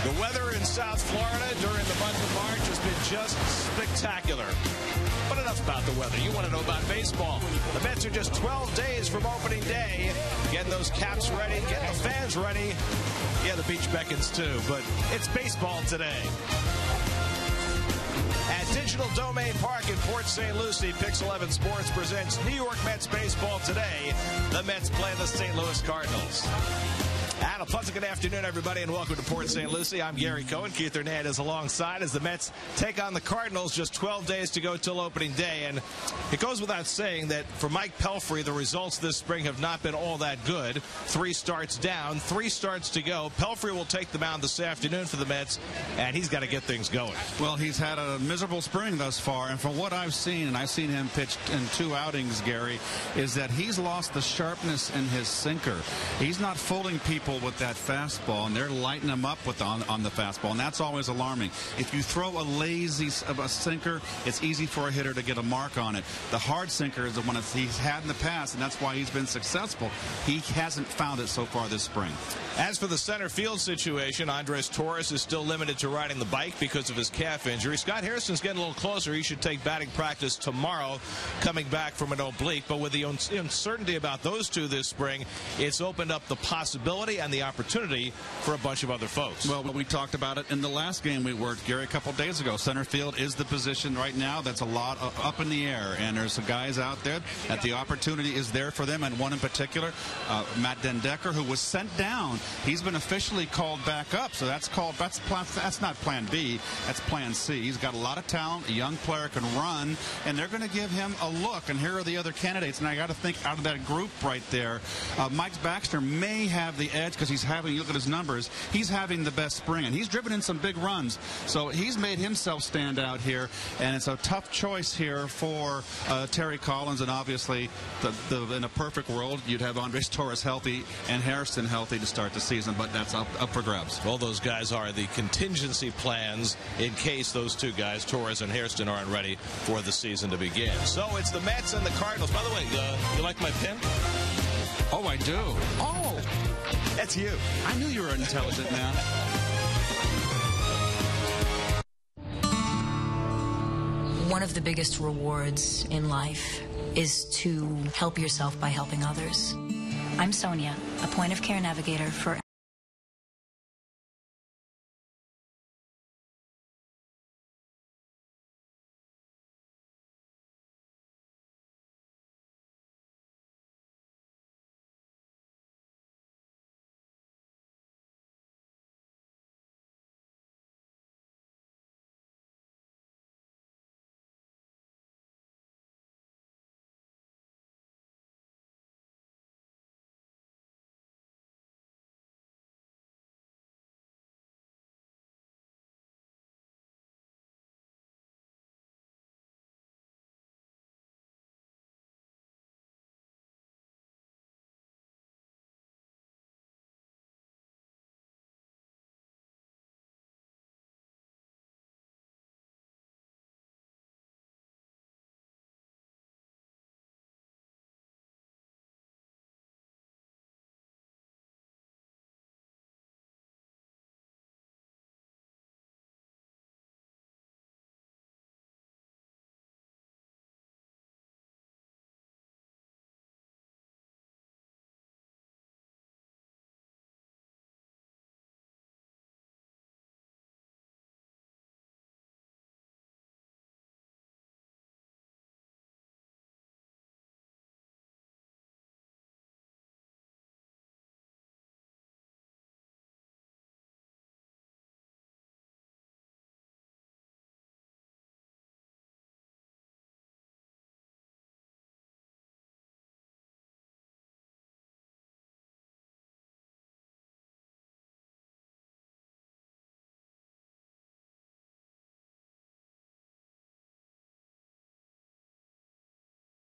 The weather in South Florida during the month of March has been just spectacular. But enough about the weather. You want to know about baseball. The Mets are just 12 days from opening day. Getting those caps ready, getting the fans ready. Yeah, the beach beckons too, but it's baseball today. At Digital Domain Park in Port St. Lucie, Pix 11 Sports presents New York Mets baseball today. The Mets play the St. Louis Cardinals. And a pleasant good afternoon, everybody, and welcome to Port St. Lucie. I'm Gary Cohen. Keith Hernandez alongside as the Mets take on the Cardinals. Just 12 days to go till opening day. And it goes without saying that for Mike Pelfrey, the results this spring have not been all that good. 3 starts down, 3 starts to go. Pelfrey will take the mound this afternoon for the Mets, and he's got to get things going. Well, he's had a miserable spring thus far, and from what I've seen, and I've seen him pitch in 2 outings, Gary, is that he's lost the sharpness in his sinker. He's not fooling people with that fastball, and they're lighting him up with on the fastball, and that's always alarming. If you throw a lazy sinker, it's easy for a hitter to get a mark on it. The hard sinker is the one that he's had in the past, and that's why he's been successful. He hasn't found it so far this spring. As for the center field situation, Andres Torres is still limited to riding the bike because of his calf injury. Scott Harrison's getting a little closer. He should take batting practice tomorrow, coming back from an oblique. But with the uncertainty about those two this spring, it's opened up the possibility and the opportunity for a bunch of other folks. Well, we talked about it in the last game we worked, Gary, a couple days ago. Center field is the position right now that's a lot up in the air, and there's some guys out there that the opportunity is there for them, and one in particular, Matt Dendecker, who was sent down. He's been officially called back up, so that's not plan B, that's plan C. He's got a lot of talent, a young player can run, and they're going to give him a look. And here are the other candidates, and I got to think out of that group right there, Mike Baxter may have the edge because he's having, you look at his numbers, he's having the best spring, and he's driven in some big runs, so he's made himself stand out here, and it's a tough choice here for Terry Collins, and obviously in a perfect world you'd have Andres Torres healthy and Harrison healthy to start the season, but that's up for grabs. Well, those guys are the contingency plans in case those 2 guys, Torres and Hairston, aren't ready for the season to begin. So it's the Mets and the Cardinals. By the way, you like my pin? Oh, I do. Oh, that's you. I knew you were an intelligent man. One of the biggest rewards in life is to help yourself by helping others. I'm Sonia, a point-of-care navigator for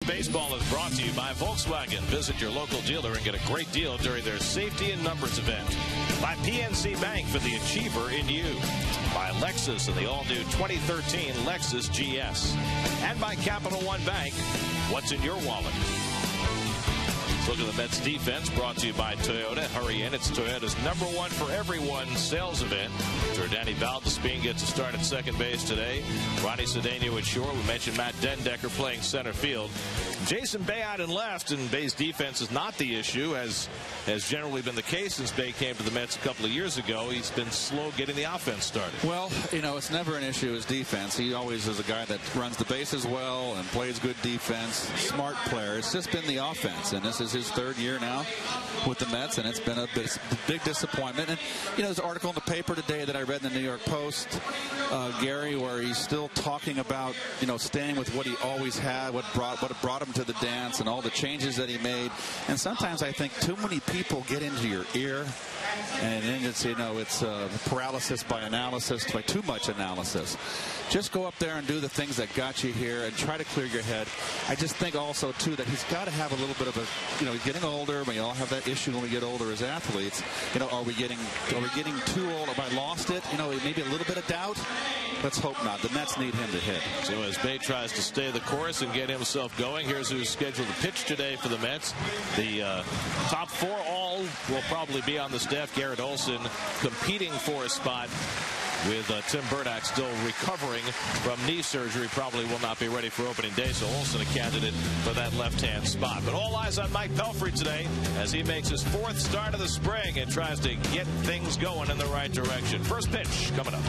Baseball is brought to you by Volkswagen. Visit your local dealer and get a great deal during their Safety in Numbers event. By PNC Bank for the Achiever in you. By Lexus and the all-new 2013 Lexus GS. And by Capital One Bank. What's in your wallet? Let's look at the Mets defense, brought to you by Toyota. Hurry in. It's Toyota's #1 for everyone sales event. Jordani Valdespin gets a start at second base today. Ronnie Cedeno at short. We mentioned Matt Dendecker playing center field. Jason Bay out in left, and Bay's defense is not the issue, as has generally been the case since Bay came to the Mets a couple of years ago. He's been slow getting the offense started. Well, you know, it's never an issue, his defense. He always is a guy that runs the bases well and plays good defense, smart player. It's just been the offense, and this is his third year now with the Mets, and it's been a big disappointment. And, you know, there's an article in the paper today that I read in the New York Post, Gary, where he's still talking about, you know, staying with what he always had, what brought him to the dance and all the changes that he made. And sometimes I think too many people get into your ear, and then it's, you know, it's paralysis by analysis, by too much analysis. Just go up there and do the things that got you here and try to clear your head. I just think also, too, that he's got to have a little bit of a, you know, he's getting older. We all have that issue when we get older as athletes. You know, are we getting too old? Have I lost it? You know, maybe a little bit of doubt. Let's hope not. The Mets need him to hit. So as Bay tries to stay the course and get himself going, here's who's scheduled to pitch today for the Mets. The top 4 all will probably be on the staff. Garrett Olson competing for a spot, with Tim Burdack still recovering from knee surgery. Probably will not be ready for opening day, so Olson a candidate for that left-hand spot. But all eyes on Mike Pelfrey today as he makes his 4th start of the spring and tries to get things going in the right direction. First pitch coming up.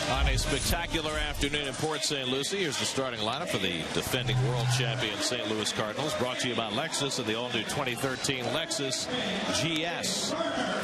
On a spectacular afternoon in Port St. Lucie, here's the starting lineup for the defending world champion St. Louis Cardinals, brought to you by Lexus and the all-new 2013 Lexus GS.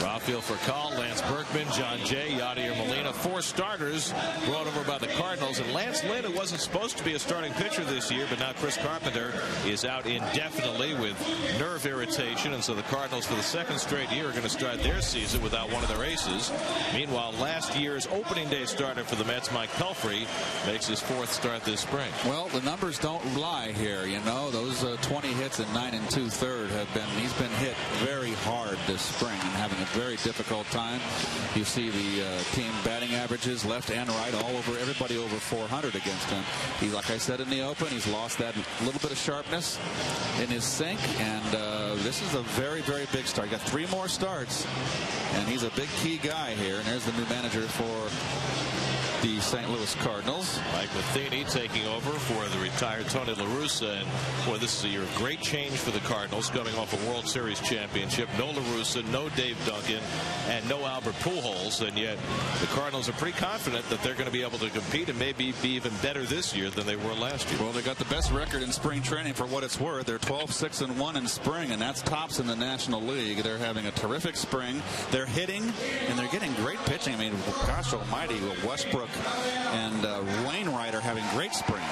Rafael Furcal, Lance Berkman, John Jay, Yadier Molina, 4 starters brought over by the Cardinals. And Lance Lynn, who wasn't supposed to be a starting pitcher this year, but now Chris Carpenter is out indefinitely with nerve irritation. And so the Cardinals, for the 2nd straight year, are going to start their season without one of their aces. Meanwhile, last year's opening day starter for the Mets, Mike Pelfrey, makes his 4th start this spring. Well, the numbers don't lie here. You know, those 20 hits in 9 2/3 have been, he's been hit very hard this spring and having a very difficult time. You see the team batting averages left and right all over, everybody over 400 against him. He, like I said in the open, he's lost that little bit of sharpness in his sink, and this is a very, very big start. He got 3 more starts, and he's a big key guy here. And there's the new manager for the St. Louis Cardinals. Mike Matheny taking over for the retired Tony La Russa. And boy, this is a year of great change for the Cardinals, coming off a World Series championship. No La Russa, no Dave Duncan, and no Albert Pujols. And yet the Cardinals are pretty confident that they're going to be able to compete and maybe be even better this year than they were last year. Well, they got the best record in spring training for what it's worth. They're 12-6-1 in spring, and that's tops in the National League. They're having a terrific spring. They're hitting, and they're getting great pitching. I mean, gosh almighty, Westbrook and Wainwright are having great springs.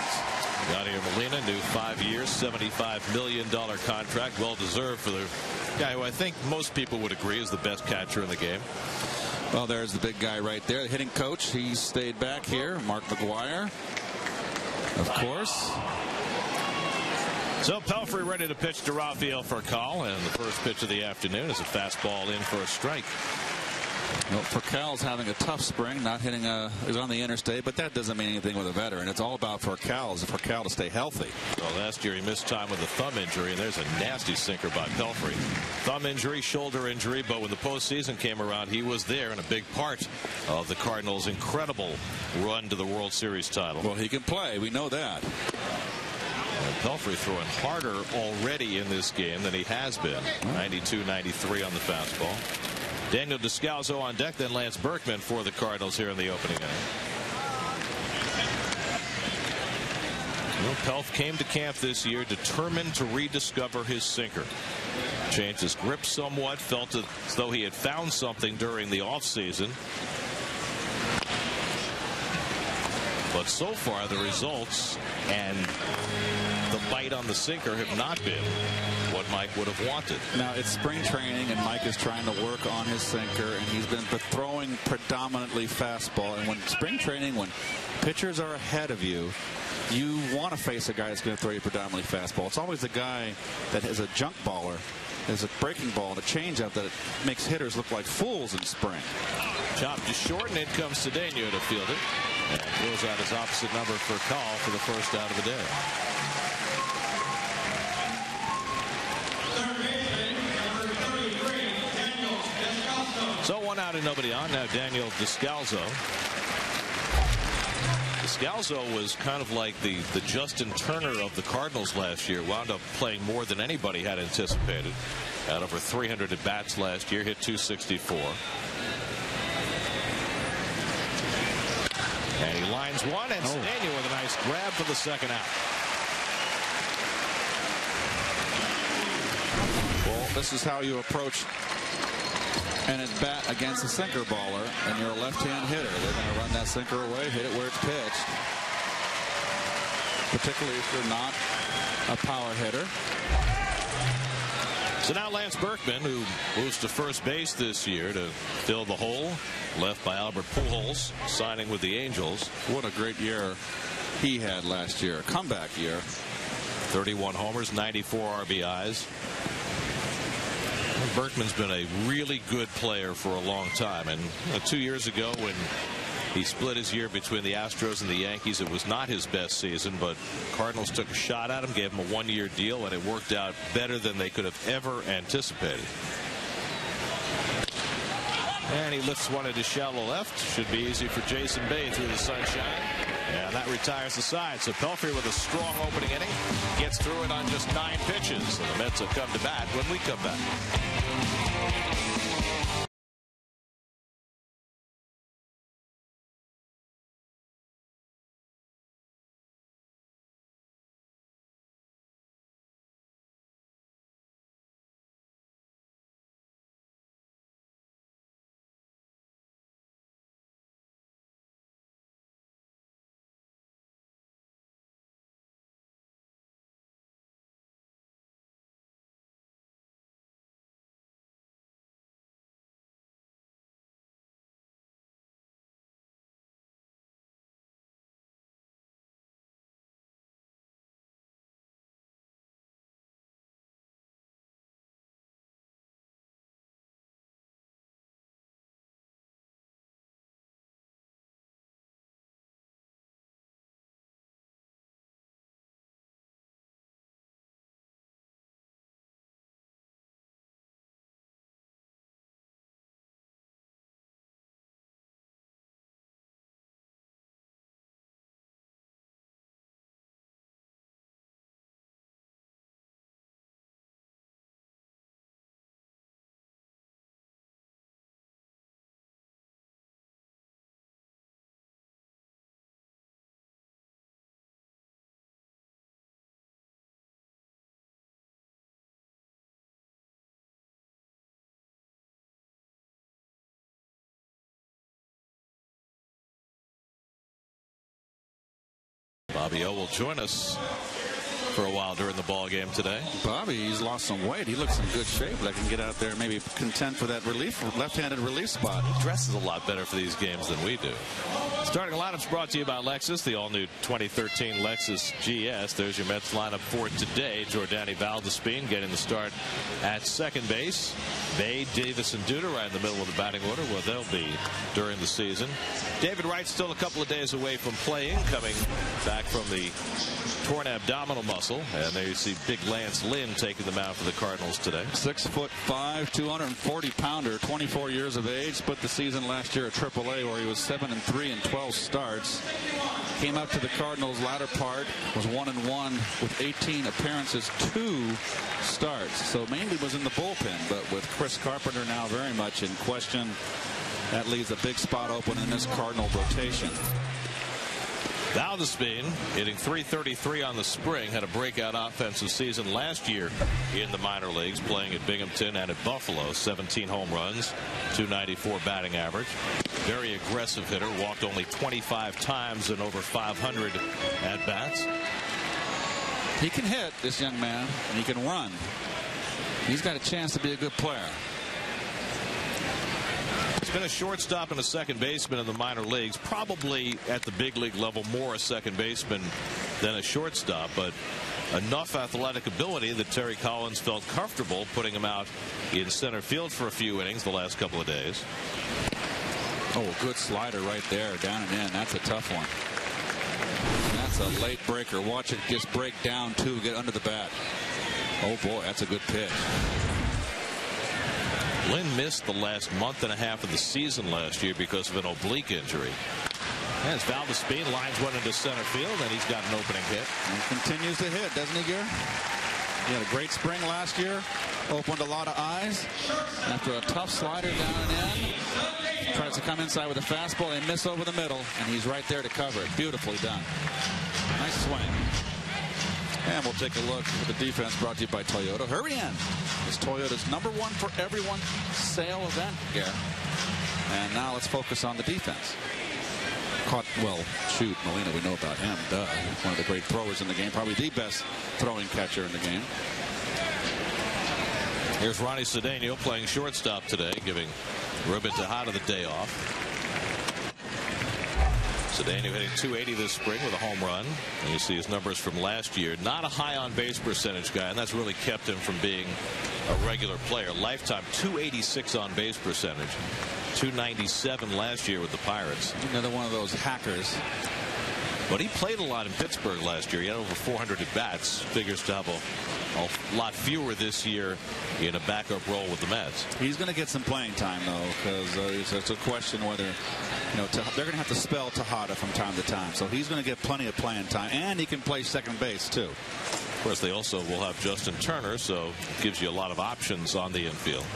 Yadier Molina, new 5 years, $75 million contract. Well deserved for the guy who I think most people would agree is the best catcher in the game. Well, there's the big guy right there, the hitting coach. He stayed back here. Mark McGuire, of course. So Pelfrey ready to pitch to Rafael Furcal, and the first pitch of the afternoon is a fastball in for a strike. Well, Furcal's having a tough spring, not hitting is on the interstate, but that doesn't mean anything with a veteran. It's all about Furcal to stay healthy. Well, last year he missed time with a thumb injury, and there's a nasty sinker by Pelfrey. Thumb injury, shoulder injury, but when the postseason came around, he was there and a big part of the Cardinals' incredible run to the World Series title. Well, he can play. We know that. And Pelfrey throwing harder already in this game than he has been. 92-93 on the fastball. Daniel Descalso on deck, then Lance Berkman for the Cardinals here in the opening inning. Well, Pelf came to camp this year determined to rediscover his sinker. Changed his grip somewhat, felt as though he had found something during the offseason. But so far, the results and the bite on the sinker have not been what Mike would have wanted. Now, it's spring training, and Mike is trying to work on his sinker, and he's been throwing predominantly fastball. And when spring training, when pitchers are ahead of you, you want to face a guy that's going to throw you predominantly fastball. It's always the guy that is a junk baller, is a breaking ball, and a changeup that makes hitters look like fools in spring. Chopped to short, and in comes Cedeno to field it. And throws out his opposite number for Call for the first out of the day. So 1 out and nobody on. Now Daniel Descalso. Descalso was kind of like the Justin Turner of the Cardinals last year. Wound up playing more than anybody had anticipated. Had over 300 at bats last year. Hit 264. And he lines one, and Cedeno with a nice grab for the second out. Well, this is how you approach an at-bat against a sinker baller, and you're a left-hand hitter. They're going to run that sinker away, hit it where it's pitched, particularly if you're not a power hitter. So now Lance Berkman, who moves to first base this year to fill the hole left by Albert Pujols, signing with the Angels. What a great year he had last year. A comeback year. 31 homers, 94 RBIs. Berkman's been a really good player for a long time. And 2 years ago, when he split his year between the Astros and the Yankees, it was not his best season, but Cardinals took a shot at him, gave him a one-year deal, and it worked out better than they could have ever anticipated. And he lifts one into shallow left. Should be easy for Jason Bay through the sunshine. And that retires the side. So Pelfrey with a strong opening inning gets through it on just 9 pitches. And the Mets will come to bat when we come back. Bobby O will join us for a while during the ball game today. Bobby, he's lost some weight. He looks in good shape. But I can get out there, maybe contend for that left-handed relief spot. He dresses a lot better for these games than we do. Starting lineups brought to you by Lexus, the all-new 2013 Lexus GS. There's your Mets lineup for today. Jordany Valdespin getting the start at second base. Bay, Davis, and Duda right in the middle of the batting order, where they'll be during the season. David Wright still a couple of days away from playing, coming back from the torn abdominal muscle. And there you see big Lance Lynn taking the mound for the Cardinals today. 6'5", 240-pounder, 24 years of age. Split the season last year at AAA, where he was 7-3 in 12 starts. Came up to the Cardinals' latter part, was 1-1 with 18 appearances, 2 starts. So mainly was in the bullpen, but with Chris Carpenter now very much in question, that leaves a big spot open in this Cardinal rotation. Valdespin hitting .333 on the spring, had a breakout offensive season last year in the minor leagues, playing at Binghamton and at Buffalo. 17 home runs, .294 batting average. Very aggressive hitter, walked only 25 times and over 500 at bats. He can hit, this young man, and he can run. He's got a chance to be a good player. He's been a shortstop and a second baseman in the minor leagues. Probably at the big league level more a second baseman than a shortstop, but enough athletic ability that Terry Collins felt comfortable putting him out in center field for a few innings the last couple of days. Oh, a good slider right there, down and in. That's a tough one. That's a late breaker. Watch it just break down too, get under the bat. Oh boy, that's a good pitch. Lynn missed the last month and a half of the season last year because of an oblique injury. As Valdespin lines one into center field, and he's got an opening hit. And continues to hit, doesn't he, Gary? He had a great spring last year. Opened a lot of eyes. After a tough slider down and in. Tries to come inside with a fastball. They miss over the middle, and he's right there to cover it. Beautifully done. Nice swing. And we'll take a look at the defense brought to you by Toyota. Hurry in. It's Toyota's #1 for everyone sale event, Gary. And now let's focus on the defense. Well, shoot, Molina, we know about him. Duh. One of the great throwers in the game. Probably the best throwing catcher in the game. Here's Ronnie Cedeno playing shortstop today, giving Ruben Tejada the day off. Cedeno hitting .280 this spring with a home run. And you see his numbers from last year. Not a high on base percentage guy, and that's really kept him from being a regular player. Lifetime .286 on base percentage. .297 last year with the Pirates. Another one of those hackers. But he played a lot in Pittsburgh last year. He had over 400 at bats. Figures to have a lot fewer this year in a backup role with the Mets. He's going to get some playing time, though, because it's a question whether, they're going to have to spell Tejada from time to time. So he's going to get plenty of playing time, and he can play second base, too. Of course, they also will have Justin Turner, so it gives you a lot of options on the infield.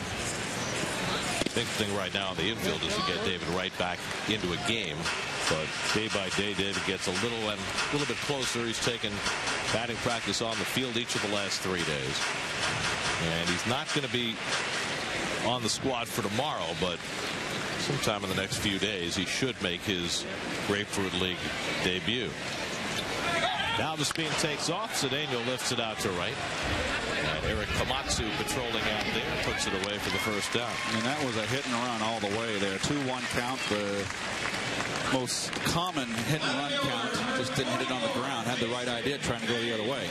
The big thing right now on the infield is to get David Wright back into a game. But day by day, David gets a little bit closer. He's taken batting practice on the field each of the last 3 days. And he's not going to be on the squad for tomorrow, but sometime in the next few days, he should make his Grapefruit League debut. Now the spin takes off. Cedeno lifts it out to right. And Eric Komatsu patrolling out there, puts it away for the first down. And that was a hit and run all the way there. 2-1 count. The most common hit and run count. Just didn't hit it on the ground. Had the right idea, trying to go the other way.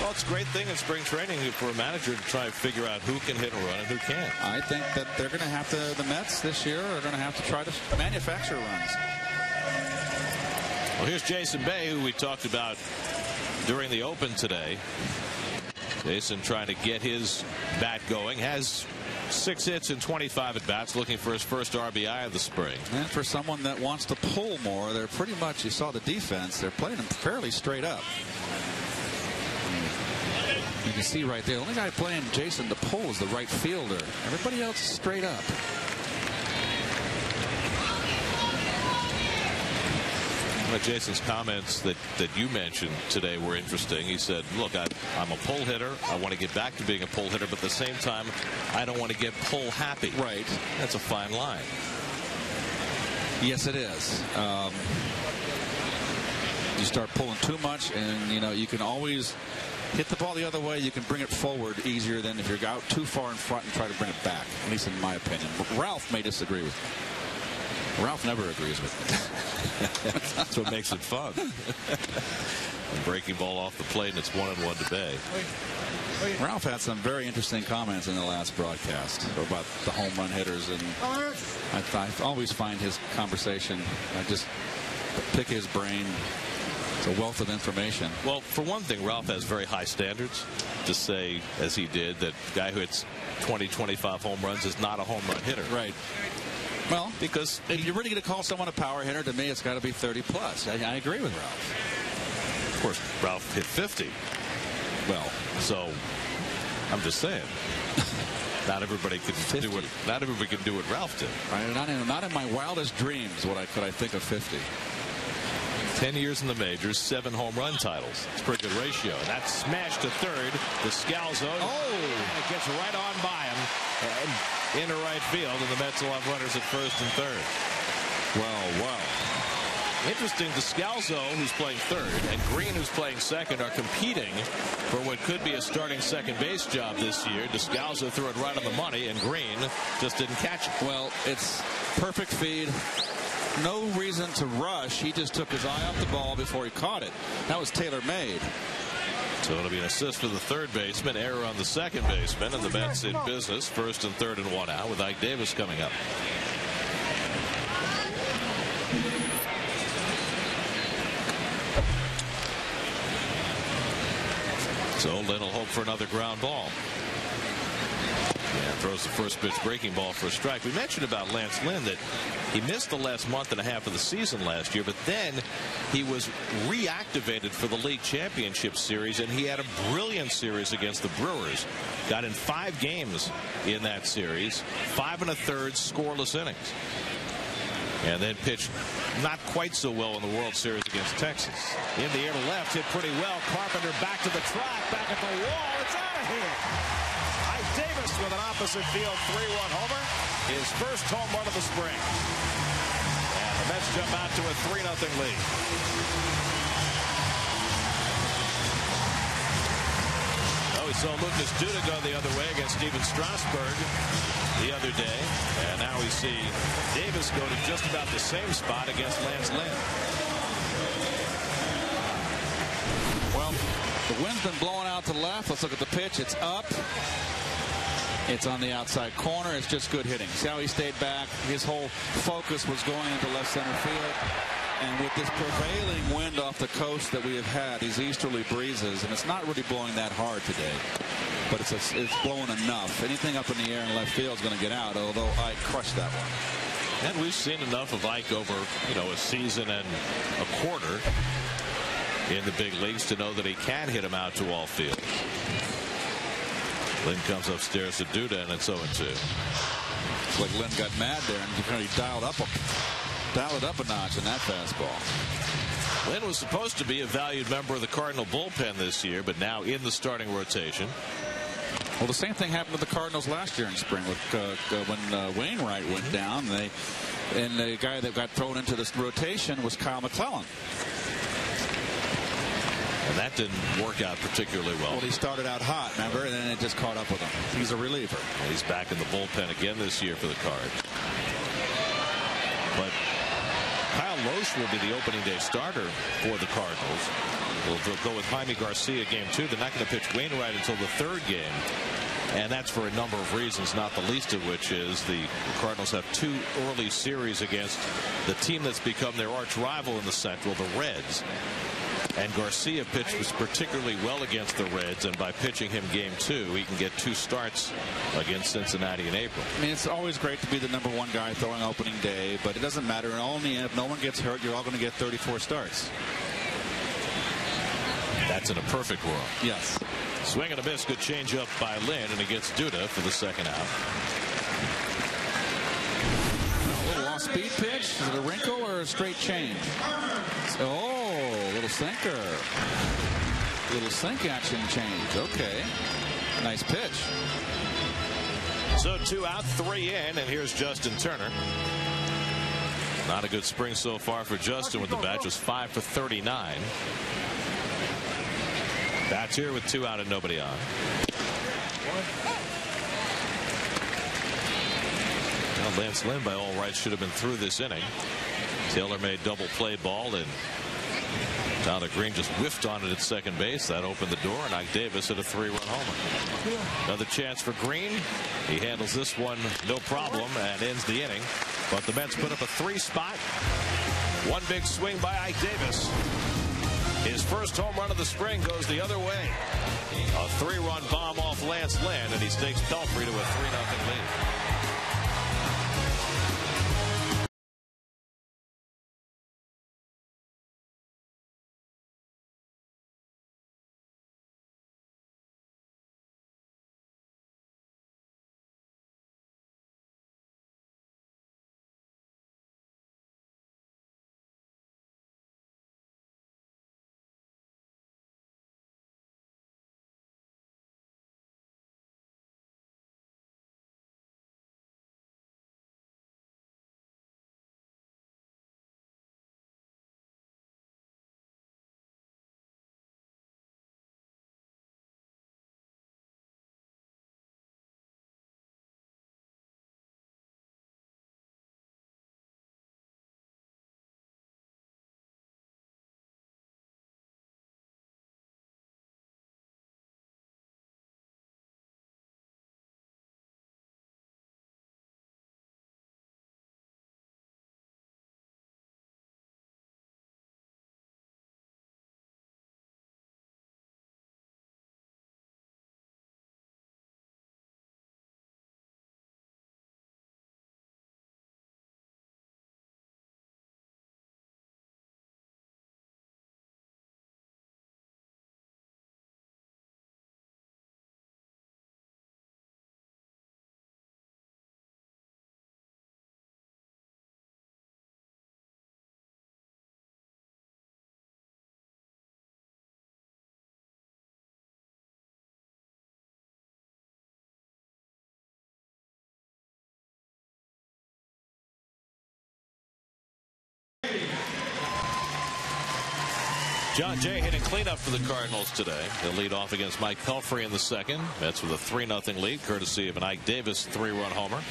Well, it's a great thing in spring training for a manager to try and figure out who can hit and run and who can't. I think that they're going to have to, the Mets this year are going to have to try to manufacture runs. Well, here's Jason Bay, who we talked about during the open today. Jason trying to get his bat going. Has 6 hits and 25 at bats, looking for his first RBI of the spring. And for someone that wants to pull more, they're pretty much, you saw the defense, they're playing him fairly straight up. You can see right there, the only guy playing Jason to pull is the right fielder. Everybody else is straight up. Jason's comments that you mentioned today were interesting. He said, look, I'm a pull hitter. I want to get back to being a pull hitter, but at the same time, I don't want to get pull happy. Right. That's a fine line. Yes, it is. You start pulling too much, and you can always hit the ball the other way. You can bring it forward easier than if you're out too far in front and try to bring it back, at least in my opinion. Ralph may disagree with me. Ralph never agrees with me. That's what makes it fun. Breaking ball off the plate, and it's 1-1 to Bay. Ralph had some very interesting comments in the last broadcast about the home run hitters, and I always find his conversation, I just pick his brain. It's a wealth of information. Well, for one thing, Ralph has very high standards. To say, as he did, that guy who hits 20, 25 home runs is not a home run hitter. Right. Well, because if you're really going to call someone a power hitter, to me, it's got to be 30 plus. I agree with Ralph. Of course, Ralph hit 50. Well, so I'm just saying, not everybody can do what Ralph did. Not in my wildest dreams could I think of 50. 10 years in the majors, 7 home run titles. It's a pretty good ratio. And that's smashed to third. Descalso. And it gets right on by him and into right field, and the Mets will have runners at first and third. Wow. Interesting, Descalso, who's playing third, and Green, who's playing second, are competing for what could be a starting second base job this year. Descalso threw it right on the money, and Green just didn't catch it. Well, it's perfect feed. No reason to rush. He just took his eye off the ball before he caught it. That was tailor-made. So it'll be an assist for the third baseman, error on the second baseman, and the Mets in business, first and third and 1 out, with Ike Davis coming up. So Lynn will hope for another ground ball. And throws the first pitch breaking ball for a strike. We mentioned about Lance Lynn that he missed the last month and a half of the season last year, but then he was reactivated for the league championship series, and he had a brilliant series against the Brewers. Got in 5 games in that series, 5 1/3 scoreless innings. And then pitched not quite so well in the World Series against Texas. In the air to left, hit pretty well. Carpenter back to the track, back at the wall. It's out of here. Ike Davis with an opposite field 3-run homer. His first home run of the spring. And the Mets jump out to a 3-0 lead. We saw Lucas Duda go the other way against Steven Strasburg the other day, and now we see Davis go to just about the same spot against Lance Lynn. Well, the wind's been blowing out to the left. Let's look at the pitch. It's up. It's on the outside corner. It's just good hitting. See how he stayed back? His whole focus was going into left center field. And with this prevailing wind off the coast that we have had, these easterly breezes, and it's not really blowing that hard today, but it's blowing enough. Anything up in the air in left field is going to get out, although Ike crushed that one. And we've seen enough of Ike over, a season and a quarter in the big leagues to know that he can hit him out to all field. Lynn comes upstairs to Duda, and it's 0-2. It's like Lynn got mad there, and he dialed it up a notch in that fastball. Lynn was supposed to be a valued member of the Cardinal bullpen this year, but now in the starting rotation. Well, the same thing happened to the Cardinals last year in spring with when Wainwright went down. And the guy that got thrown into this rotation was Kyle McClellan. And that didn't work out particularly well. Well, he started out hot, remember, and then it just caught up with him. He's a reliever. And he's back in the bullpen again this year for the Cards. But Kyle Loesch will be the opening day starter for the Cardinals. They'll go with Jaime Garcia game 2. They're not going to pitch Wainwright until the 3rd game. And that's for a number of reasons, not the least of which is the Cardinals have 2 early series against the team that's become their arch rival in the Central, the Reds. And Garcia pitched particularly well against the Reds, and by pitching him game 2, he can get 2 starts against Cincinnati in April. I mean, it's always great to be the #1 guy throwing opening day, but it doesn't matter. Only if no one gets hurt, you're all going to get 34 starts. That's in a perfect world. Yes. Swing and a miss. Good changeup by Lynn, and he gets Duda for the 2nd out. A little off-speed pitch. Is it a wrinkle or a straight change? Oh, little sinker. Little sink action change. Okay. Nice pitch. So 2 out, 3 in, and here's Justin Turner. Not a good spring so far for Justin with the bat, just 5 for 39. Bats here with 2 out and nobody on. Now Lance Lynn, by all rights, should have been through this inning. Taylor made double play ball, and Tyler Green just whiffed on it at second base. That opened the door, and Ike Davis hit a 3-run homer. Another chance for Green. He handles this one no problem and ends the inning. But the Mets put up a 3 spot. One big swing by Ike Davis. His first home run of the spring goes the other way. A 3-run bomb off Lance Lynn, and he stakes Pelfrey to a 3-0 lead. John Jay hitting cleanup for the Cardinals today. They'll lead off against Mike Pelfrey in the second. Mets with a 3-0 lead, courtesy of an Ike Davis 3-run homer.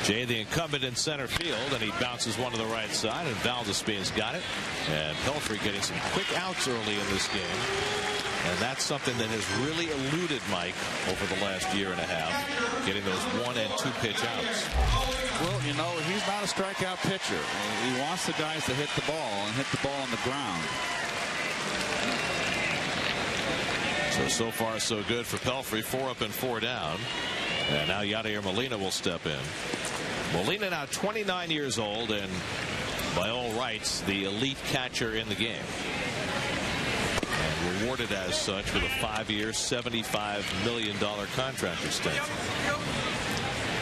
Jay, the incumbent in center field, and he bounces one to the right side, and Valdespin's got it. And Pelfrey getting some quick outs early in this game. And that's something that has really eluded Mike over the last year and a half, getting those 1- and 2-pitch outs. Well, you know, he's not a strikeout pitcher. He wants the guys to hit the ball and hit the ball on the ground. So far, so good for Pelfrey. 4 up and 4 down. And now Yadier Molina will step in. Molina now 29 years old and by all rights the elite catcher in the game. And rewarded as such with a 5-year, $75 million contract extension.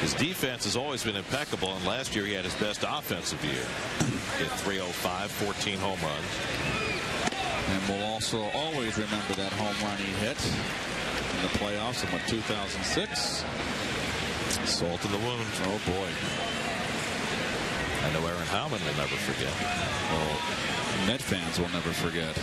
His defense has always been impeccable, and last year he had his best offensive year. Hit .305, 14 home runs. And we'll also always remember that home run he hit in the playoffs in 2006. Salt in the wound. Oh boy. I know Aaron Howman will never forget. Well, Met fans will never forget.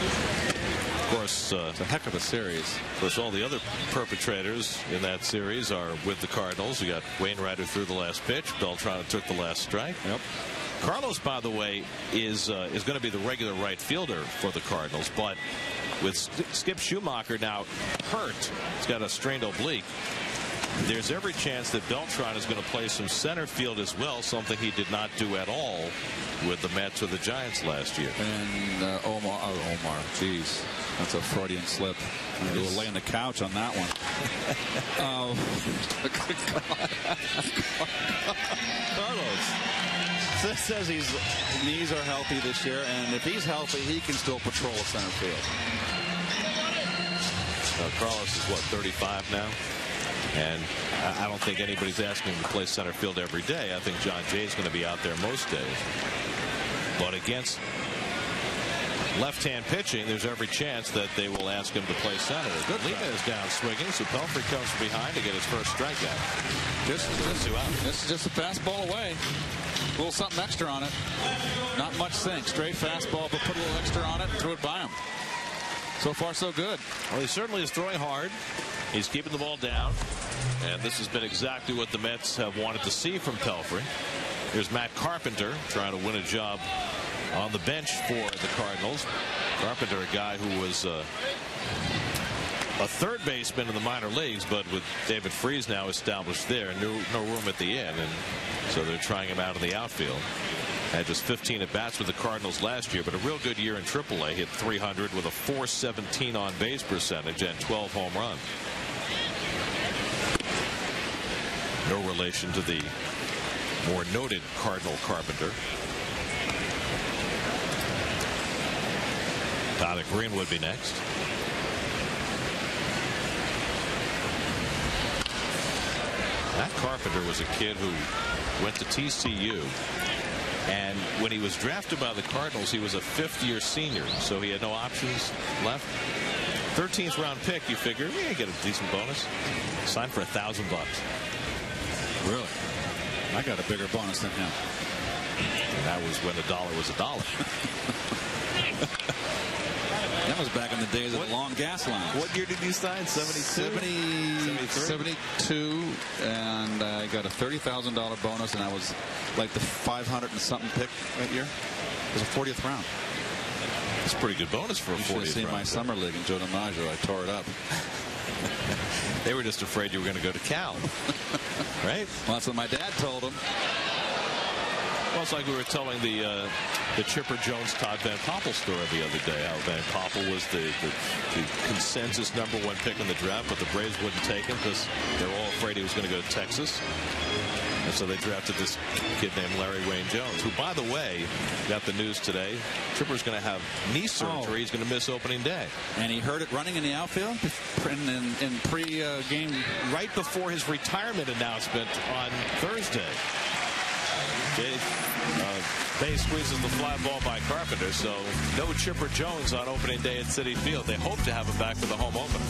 Of course, it's a heck of a series. Of course, all the other perpetrators in that series are with the Cardinals. You got Wainwright who threw the last pitch. Beltrán took the last strike. Yep. Carlos, by the way, is going to be the regular right fielder for the Cardinals, but with Skip Schumacher now hurt, he's got a strained oblique. There's every chance that Beltrán is going to play some center field as well, something he did not do at all with the Mets or the Giants last year. And Omar, geez, that's a Freudian slip. You were laying the couch on that one. Carlos says his knees are healthy this year, and if he's healthy, he can still patrol center field. Carlos is what, 35 now? And I don't think anybody's asking him to play center field every day. I think John Jay is going to be out there most days. But against left-hand pitching, there's every chance that they will ask him to play center. Lima is down swinging, so Pelfrey comes from behind to get his first strikeout. This is just a fastball away. A little something extra on it. Not much thing. Straight fastball, but put a little extra on it and threw it by him. So far, so good. Well, he certainly is throwing hard. He's keeping the ball down. And this has been exactly what the Mets have wanted to see from Pelfrey. Here's Matt Carpenter trying to win a job on the bench for the Cardinals. Carpenter, a guy who was a third baseman in the minor leagues, but with David Freese now established there, no room at the end, and so they're trying him out in the outfield. Had just 15 at bats with the Cardinals last year, but a real good year in AAA. Hit .300 with a .417 on base percentage and 12 home runs. No relation to the more noted Cardinal Carpenter. Tyler Green would be next. Matt Carpenter was a kid who went to TCU, and when he was drafted by the Cardinals, he was a fifth-year senior, so he had no options left. 13th round pick, you figure, yeah, get a decent bonus. Signed for $1,000. Really? I got a bigger bonus than him. And that was when a dollar was a dollar. That was back in the days of the long gas lines. What year did you sign? 72? 72, and I got a $30,000 bonus, and I was like the 500 and something pick that year. It was a 40th round. It's a pretty good bonus for a 40th round. You should have seen my summer league in Joe DiMaggio. I tore it up. They were just afraid you were going to go to Cal. Right? Well, that's what my dad told them. Well, it's like we were telling the Chipper Jones Todd Van Poppel story the other day. How Van Poppel was the consensus #1 pick in the draft, but the Braves wouldn't take him because they were all afraid he was going to go to Texas. And so they drafted this kid named Larry Wayne Jones, who, by the way, got the news today. Chipper's going to have knee surgery. He's going to miss opening day. And he heard it running in the outfield in pre-game. Right before his retirement announcement on Thursday. Bay squeezes the fly ball by Carpenter, so no Chipper Jones on opening day at Citi Field. They hope to have him back for the home opener.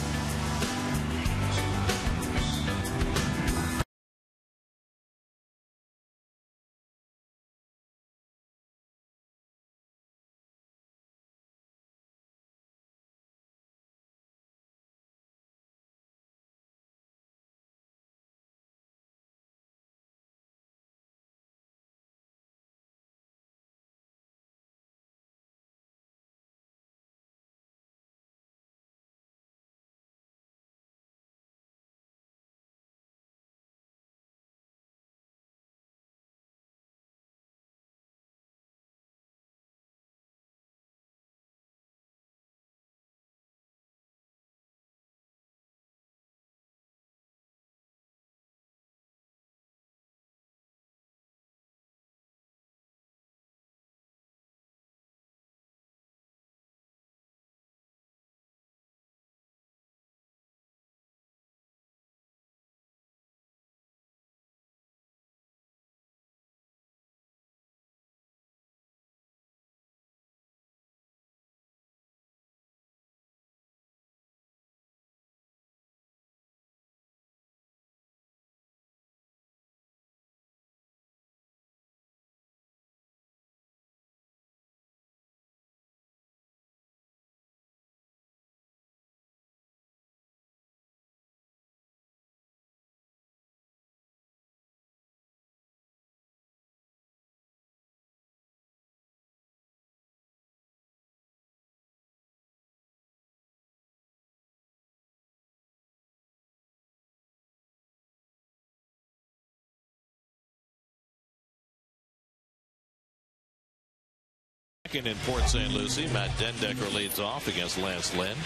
In Port St. Lucie, Matt Dendecker leads off against Lance Lynn.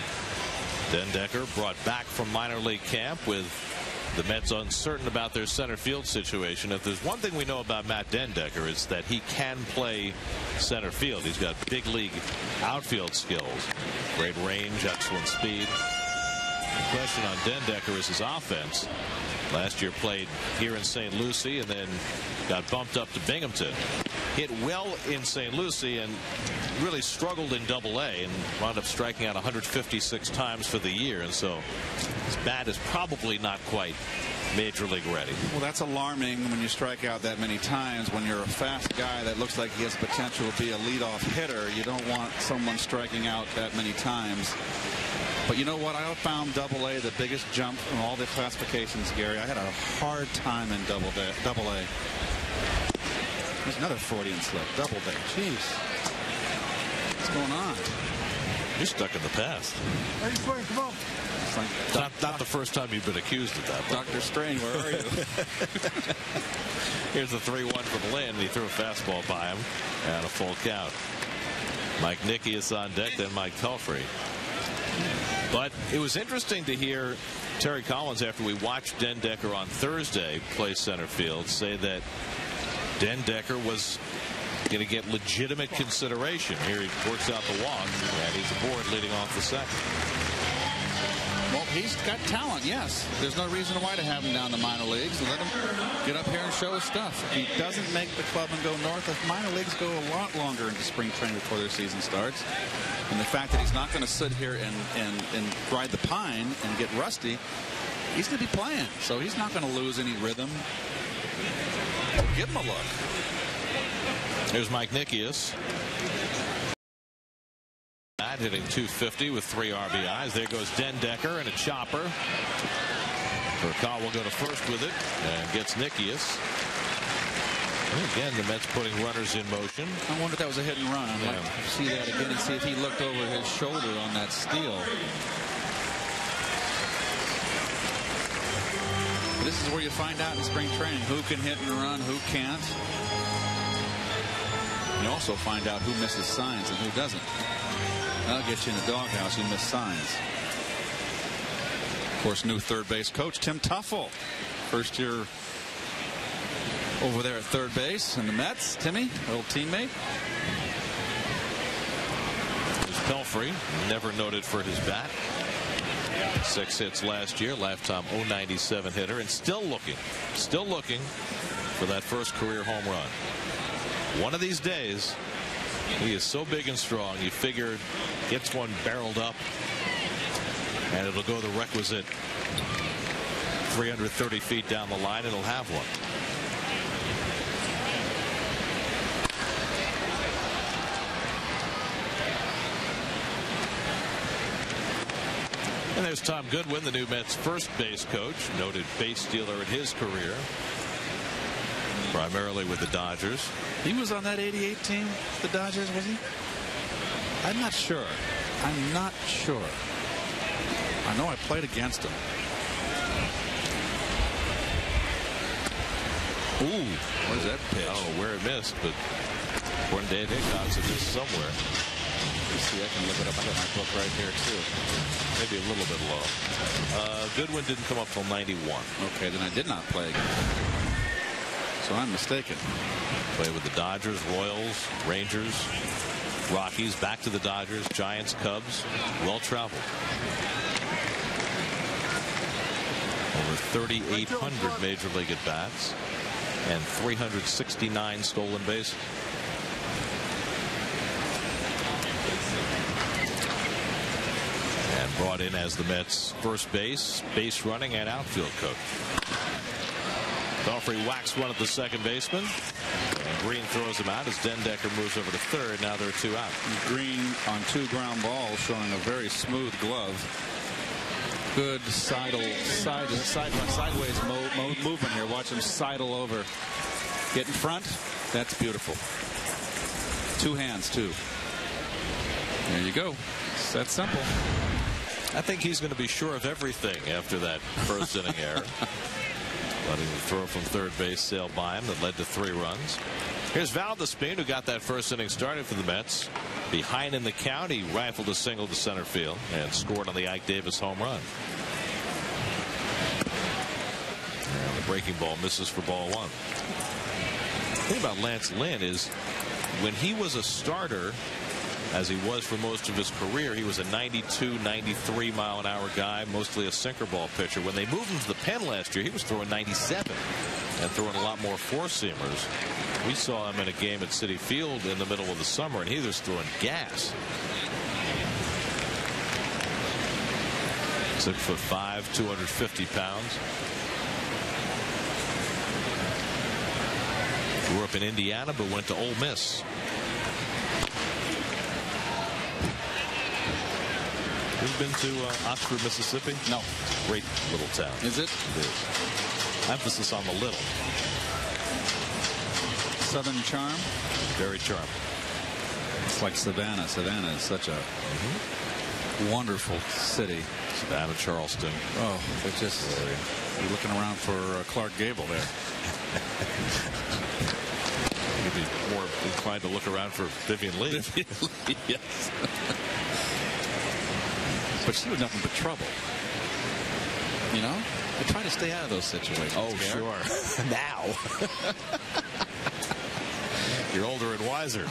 Dendecker brought back from minor league camp with the Mets uncertain about their center field situation. If there's one thing we know about Matt Dendecker, it's that he can play center field. He's got big league outfield skills, great range, excellent speed. The question on Dendecker is his offense. Last year played here in St. Lucie and then got bumped up to Binghamton. hit well in St. Lucie and really struggled in Double-A and wound up striking out 156 times for the year. And so his bat is probably not quite Major League ready. Well, that's alarming when you strike out that many times. When you're a fast guy that looks like he has potential to be a leadoff hitter, you don't want someone striking out that many times. But you know what? I found Double-A the biggest jump from all the classifications, Gary. I had a hard time in Double-A. There's another Freudian slip. Double-A. Jeez. What's going on? You're stuck in the past. Hey, Frank, come on. Not the first time you've been accused of that. Dr. Strange, where are you? Here's the 3-1 from Lynn. He threw a fastball by him and a full count. Mike Nickius on deck, then Mike Pelfrey. But it was interesting to hear Terry Collins, after we watched Den Decker on Thursday play center field, say that Den Decker was going to get legitimate consideration. Here he works out the walk, and he's aboard leading off the second. Well, he's got talent, yes. There's no reason why to have him down the minor leagues. Let him get up here and show his stuff. If he doesn't make the club and go north, the minor leagues go a lot longer into spring training before their season starts. And the fact that he's not going to sit here and ride the pine and get rusty, he's going to be playing. So he's not going to lose any rhythm. Give him a look. Here's Mike Nickius. Hitting .250 with 3 RBIs. There goes Den Decker and a chopper. Burkall will go to first with it and gets Nickius. And again, the Mets putting runners in motion. I wonder if that was a hit and run. I'd like to see that again and see if he looked over his shoulder on that steal. This is where you find out in spring training who can hit and run, who can't. You also find out who misses signs and who doesn't. That'll get you in the doghouse. You miss signs. Of course, new third base coach Tim Tuffle, first year over there at third base in the Mets. Timmy, old teammate. There's Pelfrey, never noted for his bat. 6 hits last year, lifetime .097 hitter, and still looking for that first career home run. One of these days, he is so big and strong, you figure gets one barreled up and it'll go the requisite 330 feet down the line, it'll have one. And there's Tom Goodwin, the new Mets first base coach, noted base stealer in his career, primarily with the Dodgers. He was on that '88 team, the Dodgers, was he? I'm not sure. I know I played against him. Ooh, where's that pitch? Oh, where it missed, but according to Dave Hickox, it missed somewhere. Let's see, I can look it up. I got my book right here, too. Maybe a little bit low. Goodwin didn't come up till 91. Okay, then I did not play against him. So I'm mistaken. Played with the Dodgers, Royals, Rangers, Rockies, back to the Dodgers, Giants, Cubs. Well traveled. Over 3,800 major league at bats and 369 stolen bases. And brought in as the Mets first base running and outfield coach. Pelfrey whacks one at the second baseman. And Green throws him out as Den Decker moves over to third. Now there are 2 out. Green on 2 ground balls, showing a very smooth glove. Good sideways movement here. Watch him sidle over. Get in front. That's beautiful. 2 hands, too. There you go. It's that simple. I think he's going to be sure of everything after that first inning error. Letting the throw from third base sail by him that led to 3 runs. Here's Valdespin, who got that first inning started for the Mets. Behind in the count, he rifled a single to center field and scored on the Ike Davis home run. And the breaking ball misses for ball 1. The thing about Lance Lynn is when he was a starter, as he was for most of his career, he was a 92, 93 mile an hour guy, mostly a sinker ball pitcher. When they moved him to the pen last year, he was throwing 97 and throwing a lot more 4-seamers. We saw him in a game at Citi Field in the middle of the summer, and he was throwing gas. 6'5", 250 pounds. Grew up in Indiana, but went to Ole Miss. You've been to Oxford, Mississippi? No. Great little town. Is it? It is. Emphasis on the little. Southern charm? Very charming. It's like Savannah. Savannah is such a wonderful city. Savannah, Charleston. Oh, it's just you're looking around for Clark Gable there. You'd be more inclined to look around for Vivian Lee. Yes. But she was nothing but trouble. You know? I try to stay out of those situations. Oh, sure. Now. You're older and wiser.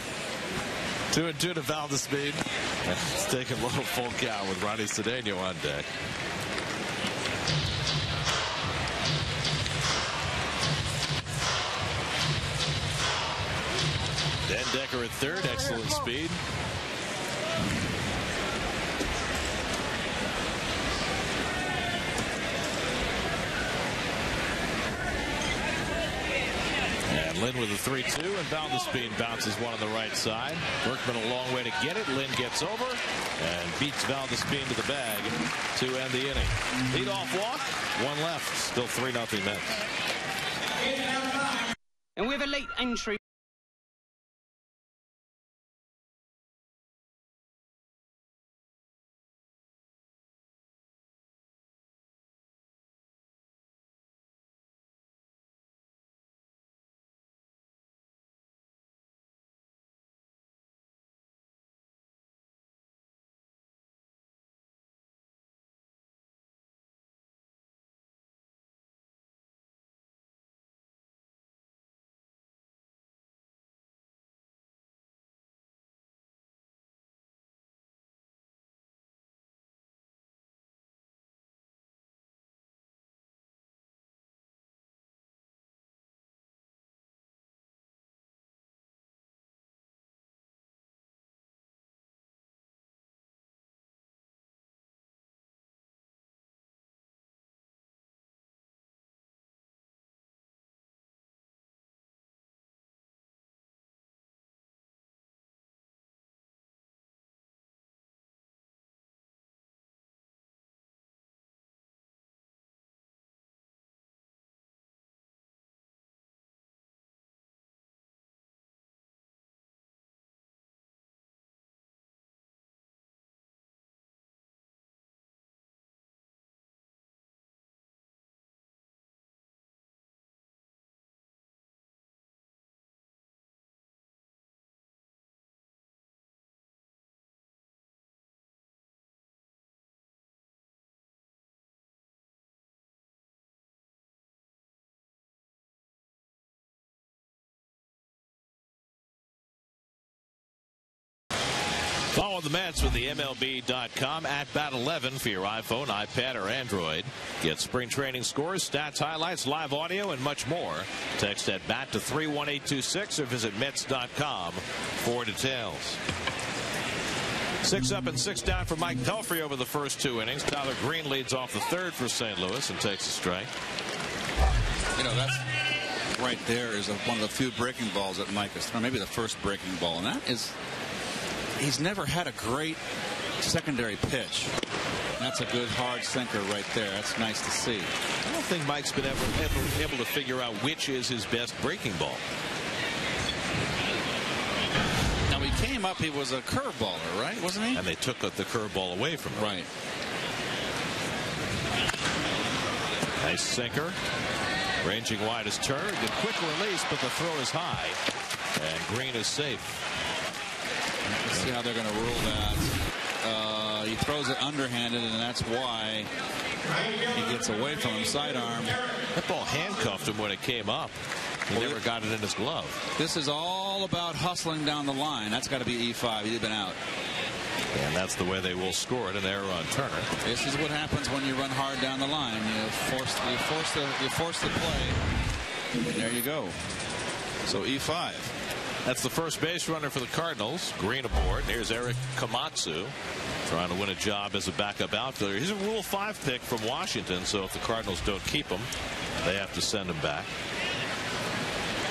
2-2 to Valdespin. It's taking a little full count with Ronnie Cedeno on deck. Dan Decker at third. Excellent speed. And Lynn with a 3-2, and Valdespin bounces one on the right side. Berkman a long way to get it. Lynn gets over and beats Valdespin to the bag to end the inning. Lead-off walk, one left. Still 3-0 Mets. And we have a late entry. Follow the Mets with the MLB.com at Bat11 for your iPhone, iPad, or Android. Get spring training scores, stats, highlights, live audio, and much more. Text at BAT to 31826 or visit Mets.com for details. 6 up and 6 down for Mike Pelfrey over the first 2 innings. Tyler Green leads off the third for St. Louis and takes a strike. You know, that's right there is one of the few breaking balls that Mike has thrown, maybe the first breaking ball, and that is. He's never had a great secondary pitch. That's a good hard sinker right there. That's nice to see. I don't think Mike's been able to figure out which is his best breaking ball. Now he came up, he was a curveballer, right? Wasn't he? And they took the curveball away from him. Right. Nice sinker. Ranging wide is Turner. Good quick release, but the throw is high. And Green is safe. Let's see how they're going to rule that. He throws it underhanded, and that's why he gets away from him. Sidearm. That ball handcuffed him when it came up. He never got it in his glove. This is all about hustling down the line. That's got to be E5. He'd have been out. And that's the way they will score it, an error on Turner. This is what happens when you run hard down the line. You force the play. And there you go. So E5. That's the first base runner for the Cardinals. Green aboard. Here's Eric Komatsu trying to win a job as a backup outfielder. He's a Rule 5 pick from Washington, so if the Cardinals don't keep him, they have to send him back.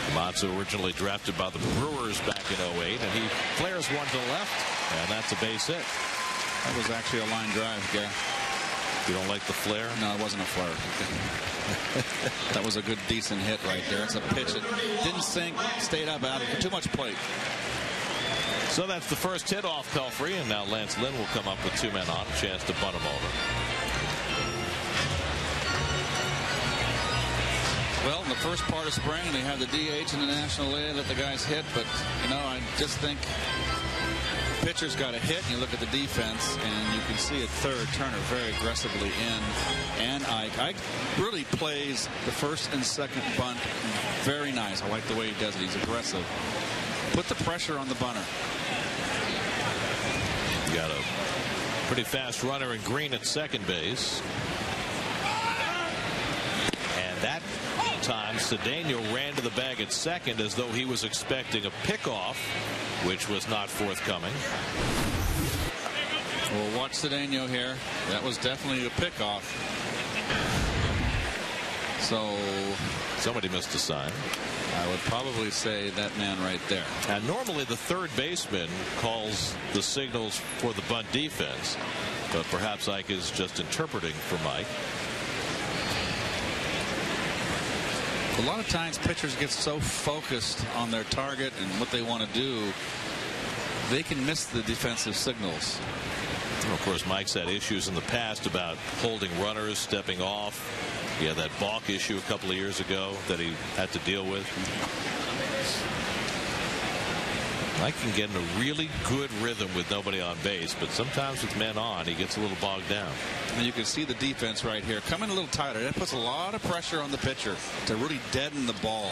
Komatsu originally drafted by the Brewers back in 08, and he flares one to the left, and that's a base hit. That was actually a line drive, Gary. You don't like the flare? No, it wasn't a flare. That was a good, decent hit right there. It's a pitch that didn't sink, stayed up out of too much plate. So that's the first hit off Pelfrey, and now Lance Lynn will come up with 2 men on, a chance to bunt him over. Well, in the first part of spring, they have the DH in the National League, let the guys hit, but, you know, I just think pitcher's got a hit, and you look at the defense, and you can see at third, Turner very aggressively in, and Ike really plays the first and second bunt very nice. I like the way he does it. He's aggressive. Put the pressure on the bunter. You got a pretty fast runner in Green at second base. And that time, Cedeno ran to the bag at second as though he was expecting a pickoff, which was not forthcoming. Well, watch Cedeno here. That was definitely a pickoff. So somebody missed a sign. I would probably say that man right there. And normally the third baseman calls the signals for the bunt defense, but perhaps Ike is just interpreting for Mike. A lot of times pitchers get so focused on their target and what they want to do, they can miss the defensive signals. And of course, Mike's had issues in the past about holding runners, stepping off. He had that balk issue a couple of years ago that he had to deal with. Mike can get in a really good rhythm with nobody on base, but sometimes with men on, he gets a little bogged down. And you can see the defense right here coming a little tighter. That puts a lot of pressure on the pitcher to really deaden the ball.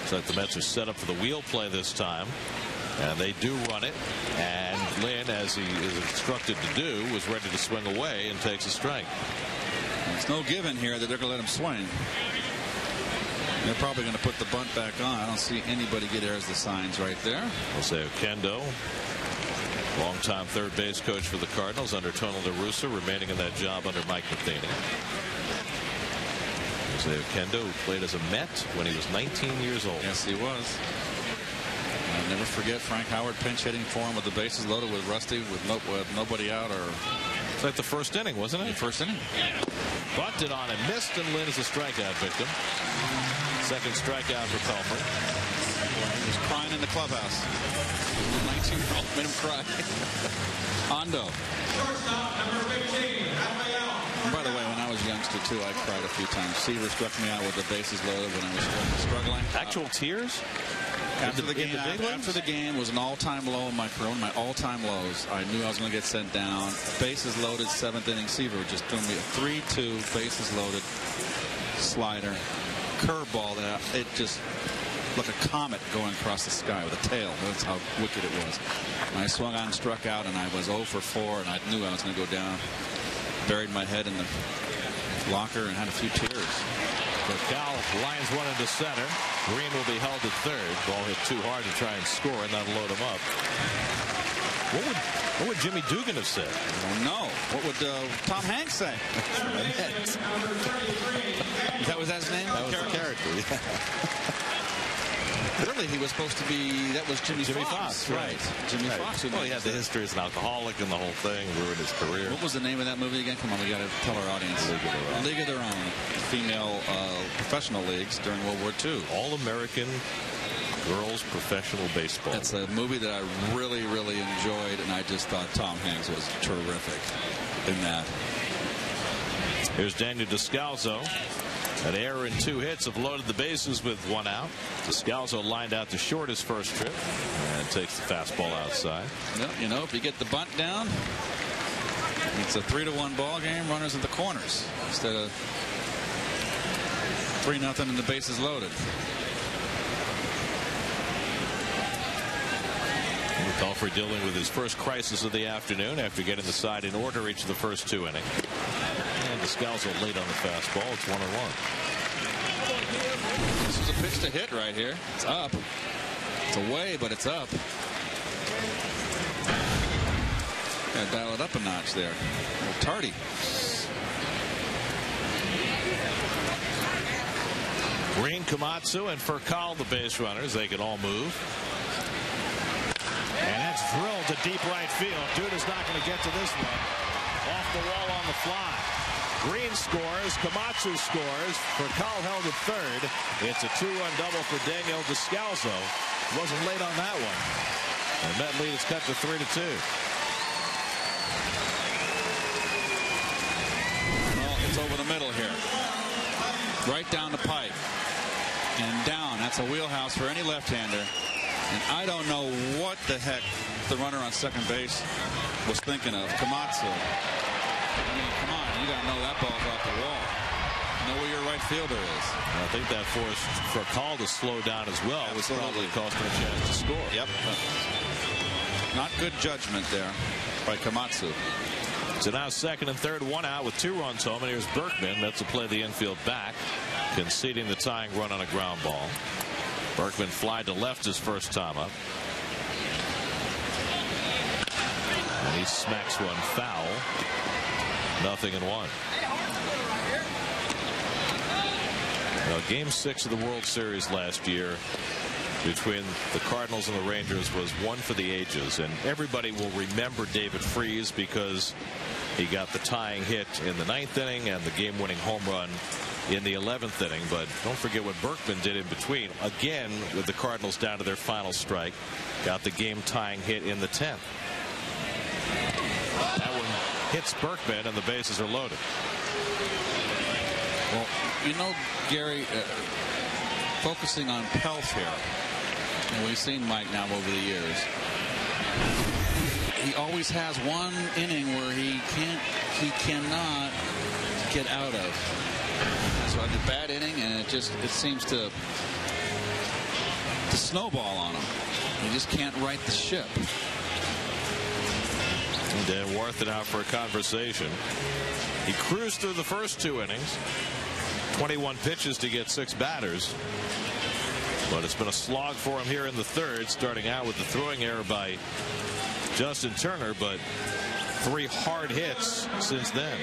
So the Mets are set up for the wheel play this time, and they do run it. And Lynn, as he is instructed to do, was ready to swing away and takes a strike. It's no given here that they're going to let him swing. They're probably going to put the bunt back on. I don't see anybody get there as the signs right there. Jose Oquendo, longtime third base coach for the Cardinals under Tony La Russa, remaining in that job under Mike Matheny. Jose Oquendo, who played as a Met when he was 19 years old. Yes, he was. I'll never forget Frank Howard pinch hitting for him with the bases loaded with Rusty with nobody out. Or it's like the first inning, wasn't it? The first inning. Bunted on and missed, and Lynn is a strikeout victim. Second strikeout for Pelfrey. He was crying in the clubhouse. The 19-year-old made him cry. Hondo. And by the way, when I was a youngster too, I cried a few times. Seaver struck me out with the bases loaded when I was struggling. Actual tears? After the game was an all-time low in my career, one of my all-time lows. I knew I was going to get sent down. Bases loaded, 7th inning. Seaver just threw me a 3-2 bases loaded slider, curveball that it just like a comet going across the sky with a tail. That's how wicked it was. And I swung on, struck out, and I was 0 for 4, and I knew I was going to go down. Buried my head in the locker and had a few tears. Cal lines one into center. Green will be held at third. Ball hit too hard to try and score, and that'll load him up. What would Jimmy Dugan have said? I don't know. What would Tom Hanks say? Was that his name? That was the character. Yeah. Really, he was supposed to be. That was Jimmy Fox. Right. Jimmy Fox. Well, he had the history as an alcoholic and the whole thing, ruined his career. What was the name of that movie again? Come on, we got to tell our audience. League of Their Own. Female professional leagues during World War II. All-American girls professional baseball. It's a movie that I really, really enjoyed, and I just thought Tom Hanks was terrific in that. Here's Daniel Descalso. An error and 2 hits have loaded the bases with 1 out. Descalso lined out to short his first trip and takes the fastball outside. Well, you know, if you get the bunt down, it's a 3-1 ball game. Runners at the corners instead of 3-0 and the bases loaded. Pelfrey dealing with his first crisis of the afternoon after getting the side in order each of the first 2 innings. And Descalso late on the fastball. It's 1-1. This is a pitch to hit right here. It's up. It's away, but it's up. Gotta dial it up a notch there. A little tardy. Green, Komatsu, and Furcal, the base runners. They can all move. And that's drilled to deep right field. Dude is not going to get to this one. Off the wall on the fly. Green scores. Komatsu scores. Furcal held at third. It's a 2-run double for Daniel Descalzo. Wasn't late on that one. And Met lead is cut to 3-2. Well, it's over the middle here. Right down the pipe. And down. That's a wheelhouse for any left-hander. And I don't know what the heck the runner on second base was thinking of. Komatsu. I mean, come on. You got to know that ball's off the wall. Know where your right fielder is. I think that forced Furcal to slow down as well. It was probably cost him a chance to score. Yep. Not good judgment there by Komatsu. So now second and third, one out with 2 runs home. And here's Berkman. That's to play the infield back, conceding the tying run on a ground ball. Berkman flied to left his first time up. And he smacks one foul. 0-1. Now, Game 6 of the World Series last year between the Cardinals and the Rangers was one for the ages. And everybody will remember David Freese because he got the tying hit in the 9th inning and the game-winning home run in the 11th inning. But don't forget what Berkman did in between. Again, with the Cardinals down to their final strike, got the game-tying hit in the 10th. That one hits Berkman, and the bases are loaded. Well, you know, Gary, focusing on Pelf here, and we've seen Mike now over the years. He always has one inning where he cannot get out of. So a bad inning, and it seems to snowball on him. He just can't right the ship. And Dan Warthen out for a conversation. He cruised through the first 2 innings. 21 pitches to get 6 batters. But it's been a slog for him here in the third, starting out with the throwing error by Justin Turner, but 3 hard hits since then.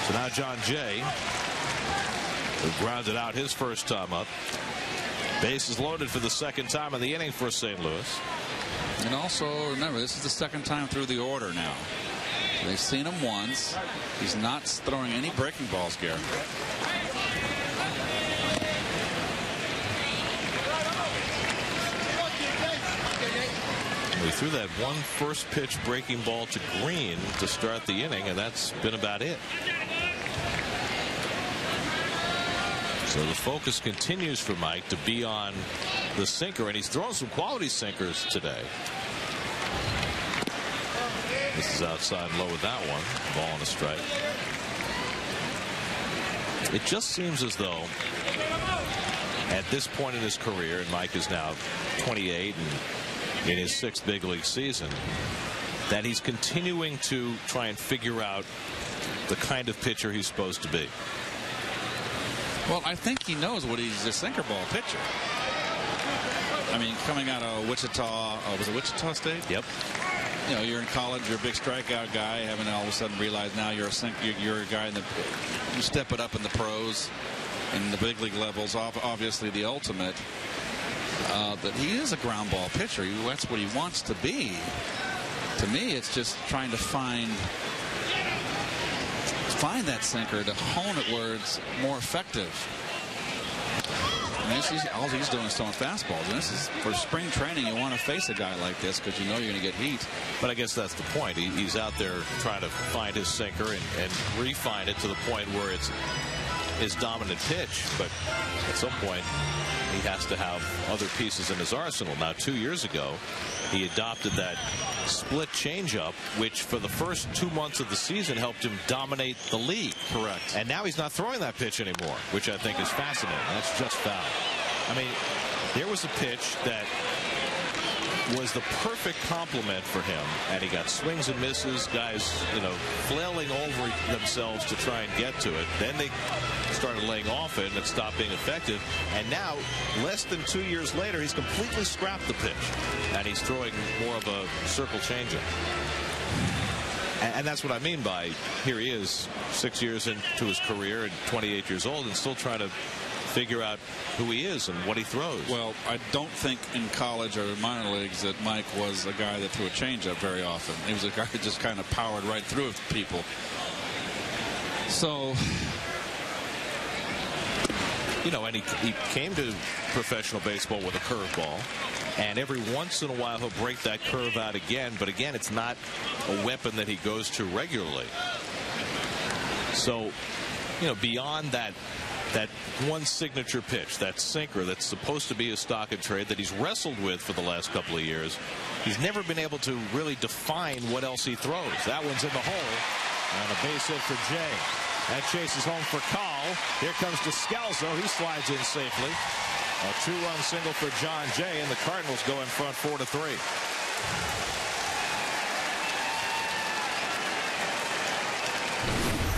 So now John Jay, who grounded out his first time up. Bases loaded for the second time in the inning for St. Louis. And also, remember, this is the second time through the order now. They've seen him once. He's not throwing any breaking balls, Gary. We threw that one first pitch breaking ball to Green to start the inning, and that's been about it. So the focus continues for Mike to be on the sinker, and he's thrown some quality sinkers today. This is outside low with that one. Ball on a strike. It just seems as though at this point in his career, and Mike is now 28 and in his 6th big league season, that he's continuing to try and figure out the kind of pitcher he's supposed to be. Well, I think he knows what he's a sinker ball pitcher. I mean, coming out of Wichita, was it Wichita State? Yep. You know, you're in college, you're a big strikeout guy, having all of a sudden realized now you're a you're a guy that you step it up in the pros, in the big league levels, obviously the ultimate. That he is a ground ball pitcher. That's what he wants to be. To me, it's just trying to find that sinker to hone it where it's more effective. I mean, all he's doing is throwing fastballs. And this is for spring training. You want to face a guy like this because you know you're going to get heat. But I guess that's the point. He's out there trying to find his sinker and refine it to the point where it's his dominant pitch. But at some point, he has to have other pieces in his arsenal. Now, 2 years ago, he adopted that split changeup, which for the first 2 months of the season helped him dominate the league. Correct. And now he's not throwing that pitch anymore, which I think is fascinating. That's just foul. I mean, there was a pitch that was the perfect complement for him, and he got swings and misses, guys, flailing over themselves to try and get to it. Then they started laying off it, and it stopped being effective. And now, less than 2 years later, he's completely scrapped the pitch, and he's throwing more of a circle changeup. And that's what I mean by, here he is 6 years into his career and 28 years old and still trying to figure out who he is and what he throws. Well, I don't think in college or minor leagues that Mike was a guy that threw a changeup very often. He was a guy that just kind of powered right through people. So, and he came to professional baseball with a curveball, and every once in a while he'll break that curve out again, but again, it's not a weapon that he goes to regularly. So, beyond that one signature pitch, that sinker that's supposed to be a stock and trade that he's wrestled with for the last couple of years, he's never been able to really define what else he throws. That one's in the hole, and a base hit for Jay. That chases home for Call. Here comes Descalzo. He slides in safely. A 2-run single for John Jay, and the Cardinals go in front 4-3.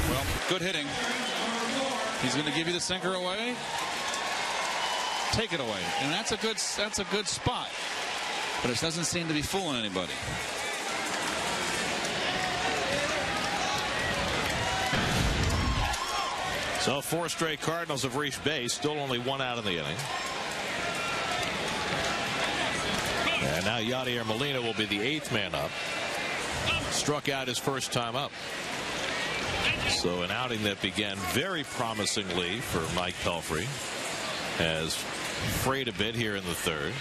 Well, good hitting. He's going to give you the sinker away. Take it away, and that's a good spot. But it doesn't seem to be fooling anybody. So 4 straight Cardinals have reached base. Still only 1 out in the inning. And now Yadier Molina will be the 8th man up. Struck out his first time up. So an outing that began very promisingly for Mike Pelfrey has frayed a bit here in the 3rd.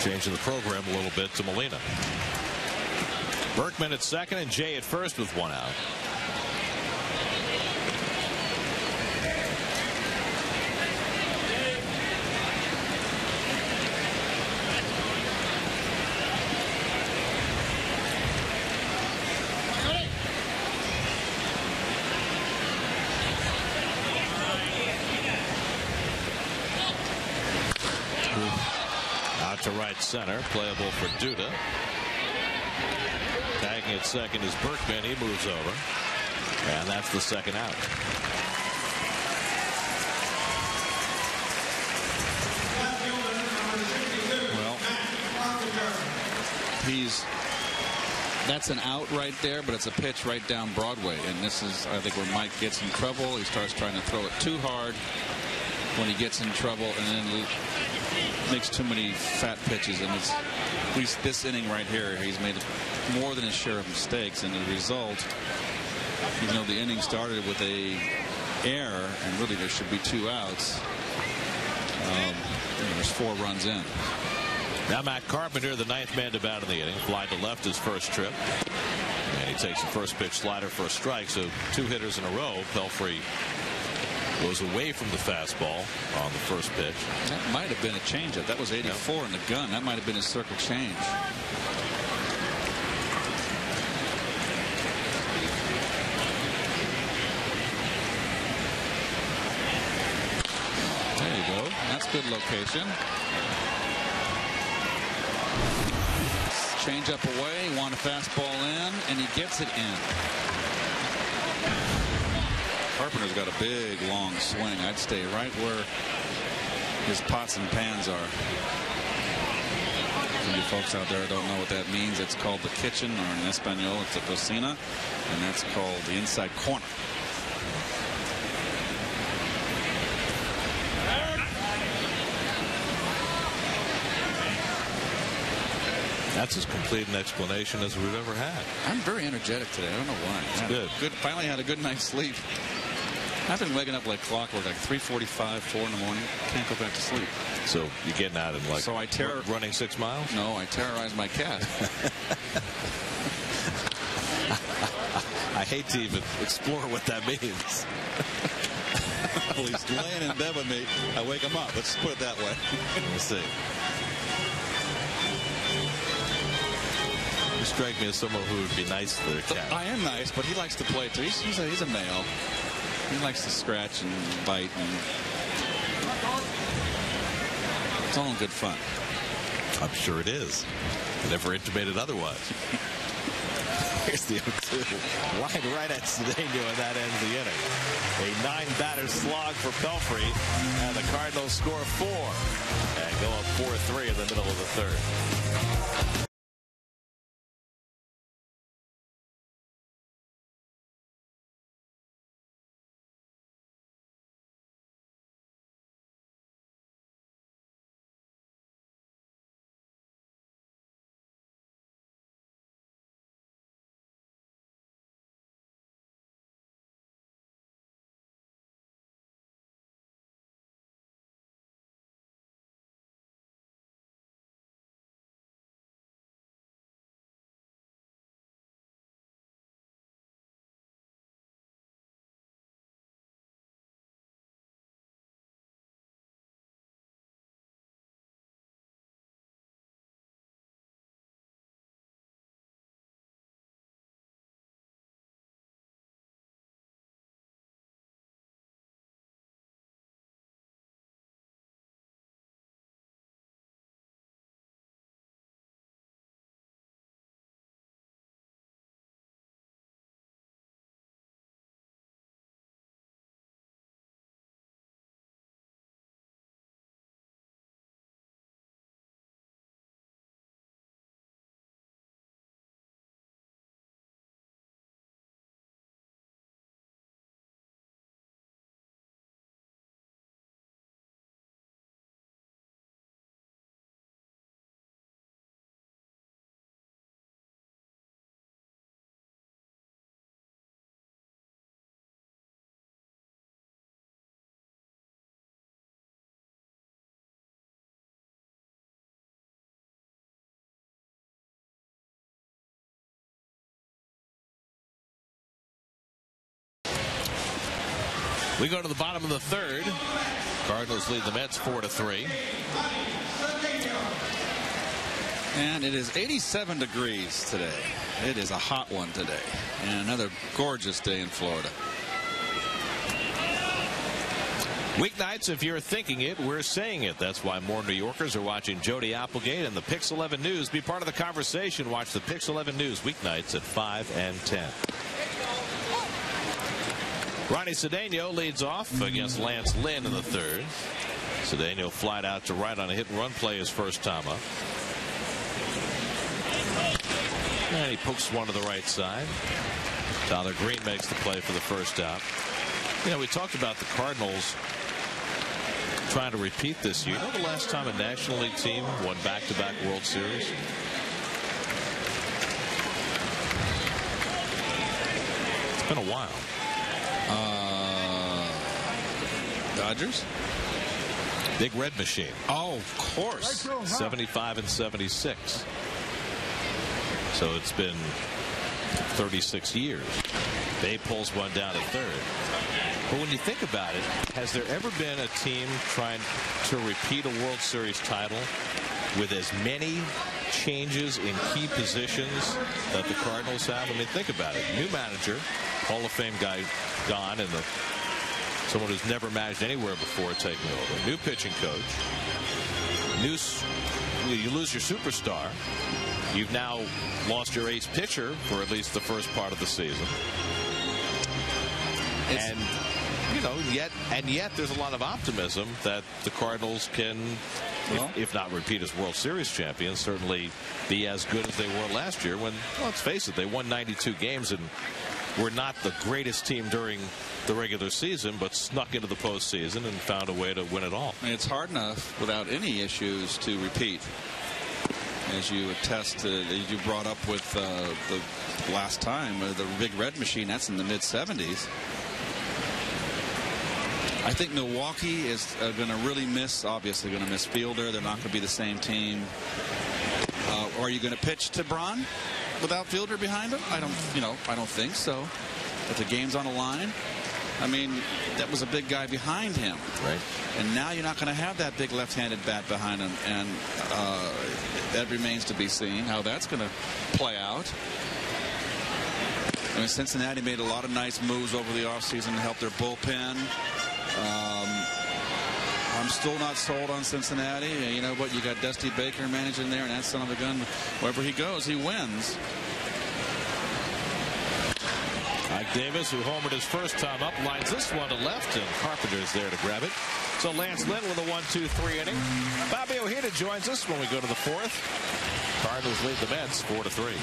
Changing the program a little bit to Molina. Berkman at second and Jay at first with 1 out. To right center, playable for Duda. Tagging at second is Berkman. He moves over, and that's the 2nd out. Well, that's an out right there, but it's a pitch right down Broadway, and this is, I think, where Mike gets in trouble. He starts trying to throw it too hard when he gets in trouble, and then makes too many fat pitches. And it's, at least this inning right here, he's made more than his share of mistakes, and the result, even though the inning started with a error and really there should be 2 outs, there's 4 runs in. Now Matt Carpenter, the 9th man to bat in the inning. Fly to left his first trip, and he takes the first pitch slider for a strike. So 2 hitters in a row. Pelfrey goes away from the fastball on the first pitch. That might have been a changeup. That was 84 in the gun. That might have been a circle change. There you go. That's good location. Changeup away. Want a fastball in, and he gets it in. Carpenter's got a big, long swing. I'd stay right where his pots and pans are. For you folks out there who don't know what that means, it's called the kitchen, or in Espanol, it's a cocina, and that's called the inside corner. That's as complete an explanation as we've ever had. I'm very energetic today. I don't know why. It's good. Finally had a good night's sleep. I've been waking up like clockwork, like 3:45, 4 in the morning. Can't go back to sleep. So you're getting out and like running 6 miles? No, I terrorize my cat. I hate to even explore what that means. Well, he's laying in bed with me. I wake him up. Let's put it that way. We'll see. You strike me as someone who would be nice to their cat. I am nice, but he likes to play too. He's a male. He likes to scratch and bite, and it's all in good fun. I'm sure it is. Never intimated otherwise. Here's the 0-2. Line right at Cedeno, and that ends the inning. A 9-batter slog for Pelfrey, and the Cardinals score 4 and go up 4-3 in the middle of the third. We go to the bottom of the third. Cardinals lead the Mets 4-3. And it is 87 degrees today. It is a hot one today. And another gorgeous day in Florida. Weeknights, if you're thinking it, we're saying it. That's why more New Yorkers are watching Jody Applegate and the Pix 11 News. Be part of the conversation. Watch the Pix 11 News weeknights at 5 and 10. Ronnie Cedeno leads off against Lance Lynn in the third. Cedeno flied out to right on a hit and run play his first time up. And he pokes one to the right side. Tyler Green makes the play for the first out. You know, we talked about the Cardinals trying to repeat this year. You know the last time a National League team won back-to-back World Series? It's been a while. Dodgers? Big Red Machine. Oh, of course. 75 and 76. So it's been 36 years. Bay pulls one down at third. But when you think about it, has there ever been a team trying to repeat a World Series title with as many changes in key positions that the Cardinals have? I mean, think about it. New manager, Hall of Fame guy gone, and someone who's never managed anywhere before taking over. New pitching coach. You lose your superstar. You've now lost your ace pitcher for at least the first part of the season. And you know, yet there's a lot of optimism that the Cardinals can, if not repeat as World Series champions, certainly be as good as they were last year when, well, let's face it, they won 92 games and were not the greatest team during the regular season, but snuck into the postseason and found a way to win it all. It's hard enough without any issues to repeat. As you attest to, as you brought up with the last time, the Big Red Machine, that's in the mid-70s. I think Milwaukee is going to really miss, obviously going to miss Fielder. They're not going to be the same team. Are you going to pitch to Braun without Fielder behind him? I don't think so. If the game's on the line, I mean, that was a big guy behind him. Right. And now you're not going to have that big left-handed bat behind him. And that remains to be seen how that's going to play out. I mean, Cincinnati made a lot of nice moves over the offseason to help their bullpen. I'm still not sold on Cincinnati. You know what? You got Dusty Baker managing there, and that son of a gun, wherever he goes, he wins. Mike Davis, who homered his first time up, lines this one to left, and Carpenter's there to grab it. So Lance Lynn with a 1-2-3 inning. Bobby Ojeda joins us when we go to the fourth. Cardinals lead the Mets 4-3.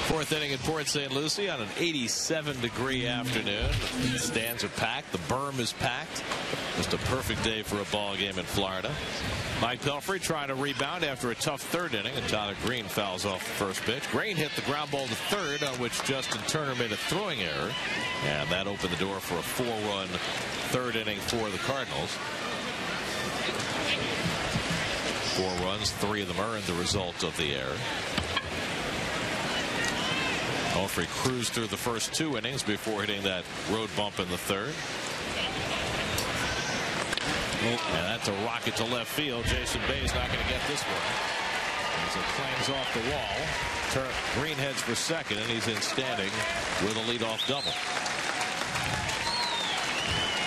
Fourth inning at Port St. Lucie on an 87-degree afternoon. The stands are packed. The berm is packed. Just a perfect day for a ball game in Florida. Mike Pelfrey trying to rebound after a tough third inning, and Tyler Green fouls off the first pitch. Green hit the ground ball to third, on which Justin Turner made a throwing error, and that opened the door for a 4-run third inning for the Cardinals. 4 runs, 3 of them earned the result of the error. Pelfrey cruised through the first 2 innings before hitting that road bump in the third. And that's a rocket to left field. Jason Bay's not going to get this one. As it clangs off the wall, Green heads for second, and he's in standing with a leadoff double.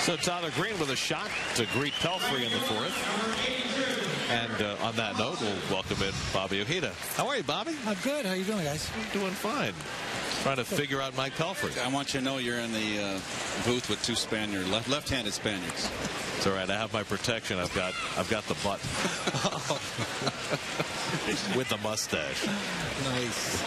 So Tyler Green with a shot to greet Pelfrey in the fourth. And on that note, we'll welcome in Bobby Ojeda. How are you, Bobby? I'm good. How are you doing, guys? I'm doing fine. Trying to figure out Mike Pelfrey. I want you to know you're in the booth with 2 Spaniards, left-handed Spaniards. It's all right. I have my protection. I've got the butt with the mustache. Nice.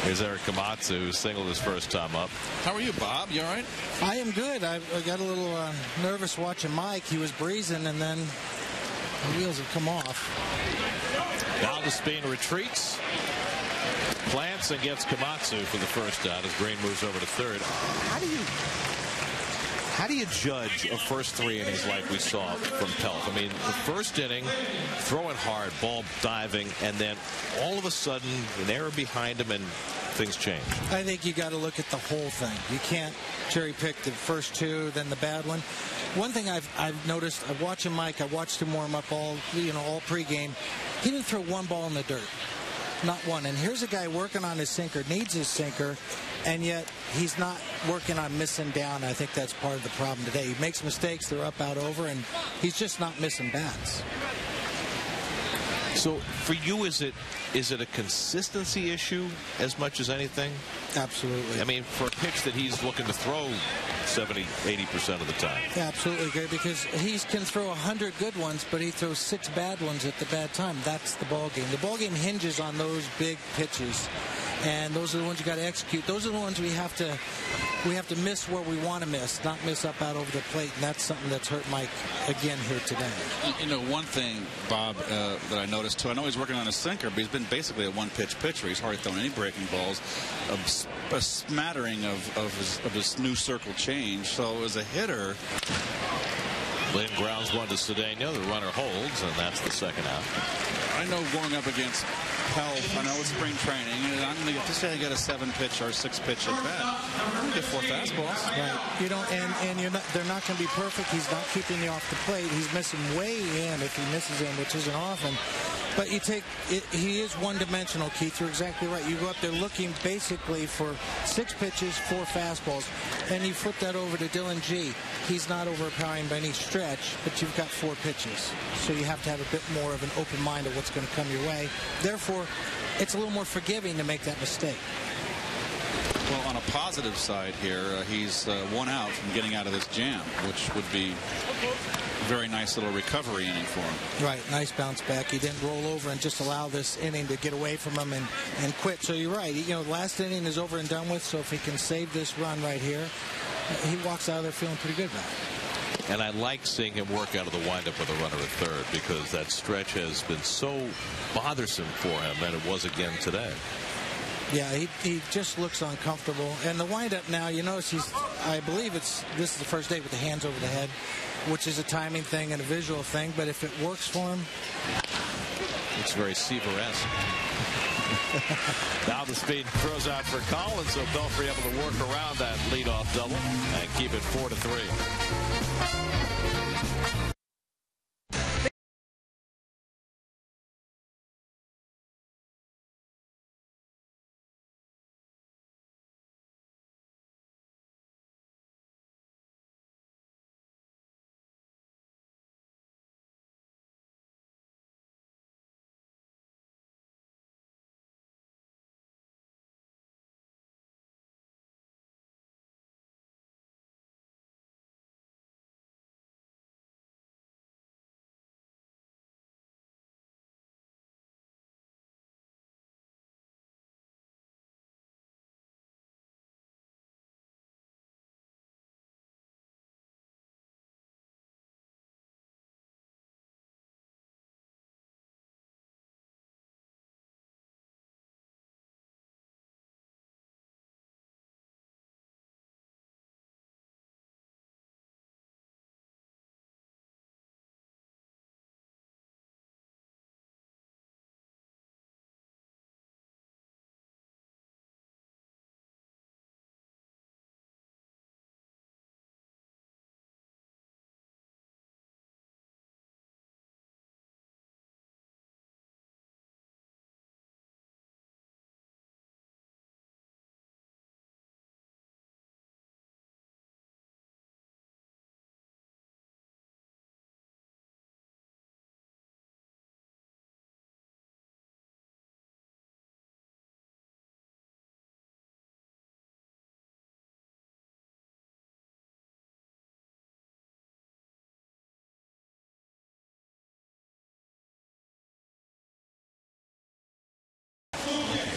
Here's Eric Komatsu, who singled his first time up. How are you, Bob? You all right? I am good. I got a little nervous watching Mike. He was breezing, and then the wheels have come off. Valdespin retreats, plants, and gets Komatsu for the first out as Green moves over to third. How do you judge a first 3 innings like we saw from Pelf? I mean, the first inning, throwing hard, ball diving, and then all of a sudden, an error behind him, and things change. I think you got to look at the whole thing. You can't cherry pick the first 2, then the bad one. One thing I've noticed, I'm watching Mike. I watched him warm up all pregame. He didn't throw 1 ball in the dirt. Not one. And here's a guy working on his sinker, needs his sinker, and yet he's not working on missing down. I think that's part of the problem today. He makes mistakes, they're up, out, over, and he's just not missing bats. So for you, is it a consistency issue as much as anything? Absolutely. I mean, for a pitch that he's looking to throw 70-80% of the time. Yeah, absolutely, Gary, because he can throw 100 good ones, but he throws 6 bad ones at the bad time. That's the ball game. The ball game hinges on those big pitches. and those are the ones you got to execute. Those are the ones we have to miss where we want to miss, not miss up out over the plate, and that's something that's hurt Mike again here today. You know, one thing, Bob, that I noticed too, I know he's working on a sinker, but he's been basically a one-pitch pitcher. He's hardly thrown any breaking balls, a smattering of his new circle change. So as a hitter, Lynn grounds one to Cedeno. The runner holds, and that's the second out. I know going up against Pelf, I know it's spring training, and I'm going to get to say I get a 7-pitch or 6-pitch at bat. I'm going to get 4 fastballs. Right. You don't, and you're not. They're not going to be perfect. He's not keeping you off the plate. He's missing way in if he misses in, which isn't often. But you take it, he is one-dimensional, Keith. You're exactly right. You go up there looking basically for 6 pitches, 4 fastballs, and you flip that over to Dylan G. He's not overpowering by any stretch, but you've got 4 pitches. So you have to have a bit more of an open mind of what's going to come your way. Therefore, it's a little more forgiving to make that mistake. Well, on a positive side here, he's 1 out from getting out of this jam, which would be a very nice little recovery inning for him. Right, nice bounce back. He didn't roll over and just allow this inning to get away from him and quit. So you're right. You know, last inning is over and done with, so if he can save this run right here, he walks out of there feeling pretty good about it. And I like seeing him work out of the windup with a runner at third, because that stretch has been so bothersome for him, and it was again today. Yeah, he just looks uncomfortable. And the windup now, you notice I believe this is the first day with the hands over the head, which is a timing thing and a visual thing. But if it works for him, it's very Seaver-esque. Now the speed throws out for Collins, so Belfry able to work around that leadoff double and keep it 4-3.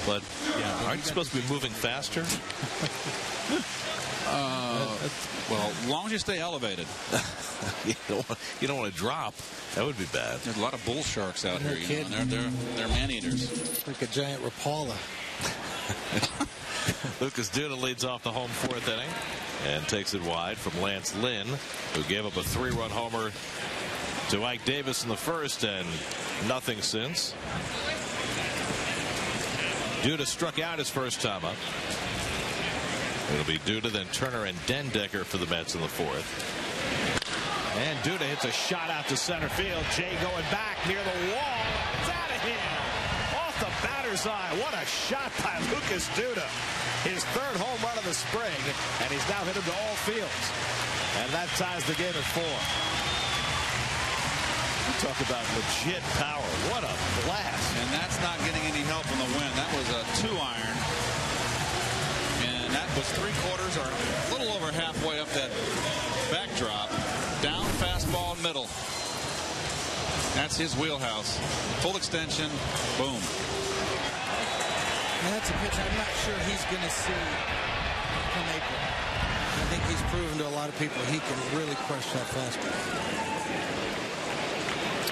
But aren't you supposed to be moving faster? Well, as long as you stay elevated. You don't want to drop. That would be bad. There's a lot of bull sharks out here. You know, they're man-eaters. Like a giant Rapala. Lucas Duda leads off the home 4th inning and takes it wide from Lance Lynn, who gave up a 3-run homer to Ike Davis in the first and nothing since. Duda struck out his first time up. It'll be Duda, then Turner and Dendecker for the Mets in the 4th. And Duda hits a shot out to center field. Jay going back near the wall. It's out of here. Off the batter's eye. What a shot by Lucas Duda. His 3rd home run of the spring, and he's now hit him to all fields. And that ties the game at 4. Talk about legit power. What a blast. And that's not getting any help in the wind. That was a 2-iron. And that was 3/4 or a little over halfway up that backdrop. Down fastball middle. That's his wheelhouse. Full extension. Boom. And that's a pitch I'm not sure he's going to see come April. I think he's proven to a lot of people he can really crush that fastball.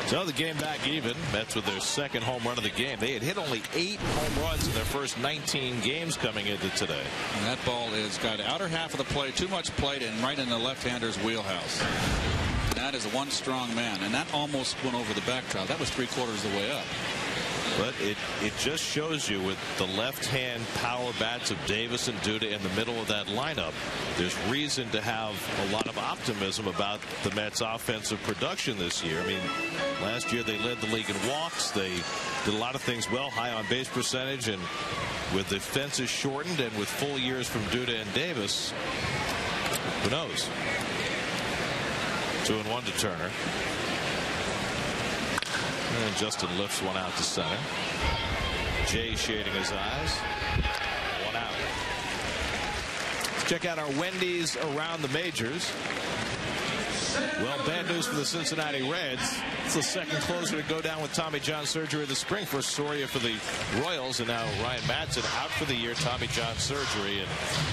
So the game back even. Mets with their second home run of the game. They had hit only 8 home runs in their first 19 games coming into today. And that ball has got outer half of the plate, too much plate, and right in the left-hander's wheelhouse. That is one strong man, and that almost went over the backdrop. That was 3/4 of the way up. But it just shows you with the left-hand power bats of Davis and Duda in the middle of that lineup, there's reason to have a lot of optimism about the Mets' offensive production this year. I mean, last year they led the league in walks. They did a lot of things well, high on base percentage, and with the fences shortened and with full years from Duda and Davis, who knows? 2-1 to Turner. And Justin lifts one out to center. Jay shading his eyes. 1 out. Let's check out our Wendy's around the majors. Well, bad news for the Cincinnati Reds. It's the second closer to go down with Tommy John surgery this spring. First Soria for the Royals, and now Ryan Madsen out for the year. Tommy John surgery, and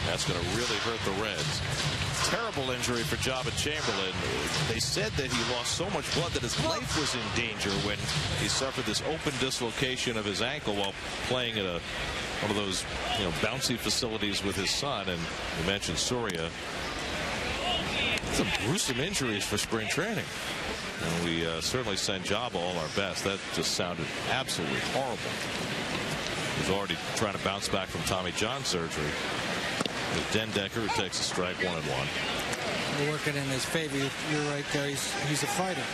that's going to really hurt the Reds. Terrible injury for Jabba Chamberlain. They said that he lost so much blood that his life was in danger when he suffered this open dislocation of his ankle while playing at one of those bouncy facilities with his son. And you mentioned Soria. Some gruesome injuries for spring training. And we certainly send Jabba all our best. That just sounded absolutely horrible. He's already trying to bounce back from Tommy John surgery. With Dendecker, who takes a strike, 1-1. We're working in his favor. You're right there. He's a fighter.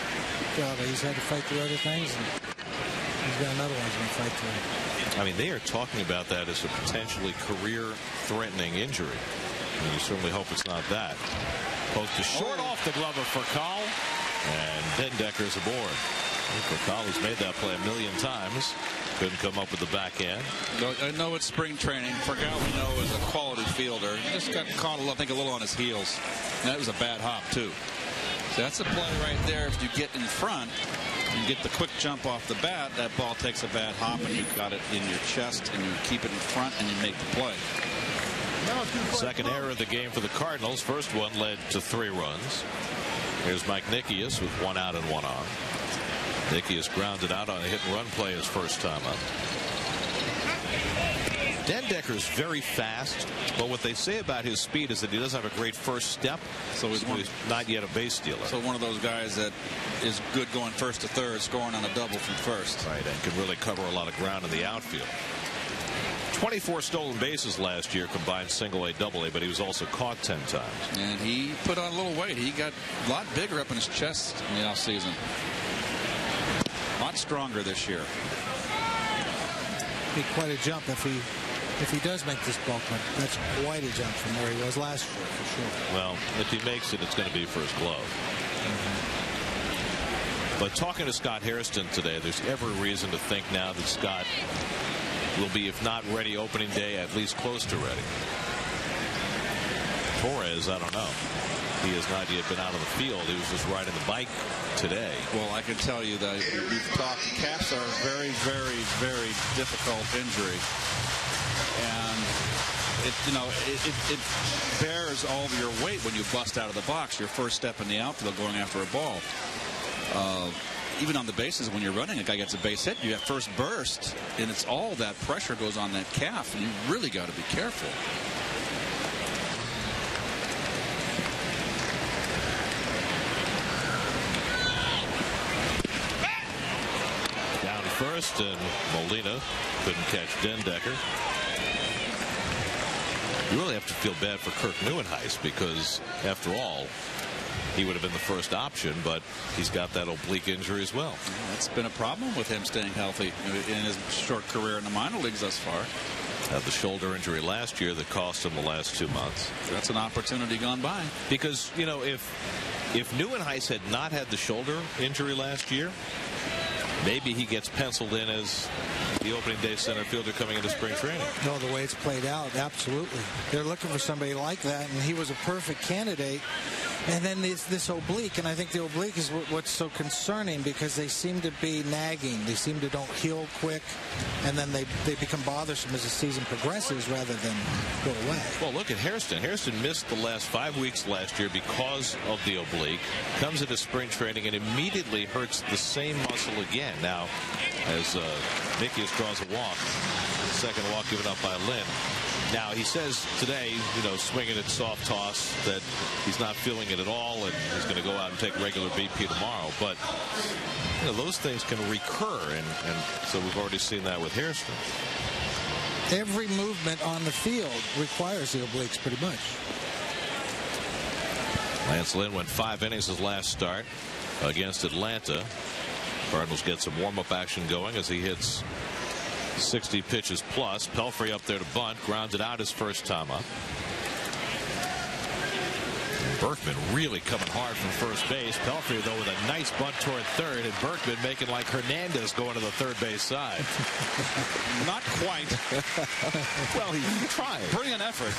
He's had to fight through other things, and he's got another one he's going to fight through. I mean, they are talking about that as a potentially career-threatening injury. I mean, you certainly hope it's not that. Post is short off the glove of Furcal, and Dendecker's aboard. Furcal has made that play a million times. Couldn't come up with the backhand. I know it's spring training. Furcal, we know, is a quality fielder. He just got caught, I think, a little on his heels. And that was a bad hop, too. So that's a play right there. If you get in front and get the quick jump off the bat, that ball takes a bad hop, and you've got it in your chest, and you keep it in front, and you make the play. Second error of the game for the Cardinals. First one led to 3 runs. Here's Mike Nickias with 1 out and 1 on. Nickias grounded out on a hit-and-run play his first time up. Dendecker's very fast, but what they say about his speed is that he doesn't have a great first step, so he's not yet a base stealer. So one of those guys that is good going first to third, scoring on a double from first. Right, and can really cover a lot of ground in the outfield. 24 stolen bases last year, combined single-A, double-A, but he was also caught 10 times. And he put on a little weight. He got a lot bigger up in his chest in the offseason. A lot stronger this year. Be quite a jump if he does make this ball club. That's quite a jump from where he was last year, for sure. Well, if he makes it, it's going to be for his glove. But talking to Scott Hairston today, there's every reason to think now that Scott will be, if not ready opening day, at least close to ready. Torres, I don't know. He has not yet been out of the field. He was just riding the bike today. Well, I can tell you that we've talked, calves are a very, very, very difficult injury. And it bears all of your weight when you bust out of the box. Your first step in the outfield going after a ball. Even on the bases, when you're running, a guy gets a base hit, you have first burst, and it's all that pressure goes on that calf, and you really got to be careful. Down first, and Molina couldn't catch Dendecker. You really have to feel bad for Kirk Neuenhuis, because after all, he would have been the first option, but he's got that oblique injury as well. That's been a problem with him staying healthy in his short career in the minor leagues thus far. Had the shoulder injury last year that cost him the last 2 months. That's an opportunity gone by. Because, if Neuenhuis had not had the shoulder injury last year, maybe he gets penciled in as the opening day center fielder coming into spring training. No, the way it's played out, absolutely. They're looking for somebody like that, and he was a perfect candidate And then this oblique, and I think the oblique is what's so concerning because they seem to be nagging. They seem to don't heal quick, and then they become bothersome as the season progresses rather than go away. Well, look at Hairston. Hairston missed the last 5 weeks last year because of the oblique. Comes into spring training and immediately hurts the same muscle again. Now, as Nikias draws a walk, second walk given up by Lynn. Now, he says today, swinging at soft toss, that he's not feeling it at all, and he's going to go out and take regular BP tomorrow. But, those things can recur, and so we've already seen that with Hairston. Every movement on the field requires the obliques pretty much. Lance Lynn went 5 innings his last start against Atlanta. Cardinals get some warm-up action going as he hits 60 pitches plus. Pelfrey up there to bunt, grounded out his first time up. Berkman really coming hard from first base. Pelfrey, though, with a nice bunt toward third, and Berkman making like Hernandez going to the third base side. Not quite. Well, he tried. Brilliant effort.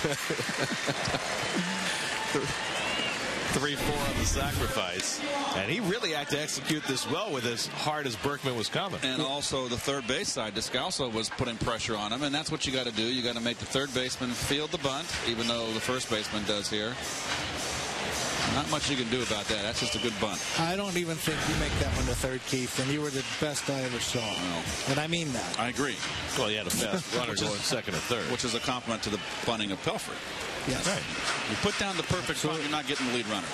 3-4 on the sacrifice, and he really had to execute this well with as hard as Berkman was coming. And also the third base side, Descalso was putting pressure on him, and that's what you got to do. You got to make the third baseman field the bunt, even though the first baseman does here. Not much you can do about that. That's just a good bunt. I don't even think you make that one to third, Keith, and you were the best I ever saw. No. And I mean that. I agree. Well, he had a fast runner going second or third. Which is a compliment to the bunting of Pelfrey. Yes. Right. You put down the perfect bunt, you're not getting the lead runner.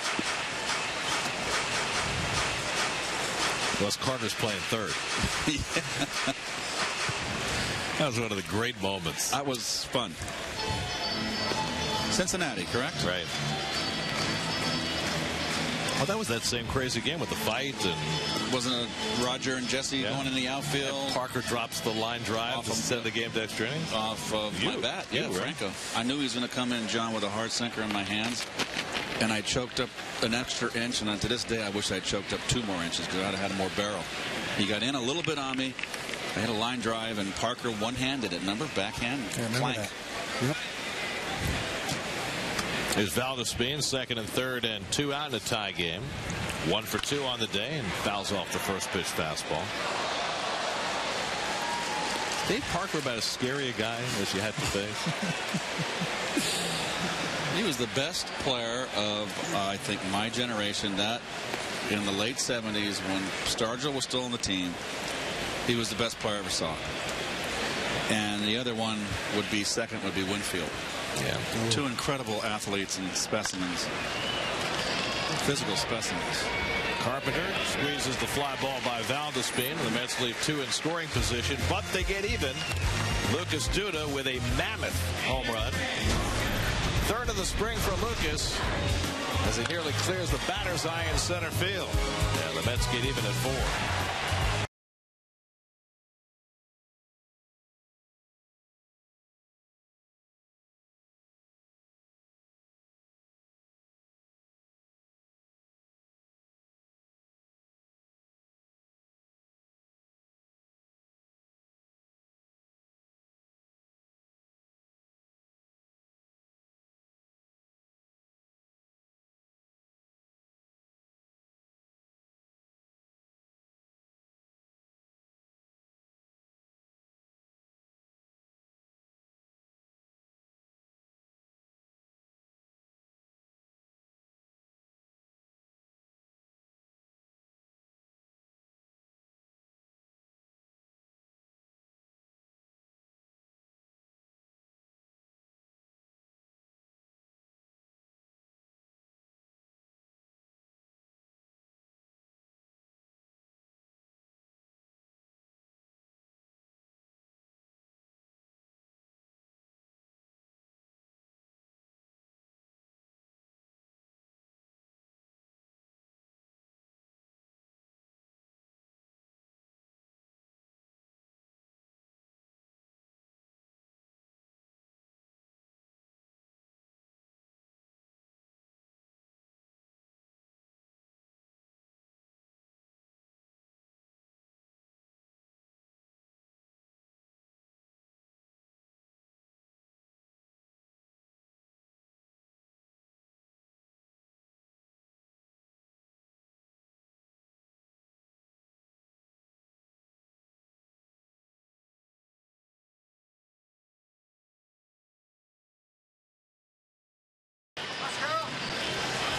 Wes Carter's playing third. That was one of the great moments. That was fun. Cincinnati, correct? Right. Oh, that was that same crazy game with the fight, and wasn't it Roger and Jesse going in the outfield? And Parker drops the line drive to send the game to extra innings. Off of my bat, Franco. I knew he was going to come in, John, with a hard sinker in my hands, and I choked up an extra inch, and to this day I wish I choked up 2 more inches because I'd have had more barrel. He got in a little bit on me. I had a line drive, and Parker one-handed it. Remember, backhand, flank. Yep. Here's Valdespin, second and third, and 2 out in a tie game. 1 for 2 on the day, and fouls off the first pitch fastball. Dave Parker about as scary a guy as you had to face. He was the best player of, I think, my generation. That in the late 70s, when Stargell was still on the team, he was the best player I ever saw. And the other one would be second, would be Winfield. Yeah. 2 incredible athletes and specimens. Physical specimens. Carpenter squeezes the fly ball by Valdespin. The Mets leave 2 in scoring position, but they get even. Lucas Duda with a mammoth home run. Third of the spring for Lucas as he nearly clears the batter's eye in center field. And the Mets get even at 4.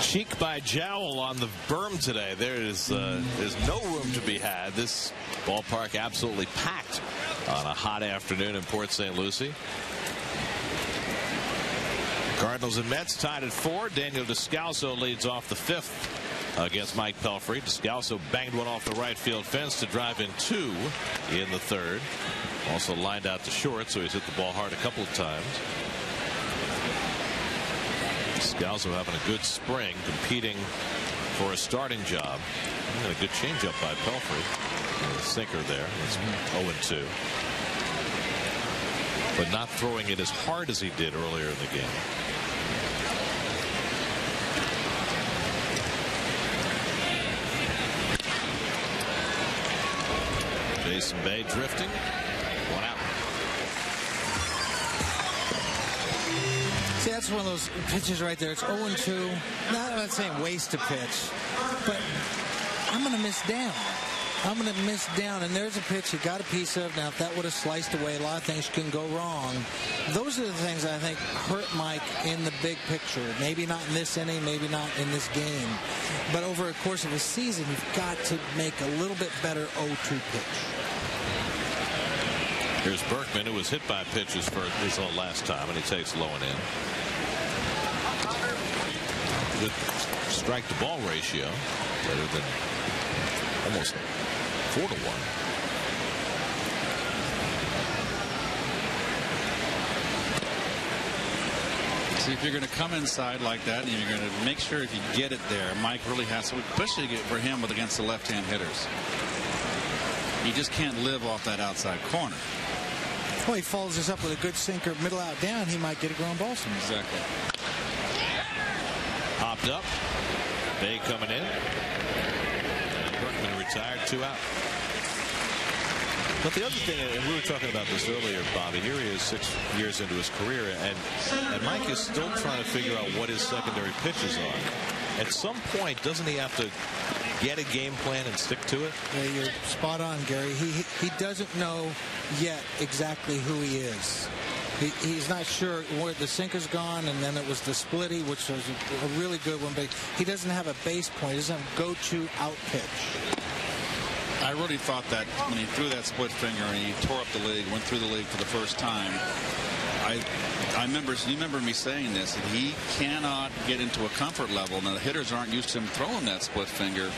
Cheek by jowl on the berm today. There's no room to be had. This ballpark absolutely packed on a hot afternoon in Port St. Lucie. Cardinals and Mets tied at 4. Daniel Descalso leads off the 5th against Mike Pelfrey. Descalso banged one off the right field fence to drive in 2 in the 3rd. Also lined out to short, so he's hit the ball hard a couple of times. Descalso having a good spring, competing for a starting job. And a good changeup by Pelfrey. A sinker there. It's 0-2. But not throwing it as hard as he did earlier in the game. Jason Bay drifting. 1 out. See, that's one of those pitches right there. It's 0-2. I'm not saying waste a pitch, but I'm going to miss down. I'm going to miss down, and there's a pitch he got a piece of. Now, if that would have sliced away, a lot of things can go wrong. Those are the things I think hurt Mike in the big picture. Maybe not in this inning, maybe not in this game. But over the course of a season, you've got to make a little bit better 0-2 pitch. Here's Berkman, who was hit by pitches for his last time, and he takes low and in. Good strike to ball ratio, better than almost 4-1. See, if you're going to come inside like that, and you're going to make sure if you get it there, Mike really has to, especially for him against the left-hand hitters. He just can't live off that outside corner. Well, he follows this up with a good sinker, middle out down. He might get a ground ball soon. Exactly. Popped up. Bay coming in. And Berkman retired, 2 out. But the other thing, and we were talking about this earlier, Bobby, here he is 6 years into his career, and Mike is still trying to figure out what his secondary pitches are. At some point, doesn't he have to get a game plan and stick to it? Yeah, you're spot on, Gary. He doesn't know yet exactly who he is. He's not sure where the sinker's gone, and then it was the splitty, which was a really good one, but he doesn't have a base point. He doesn't have a go-to out pitch. I really thought that when he threw that split finger and he tore up the league, went through the league for the first time, I remember, you remember me saying this, that he cannot get into a comfort level. Now, the hitters aren't used to him throwing that split finger.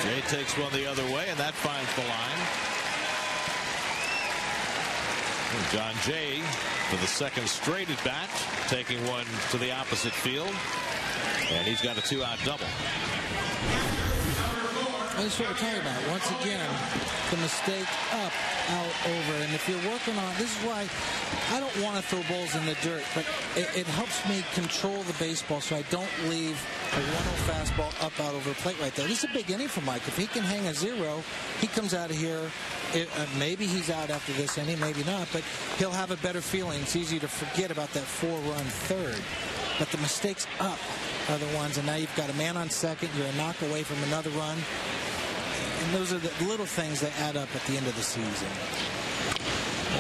Jay takes one the other way, and that finds the line. And John Jay, for the second straight at bat, taking one to the opposite field. And he's got a 2-out double. That's what we're talking about. Once again, the mistake up, out, over. And if you're working on, this is why I don't want to throw balls in the dirt, but it helps me control the baseball so I don't leave a 1-0 fastball up, out, over the plate right there. This is a big inning for Mike. If he can hang a 0, he comes out of here. Maybe he's out after this inning, maybe not, but he'll have a better feeling. It's easy to forget about that 4-run third. But the mistakes up are the ones, and now you've got a man on second. You're a knock away from another run. And those are the little things that add up at the end of the season.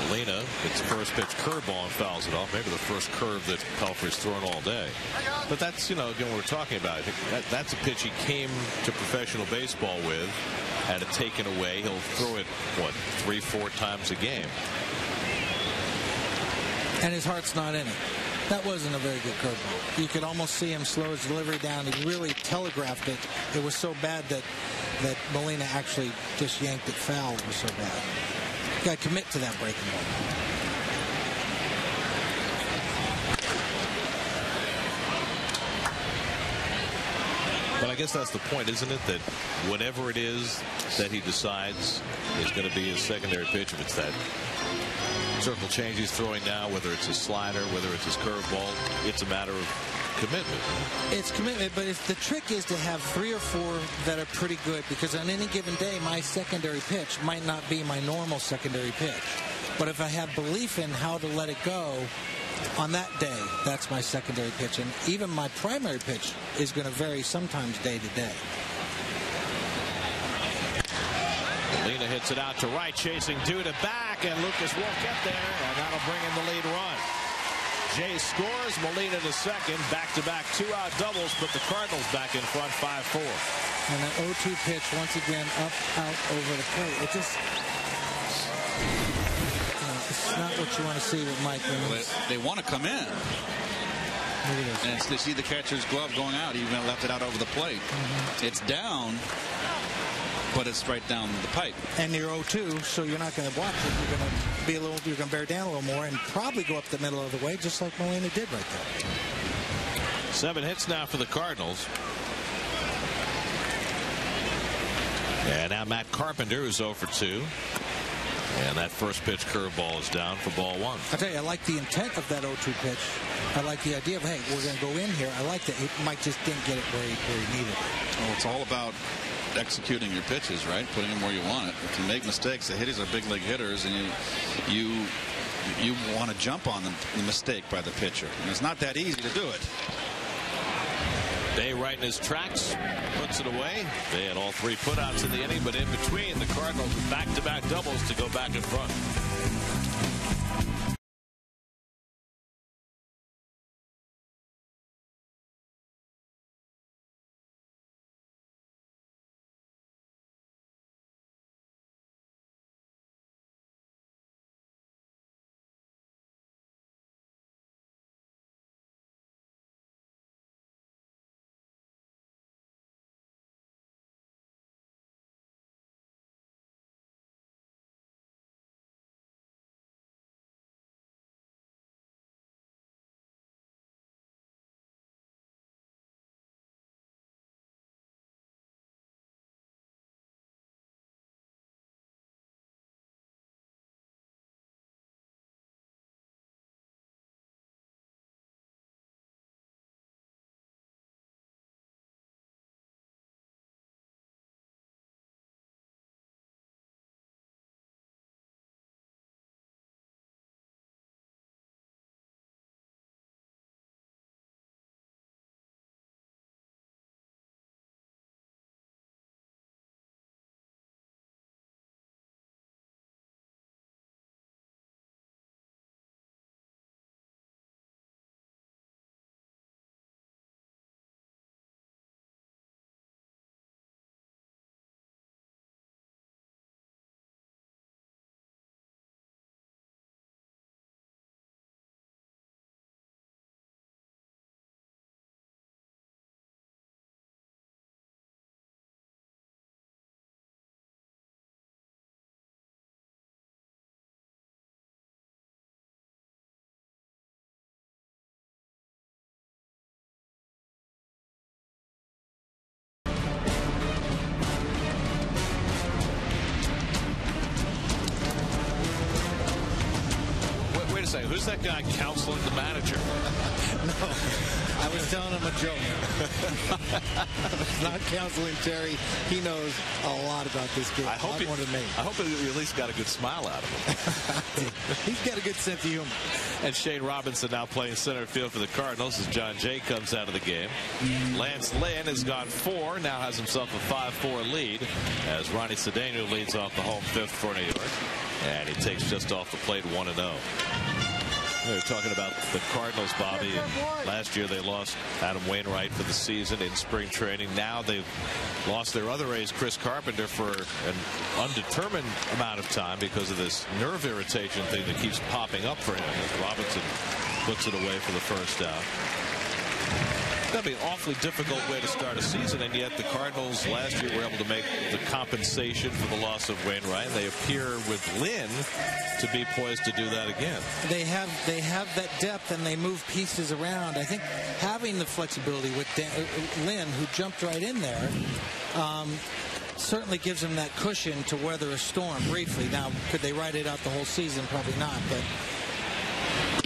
Molina gets the first pitch curveball and fouls it off. Maybe the first curve that Pelfrey's thrown all day. But that's, again, what we're talking about. I think that's a pitch he came to professional baseball with, had it taken away. He'll throw it, 3-4 times a game. And his heart's not in it. That wasn't a very good curveball. You could almost see him slow his delivery down. He really telegraphed it. It was so bad that Molina actually just yanked it foul. It was so bad. You got to commit to that breaking ball. But I guess that's the point, isn't it? That whatever it is that he decides is going to be his secondary pitch, if it's that circle change he's throwing now, whether it's his slider, whether it's his curveball, it's a matter of commitment. It's commitment, but the trick is to have 3 or 4 that are pretty good, because on any given day, my secondary pitch might not be my normal secondary pitch. But if I have belief in how to let it go, on that day, that's my secondary pitch. And even my primary pitch is going to vary sometimes day to day. Molina hits it out to right, chasing Duda back, and Lucas won't get there, and that'll bring in the lead run. Jay scores. Molina to second. Back-to-back two-out doubles, but the Cardinals back in front 5-4. And that 0-2 pitch, once again, up, out, over the plate. It just... it's not what you want to see with Mike. They want to come in. And they see the catcher's glove going out. He even left it out over the plate. It's down, but it's right down the pipe. And you're 0-2, so you're not going to block it. You're going to be you're going to bear down a little more and probably go up the middle of the way, just like Molina did right there. 7 hits now for the Cardinals. And now Matt Carpenter is 0 for 2. And that first pitch curveball is down for ball 1. I tell you, I like the intent of that 0-2 pitch. I like the idea of, hey, we're going to go in here. I like that. Mike just didn't get it where he needed it. Well, it's all about executing your pitches, right? Putting them where you want it. If you make mistakes, the hitters are big league hitters, and you want to jump on the mistake by the pitcher. And it's not that easy to do it. Day right in his tracks, puts it away. They had all 3 putouts in the inning, but in between, the Cardinals with back-to-back doubles to go back in front. Say, who's that guy counseling the manager? No, I was telling him a joke. Not counseling Terry. He knows a lot about this game. I hope more than me. I hope he at least got a good smile out of him. He's got a good sense of humor. And Shane Robinson now playing center field for the Cardinals as John Jay comes out of the game. Lance Lynn has gone 4, now has himself a 5-4 lead as Ronnie Cedeno leads off the home 5th for New York. And he takes just off the plate 1-0. We were talking about the Cardinals, Bobby, and last year they lost Adam Wainwright for the season in spring training. Now they've lost their other ace, Chris Carpenter, for an undetermined amount of time because of this nerve irritation thing that keeps popping up for him as Robinson puts it away for the first out. That'd be an awfully difficult way to start a season, and yet the Cardinals last year were able to make the compensation for the loss of Wainwright. They appear with Lynn to be poised to do that again. They have that depth, and they move pieces around. I think having the flexibility with Lynn, who jumped right in there, certainly gives them that cushion to weather a storm briefly. Now, could they ride it out the whole season? Probably not. But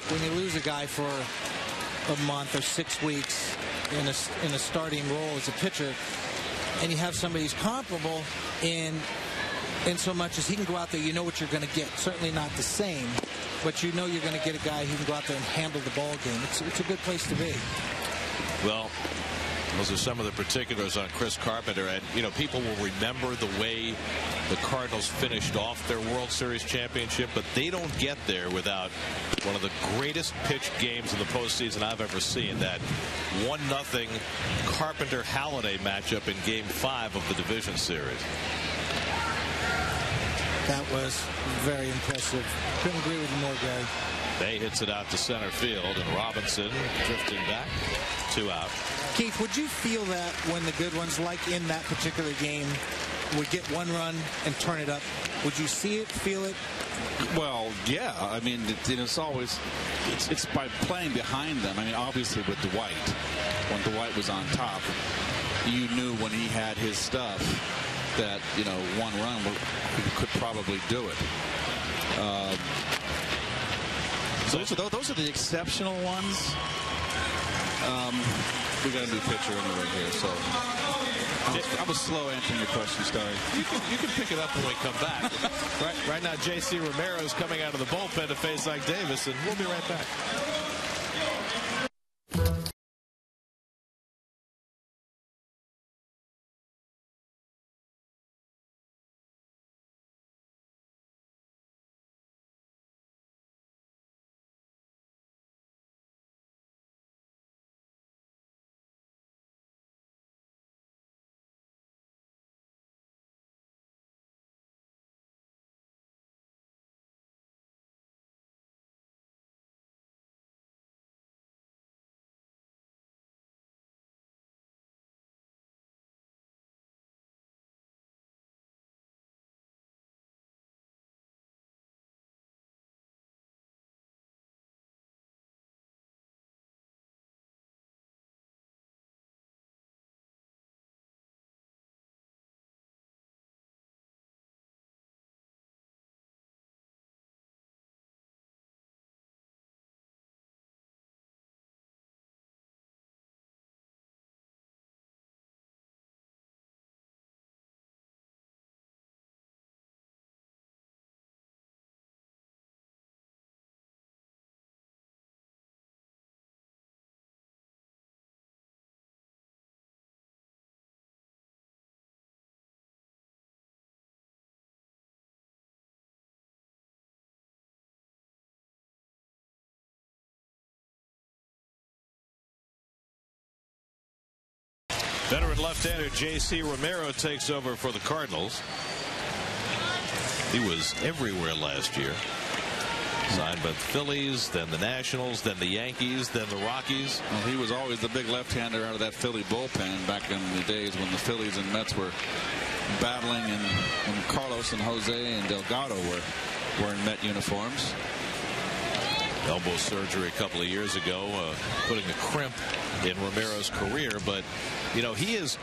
when you lose a guy for a month or 6 weeks in a starting role as a pitcher, and you have somebody who's comparable in so much as he can go out there, you know what you're going to get. Certainly not the same, but you know you're going to get a guy who can go out there and handle the ball game. It's a good place to be. Well, Those are some of the particulars on Chris Carpenter. And, you know, people will remember the way the Cardinals finished off their World Series championship, but they don't get there without one of the greatest pitched games in the postseason I've ever seen. That 1-0 Carpenter-Halladay matchup in Game 5 of the division series. That was very impressive. Couldn't agree with you more, Gary. Bay hits it out to center field, and Robinson drifting back. 2 out. Keith, would you feel that when the good ones, like in that particular game, would get 1 run and turn it up? Would you see it, feel it? Well, yeah. I mean, it's always it's by playing behind them. I mean, obviously with Dwight, when Dwight was on top, you knew when he had his stuff that, you know, 1 run could probably do it. Those are the exceptional ones. We got a new pitcher anyway here, so I was slow answering your question, sorry. You can pick it up when we come back. Right now, J.C. Romero is coming out of the bullpen to face Ike Davis, and we'll be right back. Veteran left-hander J.C. Romero takes over for the Cardinals. He was everywhere last year. Signed by the Phillies, then the Nationals, then the Yankees, then the Rockies. Well, he was always the big left-hander out of that Philly bullpen back in the days when the Phillies and Mets were battling, and when Carlos and Jose and Delgado were in Met uniforms. Elbow surgery a couple of years ago, putting a crimp in Romero's career. But, you know, he has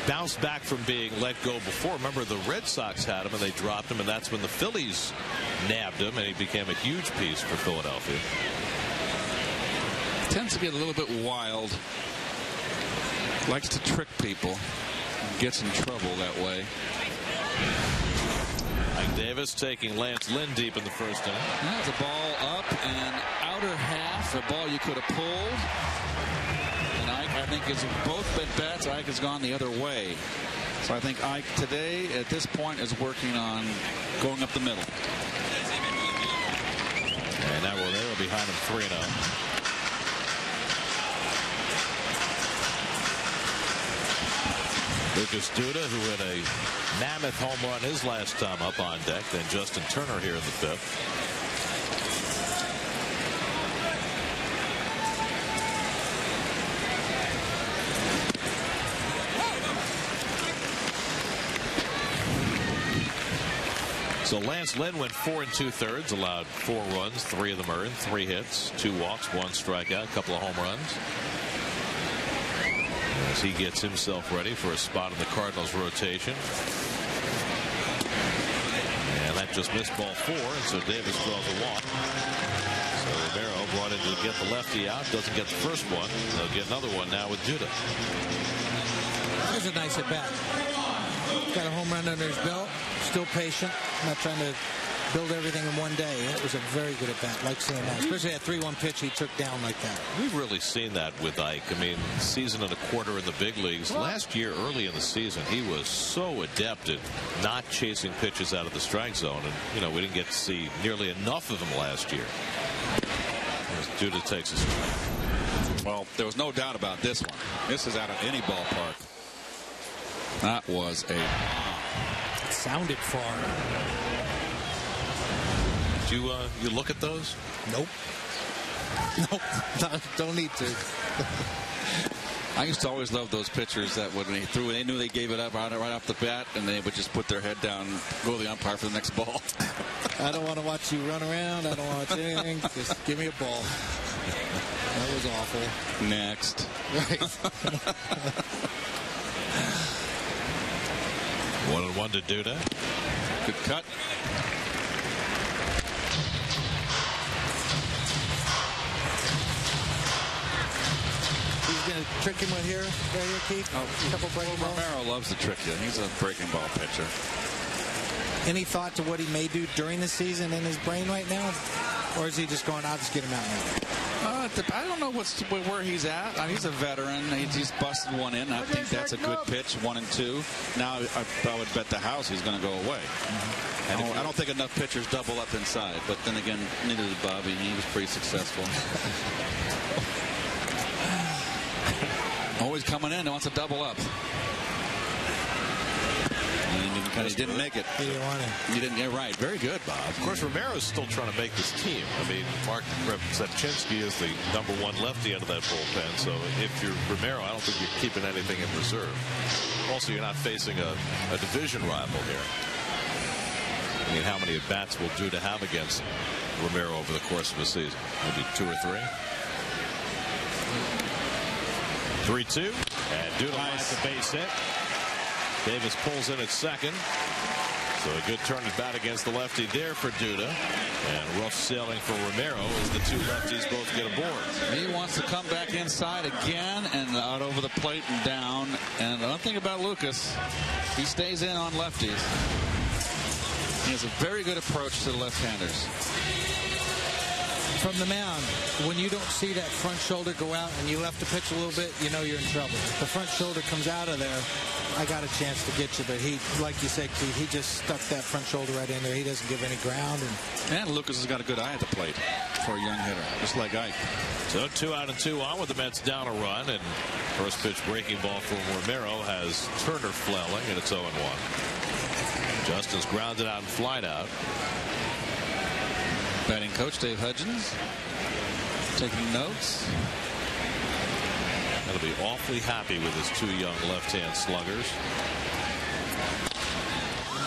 bounced back from being let go before. Remember, the Red Sox had him and they dropped him, and that's when the Phillies nabbed him, and he became a huge piece for Philadelphia. Tends to be a little bit wild. Likes to trick people. Gets in trouble that way. Ike Davis taking Lance Lynn deep in the first inning. That's a ball up and outer half. A ball you could have pulled. And Ike, I think, is both at-bats. Ike has gone the other way. So I think Ike today, at this point, is working on going up the middle. And now Romero behind him 3-0. Lucas Duda, who had a mammoth home run his last time up on deck. Then Justin Turner here in the fifth. So Lance Lynn went 4 2/3, allowed 4 runs, 3 of them earned, 3 hits, 2 walks, 1 strikeout, a couple of home runs. As he gets himself ready for a spot in the Cardinals rotation. And that just missed ball 4, and so Davis draws a walk. So Romero brought in to get the lefty out, doesn't get the first one. They'll get another one now with Duda. That was a nice at bat. Got a home run under his belt, still patient, not trying to build everything in one day. It was a very good at bat. Like seeing that, especially that 3-1 pitch he took down like that. We've really seen that with Ike. I mean, season and a quarter in the big leagues. Last year, early in the season, he was so adept at not chasing pitches out of the strike zone. And, you know, we didn't get to see nearly enough of him last year. As Duda takes a strike. Well, there was no doubt about this one. This is out of any ballpark. That was a... It sounded far. Do you look at those? Nope. Nope. Don't need to. I used to always love those pitchers that when they threw, they knew they gave it up right off the bat, and they would just put their head down, go to the umpire for the next ball. I don't want to watch you run around. I don't want to watch anything. Just give me a ball. That was awful. Next. Right. 1-1 to Duda. Good cut. He's going to trick him with here, right here, Keith. A couple breaking balls. Romero loves to trick you. He's a breaking ball pitcher. Any thought to what he may do during the season in his brain right now? Or is he just going, I'll just get him out now? I don't know where he's at. He's a veteran. He's busted one in. I think that's a good pitch, 1 and 2. Now I would bet the house he's going to go away. And I don't think enough pitchers double up inside. But then again, neither did Bobby. He was pretty successful. Always coming in. He wants to double up. And he didn't make it. He didn't want it. He didn't get right. Very good, Bob. Of course, Romero's still trying to make this team. I mean, Mark Sepchinski is the #1 lefty out of that bullpen. So if you're Romero, I don't think you're keeping anything in reserve. Also, you're not facing a division rival here. I mean, how many at-bats will Duda have against Romero over the course of a season? Maybe 2 or 3. 3-2. And Duda lines the base hit. Davis pulls in at second. So a good turn at bat against the lefty there for Duda. And rough sailing for Romero as the two lefties both get aboard. He wants to come back inside again and out over the plate and down. And one thing about Lucas, he stays in on lefties. He has a very good approach to the left-handers. From the mound, when you don't see that front shoulder go out and you left the pitch a little bit, you know you're in trouble. If the front shoulder comes out of there, I got a chance to get you. But he, like you said, Keith, he just stuck that front shoulder right in there. He doesn't give any ground. And Lucas has got a good eye at the plate for a young hitter, just like Ike. So 2 out and 2 on with the Mets down a run. And first pitch breaking ball from Romero has Turner flailing, and it's 0-1. Justin's grounded out and flied out. Batting coach Dave Hudgens taking notes. He'll be awfully happy with his 2 young left-hand sluggers.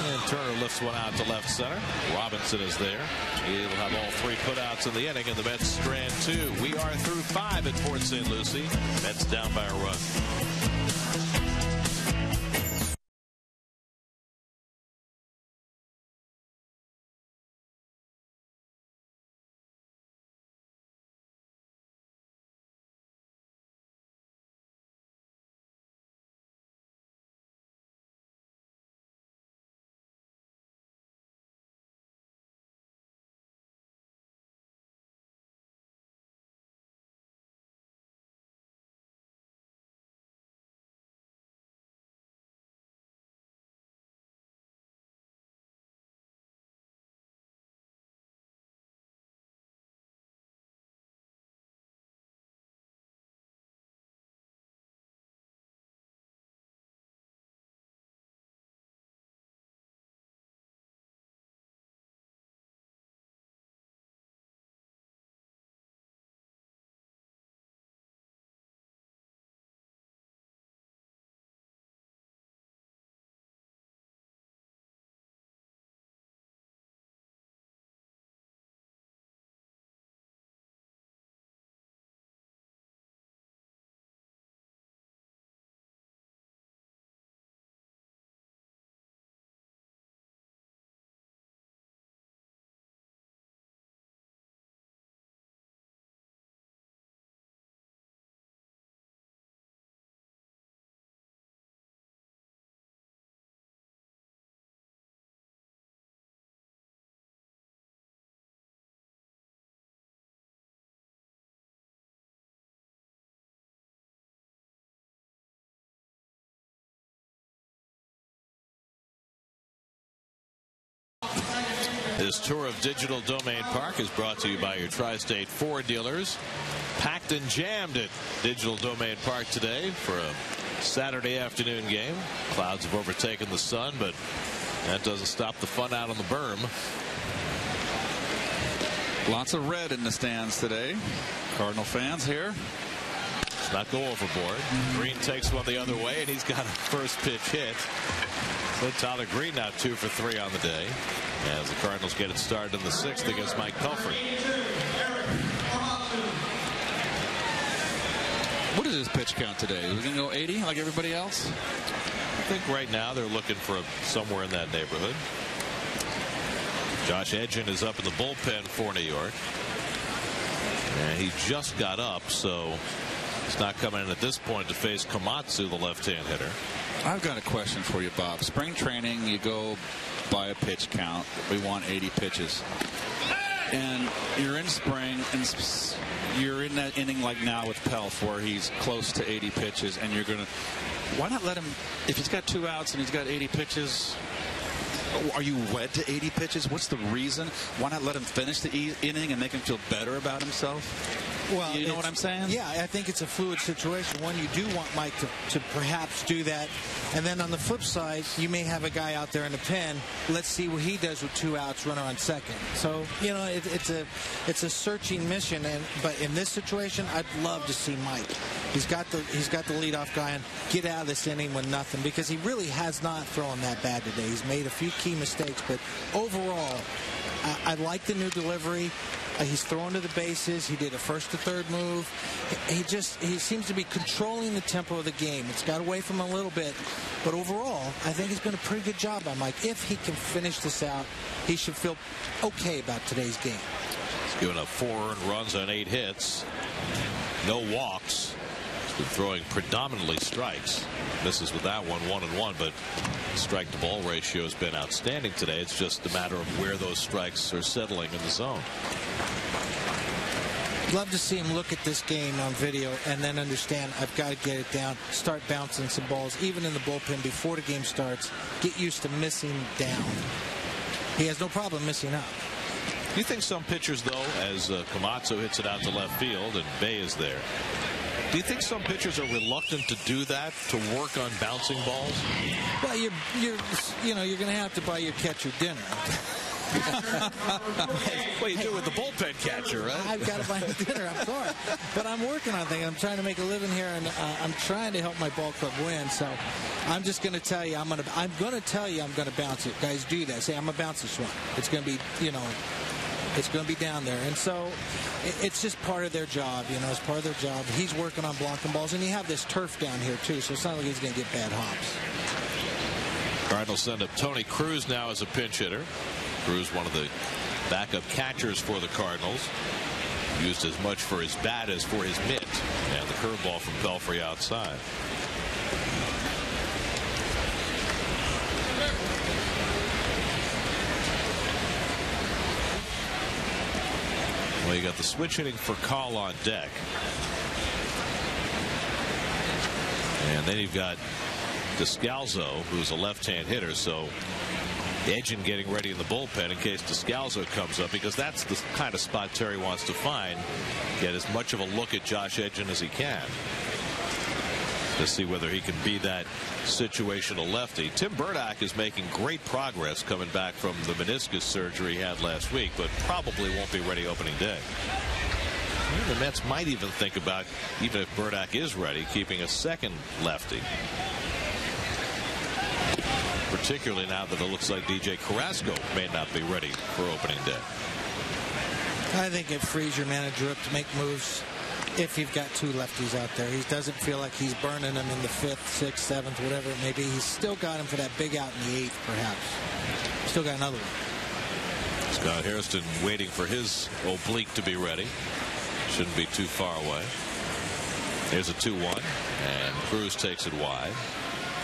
And Turner lifts one out to left center. Robinson is there. He'll have all 3 putouts in the inning, and the Mets strand 2. We are through 5 at Port St. Lucie. Mets down by a run. This tour of Digital Domain Park is brought to you by your Tri-State Ford dealers. Packed and jammed at Digital Domain Park today for a Saturday afternoon game. Clouds have overtaken the sun, but that doesn't stop the fun out on the berm. Lots of red in the stands today. Cardinal fans here. Let's not go overboard. Green takes one the other way, and he's got a first pitch hit. So Tyler Green now 2 for 3 on the day as the Cardinals get it started in the 6th against Mike Pelfrey. What is his pitch count today? Is he going to go 80 like everybody else? I think right now they're looking for somewhere in that neighborhood. Josh Edgin is up in the bullpen for New York. And he just got up, so he's not coming in at this point to face Komatsu, the left-hand hitter. I've got a question for you, Bob. Spring training, you go by a pitch count. We want 80 pitches. And you're in spring, and you're in that inning like now with Pelf where he's close to 80 pitches, and you're going to... Why not let him... If he's got 2 outs and he's got 80 pitches... Are you wed to 80 pitches? What's the reason? Why not let him finish the inning and make him feel better about himself? Well, you know what I'm saying? Yeah, I think it's a fluid situation. One, you do want Mike to perhaps do that. And then on the flip side, you may have a guy out there in the pen. Let's see what he does with 2 outs, runner on second. So, you know, it's a searching mission. But in this situation, I'd love to see Mike. He's got the leadoff guy and get out of this inning with nothing, because he really has not thrown that bad today. He's made a few key mistakes, but overall, I like the new delivery. He's throwing to the bases. He did a first to third move. He seems to be controlling the tempo of the game. It's got away from him a little bit, but overall, I think it's been a pretty good job by Mike. If he can finish this out, he should feel okay about today's game. He's given up 4 earned runs on 8 hits, no walks. He's been throwing predominantly strikes. Misses with that one, 1-1, but strike to ball ratio has been outstanding today. It's just a matter of where those strikes are settling in the zone. Love to see him look at this game on video and then understand, I've got to get it down, start bouncing some balls, even in the bullpen before the game starts. Get used to missing down. He has no problem missing up. Do you think some pitchers, though, as Komatsu hits it out to left field and Bay is there, do you think some pitchers are reluctant to do that, to work on bouncing balls? Well, you're going to have to buy your catcher dinner. Well, you do with the bullpen catcher, right? I've got to buy him dinner. I'm sorry, but I'm working on things. I'm trying to make a living here, and I'm trying to help my ball club win. So I'm just going to tell you, I'm going to bounce it. Guys, do that. Say I'm going to bounce this one. It's going to be, it's going to be down there. And so it's just part of their job, it's part of their job. He's working on blocking balls, and you have this turf down here too, so it's not like he's going to get bad hops. Cardinals send up Tony Cruz now as a pinch hitter. Cruz, one of the backup catchers for the Cardinals, used as much for his bat as for his mitt, and the curveball from Pelfrey outside. Well, you got the switch hitting for Call on deck. And then you've got Descalzo, who's a left-hand hitter, so Edgin getting ready in the bullpen in case Descalzo comes up, because that's the kind of spot Terry wants to find. Get as much of a look at Josh Edgin as he can to see whether he can be that situational lefty. Tim Burdack is making great progress coming back from the meniscus surgery he had last week, but probably won't be ready opening day. The Mets might even think about, even if Burdack is ready, keeping a second lefty, particularly now that it looks like DJ Carrasco may not be ready for opening day. I think it frees your manager up to make moves if you've got 2 lefties out there. He doesn't feel like he's burning them in the 5th, 6th, 7th, whatever it may be. He's still got him for that big out in the 8th, perhaps. Still got another one. Scott Hairston waiting for his oblique to be ready. Shouldn't be too far away. Here's a 2-1, and Cruz takes it wide.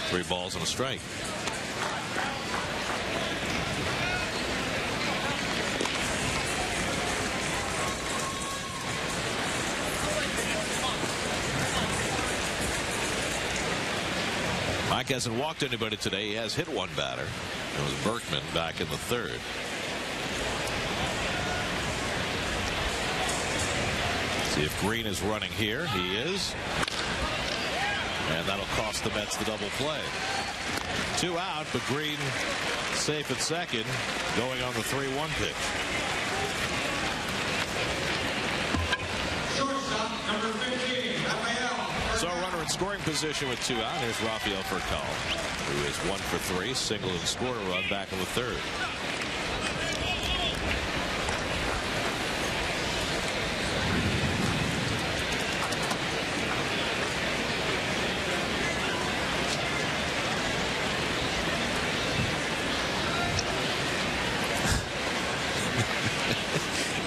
3 balls and a strike. Mike hasn't walked anybody today. He has hit 1 batter. It was Berkman back in the 3rd. See if Green is running here. He is. And that'll cost the Mets the double play. 2 out, but Green safe at second, going on the 3-1 pitch. So a runner in scoring position with 2 out. Here's Rafael Furcal, who is 1 for 3, single and scored a run back in the 3rd.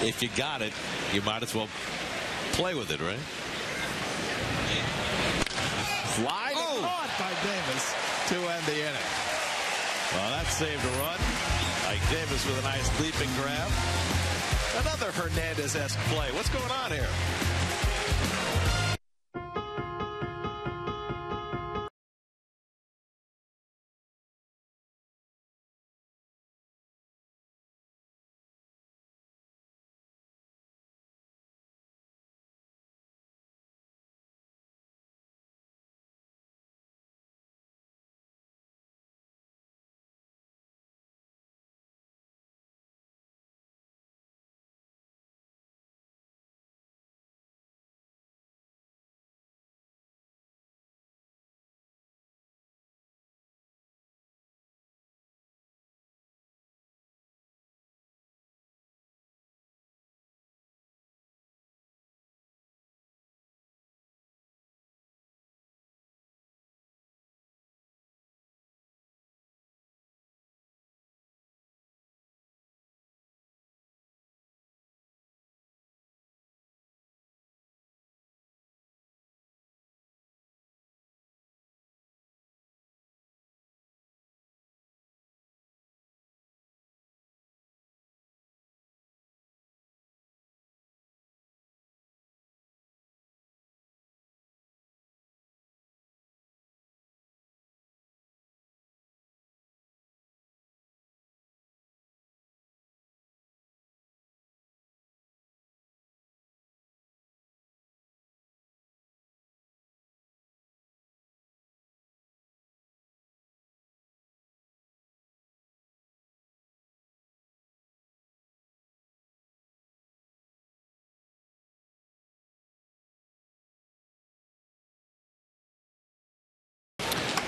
If you got it, you might as well play with it, right? Fly caught by Davis to end the inning. Well, that saved a run. Like Davis with a nice leaping grab. Another Hernandez-esque play. What's going on here?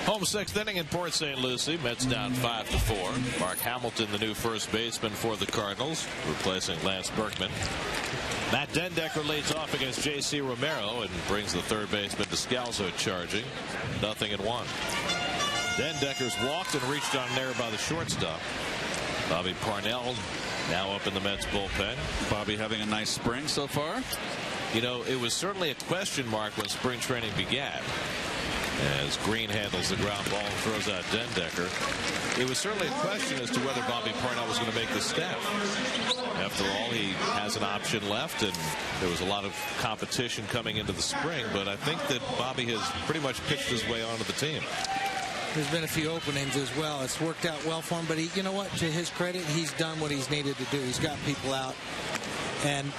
Home 6th inning in Port St. Lucie. Mets down 5-4. Mark Hamilton, the new first baseman for the Cardinals, replacing Lance Berkman. Matt Dendecker leads off against J.C. Romero and brings the third baseman Descalzo charging. 0-1. Dendecker's walked and reached on there by the shortstop. Bobby Parnell now up in the Mets bullpen. Bobby having a nice spring so far. You know, it was certainly a question mark when spring training began, as Green handles the ground ball and throws out Dendecker. It was certainly a question as to whether Bobby Parnell was going to make the staff. After all, he has an option left, and there was a lot of competition coming into the spring, but I think that Bobby has pretty much pitched his way onto the team. There's been a few openings as well. It's worked out well for him, but you know what? To his credit, he's done what he's needed to do. He's got people out. And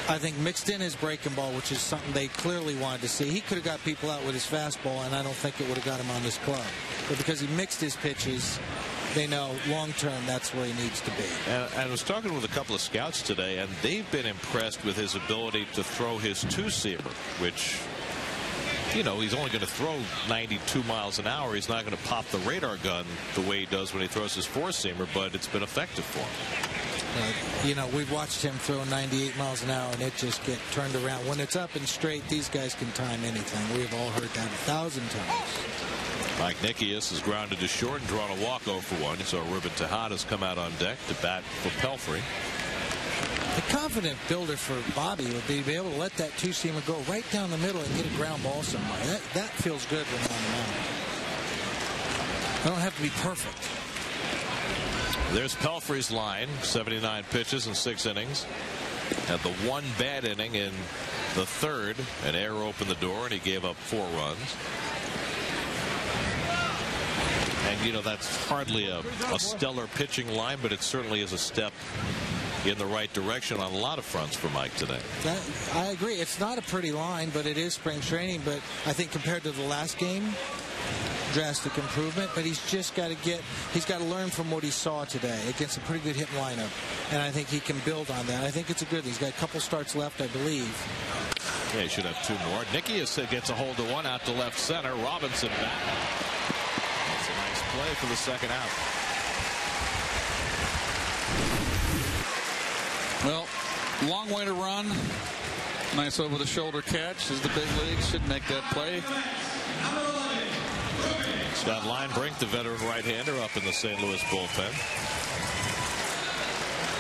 I think mixed in his breaking ball, which is something they clearly wanted to see. He could have got people out with his fastball, and I don't think it would have got him on this club. But because he mixed his pitches, they know long-term that's where he needs to be. And I was talking with a couple of scouts today, and they've been impressed with his ability to throw his two-seamer, which, you know, he's only going to throw 92 miles an hour. He's not going to pop the radar gun the way he does when he throws his four-seamer, but it's been effective for him. You know, we've watched him throw 98 miles an hour, and it just get turned around. When it's up and straight, these guys can time anything. We've all heard that 1,000 times. Mike Nikias is grounded to short and drawn a walk 0-for-1. So Ruben Tejadas come out on deck to bat for Pelfrey. The confident builder for Bobby would be able to let that two-seamer go right down the middle and get a ground ball somewhere. That feels good when you're on the mound. I don't have to be perfect. There's Pelfrey's line, 79 pitches in 6 innings. Had the one bad inning in the third. An error opened the door, and he gave up 4 runs. And, you know, that's hardly a stellar pitching line, but it certainly is a step in the right direction on a lot of fronts for Mike today. I agree. It's not a pretty line, but it is spring training. But I think compared to the last game, drastic improvement. But he's just got to learn from what he saw today against a pretty good hit lineup. And I think he can build on that. I think it's a good. He's got a couple starts left, I believe. Yeah, he should have 2 more. Nickius gets a hold of one out to left center. Robinson back. That's a nice play for the second out. Well, long way to run. Nice over-the-shoulder catch as the big leagues should make that play. Scott Linebrink, the veteran right-hander, up in the St. Louis bullpen.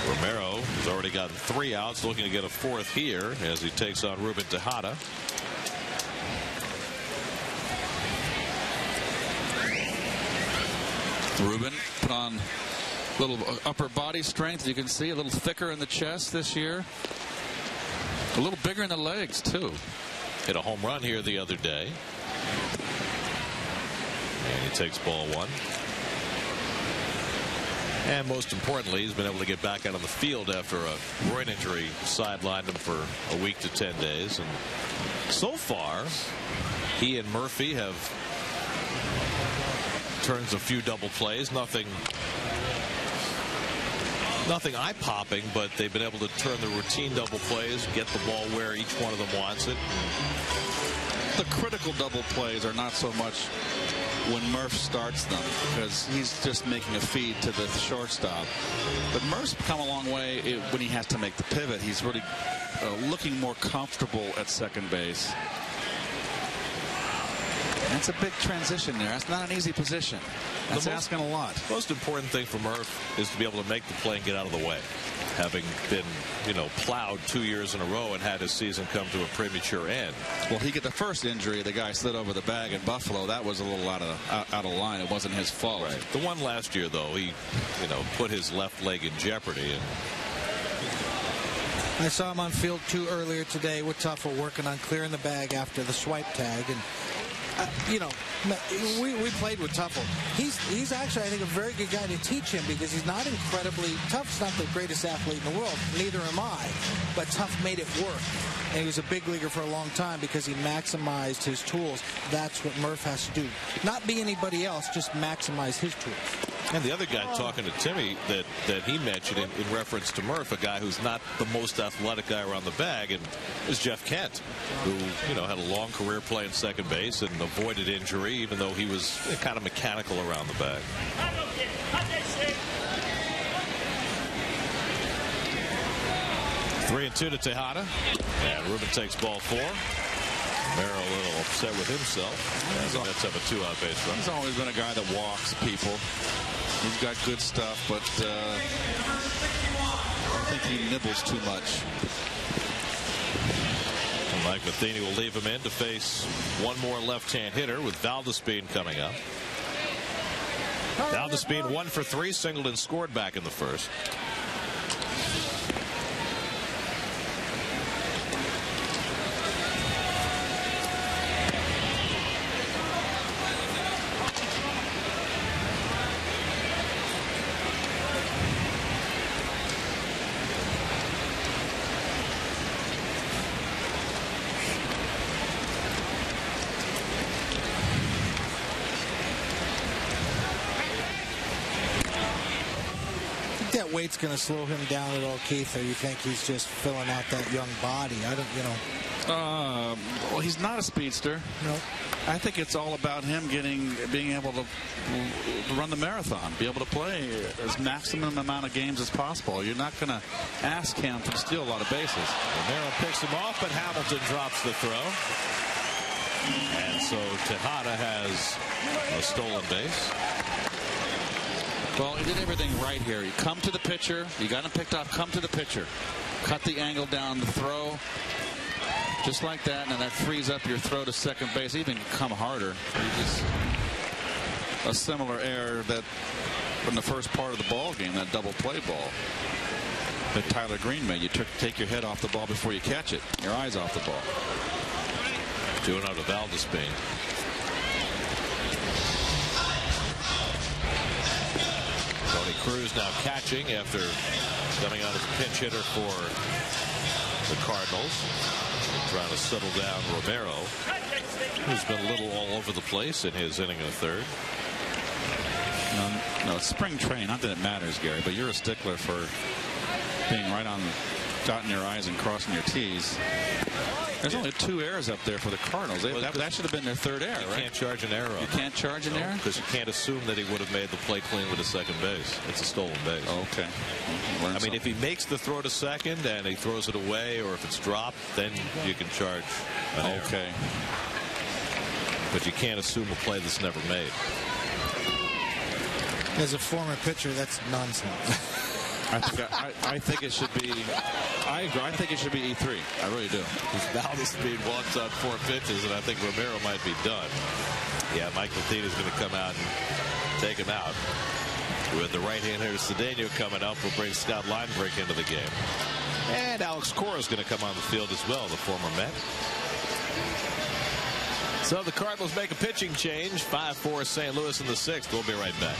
Romero has already gotten 3 outs, looking to get a 4th here as he takes on Ruben Tejada. Ruben put on a little upper body strength. You can see a little thicker in the chest this year. A little bigger in the legs, too. Hit a home run here the other day. And he takes ball 1. And most importantly, he's been able to get back out on the field after a groin injury sidelined him for a week to 10 days. And so far, he and Murphy have turned a few double plays. Nothing eye-popping, but they've been able to turn the routine double plays, get the ball where each one of them wants it. The critical double plays are not so much when Murph starts them, because he's just making a feed to the shortstop. But Murph's come a long way when he has to make the pivot. He's really looking more comfortable at second base. That's a big transition there. That's not an easy position. That's asking a lot. Most important thing for Murph is to be able to make the play and get out of the way. Having been, plowed 2 years in a row and had his season come to a premature end. Well, he got the first injury. The guy slid over the bag in Buffalo. That was a little out of line. It wasn't his fault. Right. The one last year, though, he, put his left leg in jeopardy. And I saw him on field 2 earlier today with Tuffle working on clearing the bag after the swipe tag. And we played with Tuffle. He's actually, I think, a very good guy to teach him, because he's not incredibly Tuff's not the greatest athlete in the world. Neither am I. But Tuff made it work. And he was a big leaguer for a long time because he maximized his tools. That's what Murph has to do. Not be anybody else, just maximize his tools. And the other guy talking to Timmy that he mentioned in reference to Murph, a guy who's not the most athletic guy around the bag, and is Jeff Kent, who had a long career playing second base and avoided injury, even though he was kind of mechanical around the bag. Three and 2 to Tejada, and Ruben takes ball 4. Merrill a little upset with himself. As the Mets have a 2-out base run. He's always been a guy that walks people. He's got good stuff, but I think he nibbles too much. And Mike Matheny will leave him in to face one more left-hand hitter with Valdespin coming up. Valdespin 1 for 3, singled and scored back in the first. Weight's going to slow him down at all, Keith, or you think he's just filling out that young body? I don't, well, he's not a speedster. No. I think it's all about him being able to run the marathon, be able to play as maximum amount of games as possible. You're not going to ask him to steal a lot of bases. Romero picks him off, but Hamilton drops the throw. And so Tejada has a stolen base. Well, he did everything right here. You come to the pitcher. You got him picked off. Come to the pitcher. Cut the angle down the throw. Just like that. And that frees up your throw to second base. Even come harder. A similar error that in the first part of the ball game, that double play ball that Tyler Green made. You take your head off the ball before you catch it. Your eyes off the ball. 2-0 to Valdespin. Tony Cruz now catching after coming out as a pinch hitter for the Cardinals, trying to settle down Romero, who's been a little all over the place in his inning of the third. No, it's spring training. Not that it matters, Gary, but you're a stickler for being right on dotting your I's and crossing your T's. There's only 2 errors up there for the Cardinals. That should have been their 3rd error, right? You can't charge an error. You can't charge an error? Because you can't assume that he would have made the play clean with a second base. It's a stolen base. Oh, okay. I mean, if he makes the throw to second and he throws it away, or if it's dropped, then you can charge an error. Okay. But you can't assume a play that's never made. As a former pitcher, that's nonsense. I think it should be. I agree. I think it should be E3. I really do. Now the speed walks on 4 pitches, and I think Romero might be done. Yeah, Mike Mathena's going to come out and take him out. With the right-hander Cedeno coming up, we'll bring Scott Linebrink into the game. And Alex Cora is going to come on the field as well, the former Met. So the Cardinals make a pitching change. 5-4 St. Louis in the 6th. We'll be right back.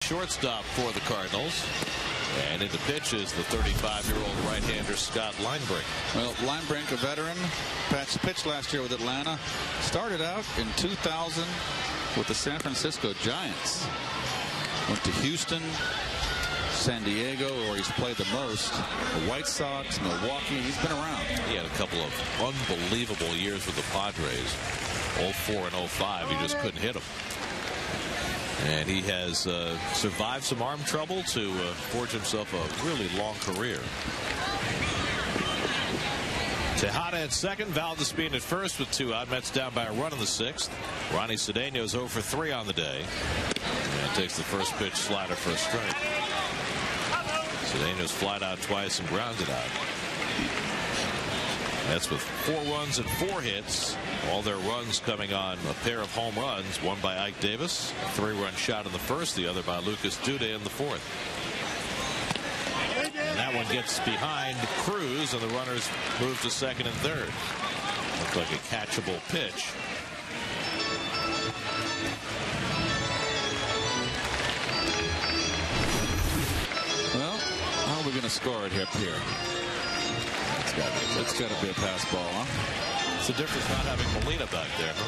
Shortstop for the Cardinals. And into pitch is the 35-year-old right-hander Scott Linebrink. Well, Linebrink, a veteran, pitched last year with Atlanta. Started out in 2000 with the San Francisco Giants. Went to Houston, San Diego, where he's played the most. The White Sox, Milwaukee. He's been around. He had a couple of unbelievable years with the Padres. 04 and 05, you just couldn't hit him. And he has survived some arm trouble to forge himself a really long career. Tejada at second, Valdespin at first with 2 out. Mets down by a run in the 6th. Ronnie Cedeno is 0 for 3 on the day. And takes the first pitch slider for a strike. Cedeno's flied out twice and grounded out. That's with 4 runs and 4 hits. All their runs coming on a pair of home runs, one by Ike Davis, a 3-run shot in the first, the other by Lucas Duda in the 4th. And that one gets behind Cruz, and the runners move to second and third. Looks like a catchable pitch. Well, how are we going to score it up here? It's got to be a pass ball, huh? It's the difference not having Molina back there, huh?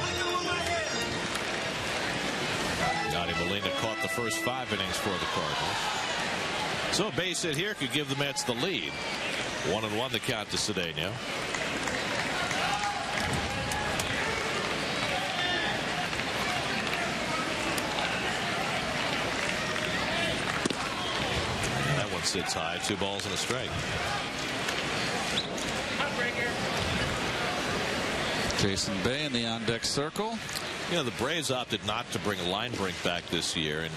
Yadi Molina caught the first 5 innings for the Cardinals. So a base hit here could give the Mets the lead. 1-1 the count to Cedeno. And that one sits high. 2 balls and a strike. Jason Bay in the on-deck circle. You know, the Braves opted not to bring Linebrink back this year, and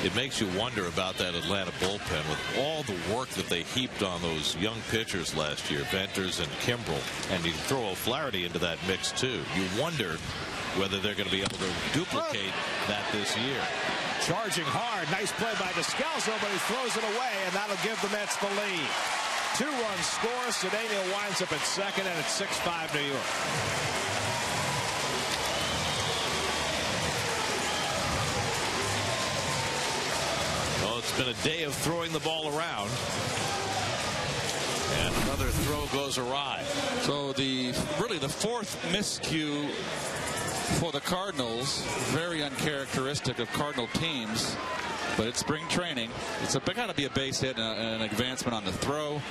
it makes you wonder about that Atlanta bullpen with all the work that they heaped on those young pitchers last year, Venters and Kimbrel, and you throw O'Flaherty into that mix too. You wonder whether they're going to be able to duplicate that this year. Charging hard. Nice play by Descalzo, but he throws it away, and that'll give the Mets the lead. 2-run score. Cedeno winds up at second, and it's 6-5 New York. Well, it's been a day of throwing the ball around. And another throw goes awry. So really the fourth miscue for the Cardinals, very uncharacteristic of Cardinal teams, but it's spring training. It's got to be a base hit and an advancement on the throw.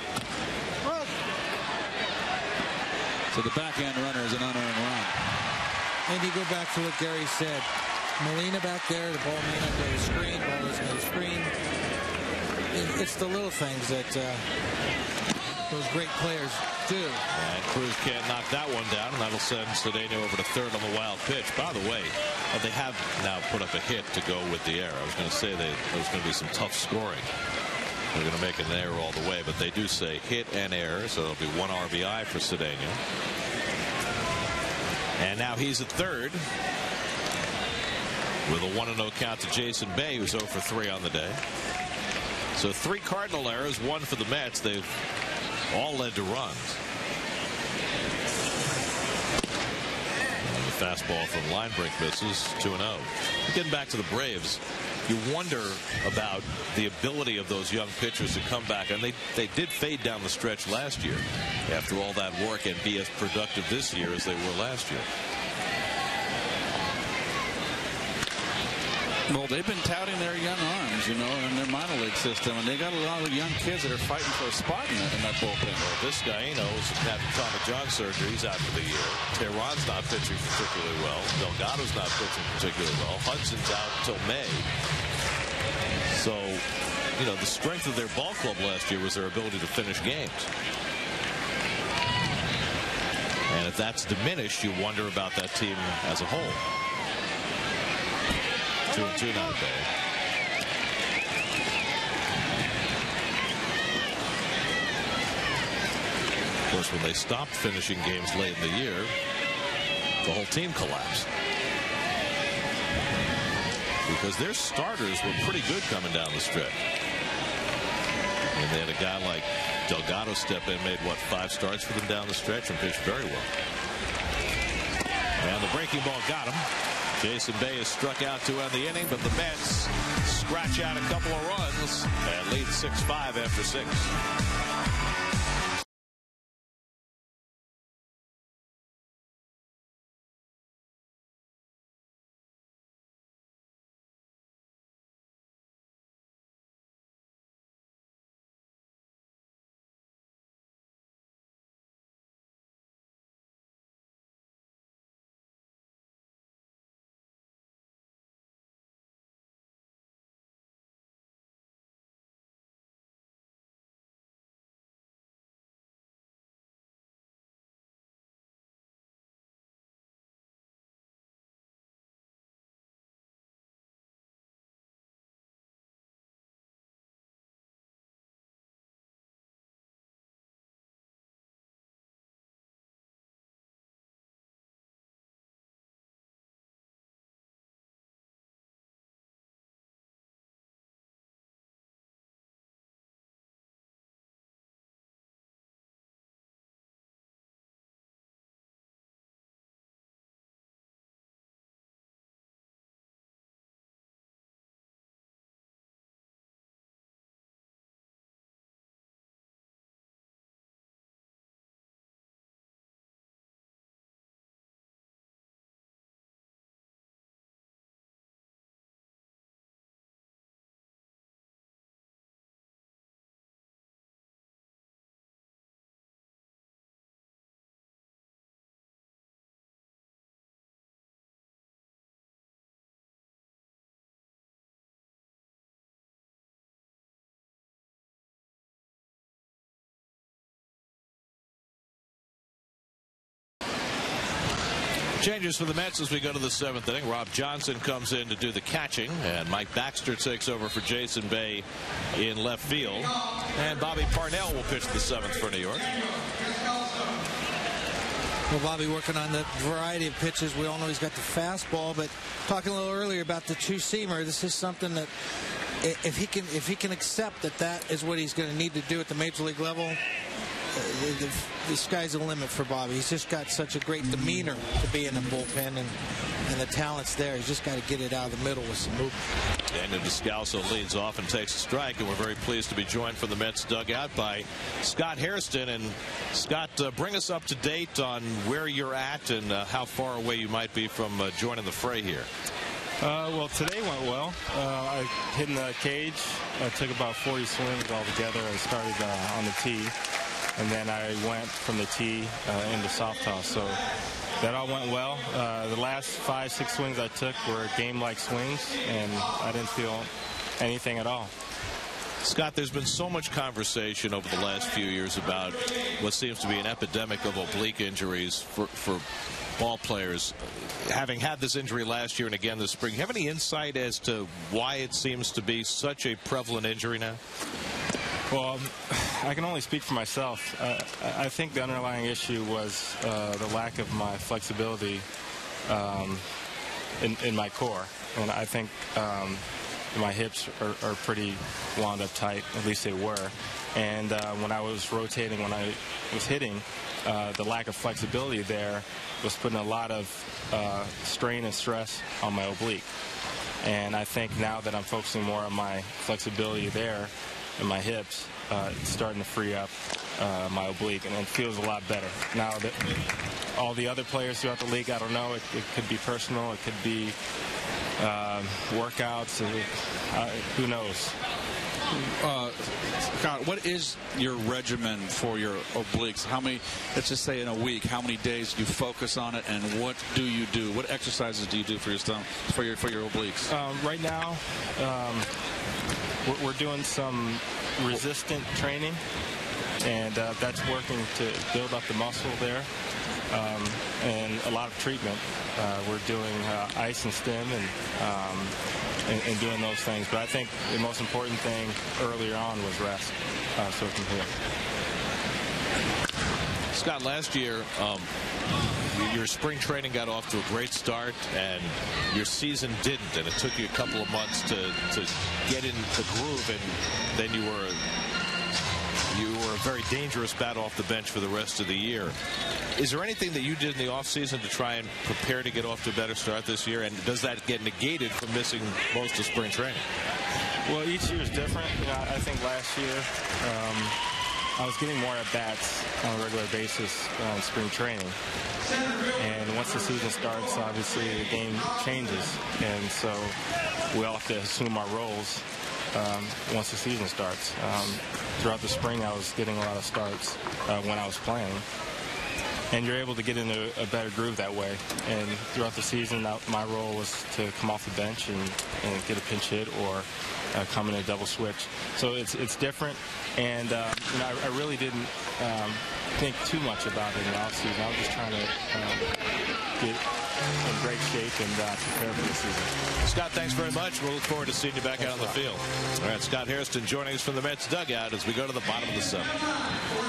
So the backhand runner is an unearned run. And you go back to what Gary said. Molina back there, the ball may not go to screen, ball isn't going to screen. It's the little things that those great players do. And Cruz can't knock that one down, and that'll send Cedeno over to third on the wild pitch. By the way, they have now put up a hit to go with the error. I was going to say there's going to be some tough scoring. They're going to make an error all the way, but they do say hit and error, so it'll be 1 RBI for Cedeno. And now he's at third with a 1-0 count to Jason Bay, who's 0 for 3 on the day. So 3 Cardinal errors, 1 for the Mets. They've all led to runs. And the fastball from Linebrink misses, 2-0. Getting back to the Braves, you wonder about the ability of those young pitchers to come back, and they did fade down the stretch last year after all that work and be as productive this year as they were last year. Well, they've been touting their young arms, in their minor league system, and they got a lot of young kids that are fighting for a spot in that bullpen. Well, this guy, is having Tommy John surgery. He's out for the year. Tehran's not pitching particularly well. Delgado's not pitching particularly well. Hudson's out until May. So, the strength of their ball club last year was their ability to finish games. And if that's diminished, you wonder about that team as a whole. 2-2 now today. Of course, when they stopped finishing games late in the year, the whole team collapsed. Because their starters were pretty good coming down the stretch. And they had a guy like Delgado step in, made, 5 starts for them down the stretch and pitched very well. And the breaking ball got him. Jason Bay is struck out to end the inning, but the Mets scratch out a couple of runs and lead 6-5 after 6. Changes for the Mets as we go to the 7th inning. Rob Johnson comes in to do the catching, and Mike Baxter takes over for Jason Bay in left field. And Bobby Parnell will pitch the 7th for New York. Well, Bobby working on the variety of pitches. We all know he's got the fastball, but talking a little earlier about the two-seamer, this is something that if he can accept that is what he's going to need to do at the major league level, the sky's the limit for Bobby. He's just got such a great demeanor to be in the bullpen, and the talent's there. He's just got to get it out of the middle with some movement. Daniel Descalso leads off and takes a strike, and we're very pleased to be joined from the Mets dugout by Scott Hairston. And Scott, bring us up to date on where you're at and how far away you might be from joining the fray here. Well, today went well. I hit in the cage. I took about 40 swings altogether. I started on the tee, and then I went from the tee into soft toss. So that all went well. The last 5-6 swings I took were game-like swings, and I didn't feel anything at all. Scott, there's been so much conversation over the last few years about what seems to be an epidemic of oblique injuries for ball players. Having had this injury last year and again this spring, have any insight as to why it seems to be such a prevalent injury now? Well, I can only speak for myself. I think the underlying issue was the lack of my flexibility in my core. And I think my hips are pretty wound up tight, at least they were. And when I was rotating, when I was hitting, the lack of flexibility there was putting a lot of strain and stress on my oblique. And I think now that I'm focusing more on my flexibility there in my hips, it's starting to free up my oblique, and it feels a lot better. Now that all the other players throughout the league, I don't know, it could be personal, it could be workouts, who knows. Scott, what is your regimen for your obliques? How many, let's just say in a week, how many days do you focus on it, and what do you do? What exercises do you do for your obliques? Right now, we're doing some resistant training, and that's working to build up the muscle there, and a lot of treatment. We're doing ice and stim and doing those things. But I think the most important thing earlier on was rest, so it can heal. Scott, last year, your spring training got off to a great start, and your season didn't, and it took you a couple of months to get in the groove, and then you were a very dangerous bat off the bench for the rest of the year. Is there anything that you did in the offseason to try and prepare to get off to a better start this year, and does that get negated from missing most of spring training? Well, each year is different. You know, I think last year I was getting more at-bats on a regular basis in spring training. And once the season starts, obviously the game changes. And so we all have to assume our roles once the season starts. Throughout the spring, I was getting a lot of starts when I was playing. And you're able to get into a better groove that way. And throughout the season, my role was to come off the bench and get a pinch hit or come in a double switch. So it's different. And you know, I really didn't think too much about it in the offseason. I was just trying to get in great shape and prepare for the season. Scott, thanks very much. We'll look forward to seeing you back out on the field. All right, Scott Hairston joining us from the Mets dugout as we go to the bottom of the 7th.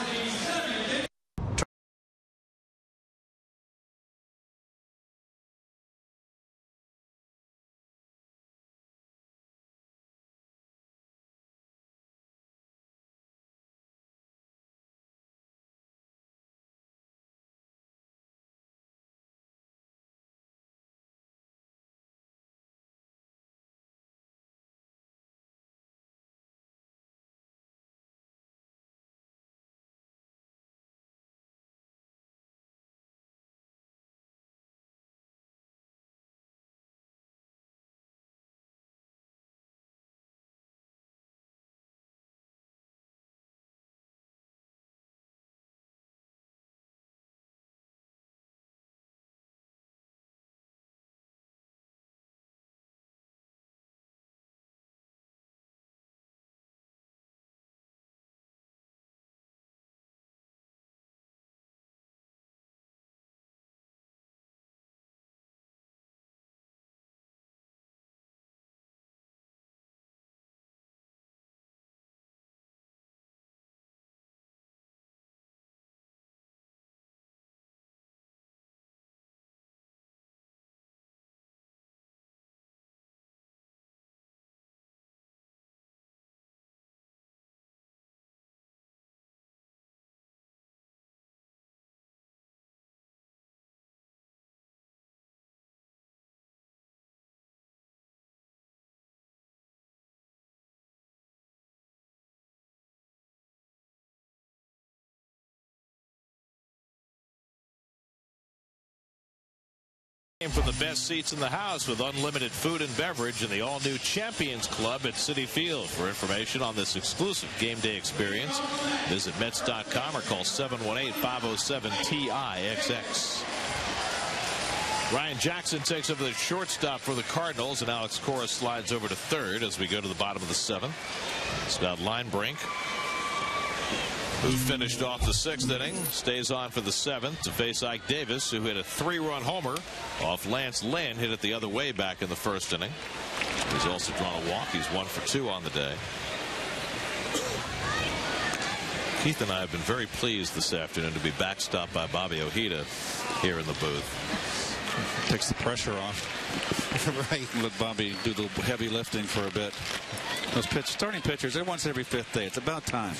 From the best seats in the house with unlimited food and beverage in the all-new Champions Club at Citi Field. For information on this exclusive game day experience, visit Mets.com or call 718-507-TIXX. Ryan Jackson takes over the shortstop for the Cardinals, and Alex Cora slides over to third as we go to the bottom of the seventh. Scott Linebrink, who finished off the sixth inning, stays on for the seventh to face Ike Davis, who hit a 3-run homer off Lance Lynn, hit it the other way back in the first inning. He's also drawn a walk. He's 1 for 2 on the day. Keith and I have been very pleased this afternoon to be backstopped by Bobby Ojeda here in the booth. Takes the pressure off. Right. Let Bobby do the heavy lifting for a bit. Those starting pitchers, they're once every 5th day. It's about time.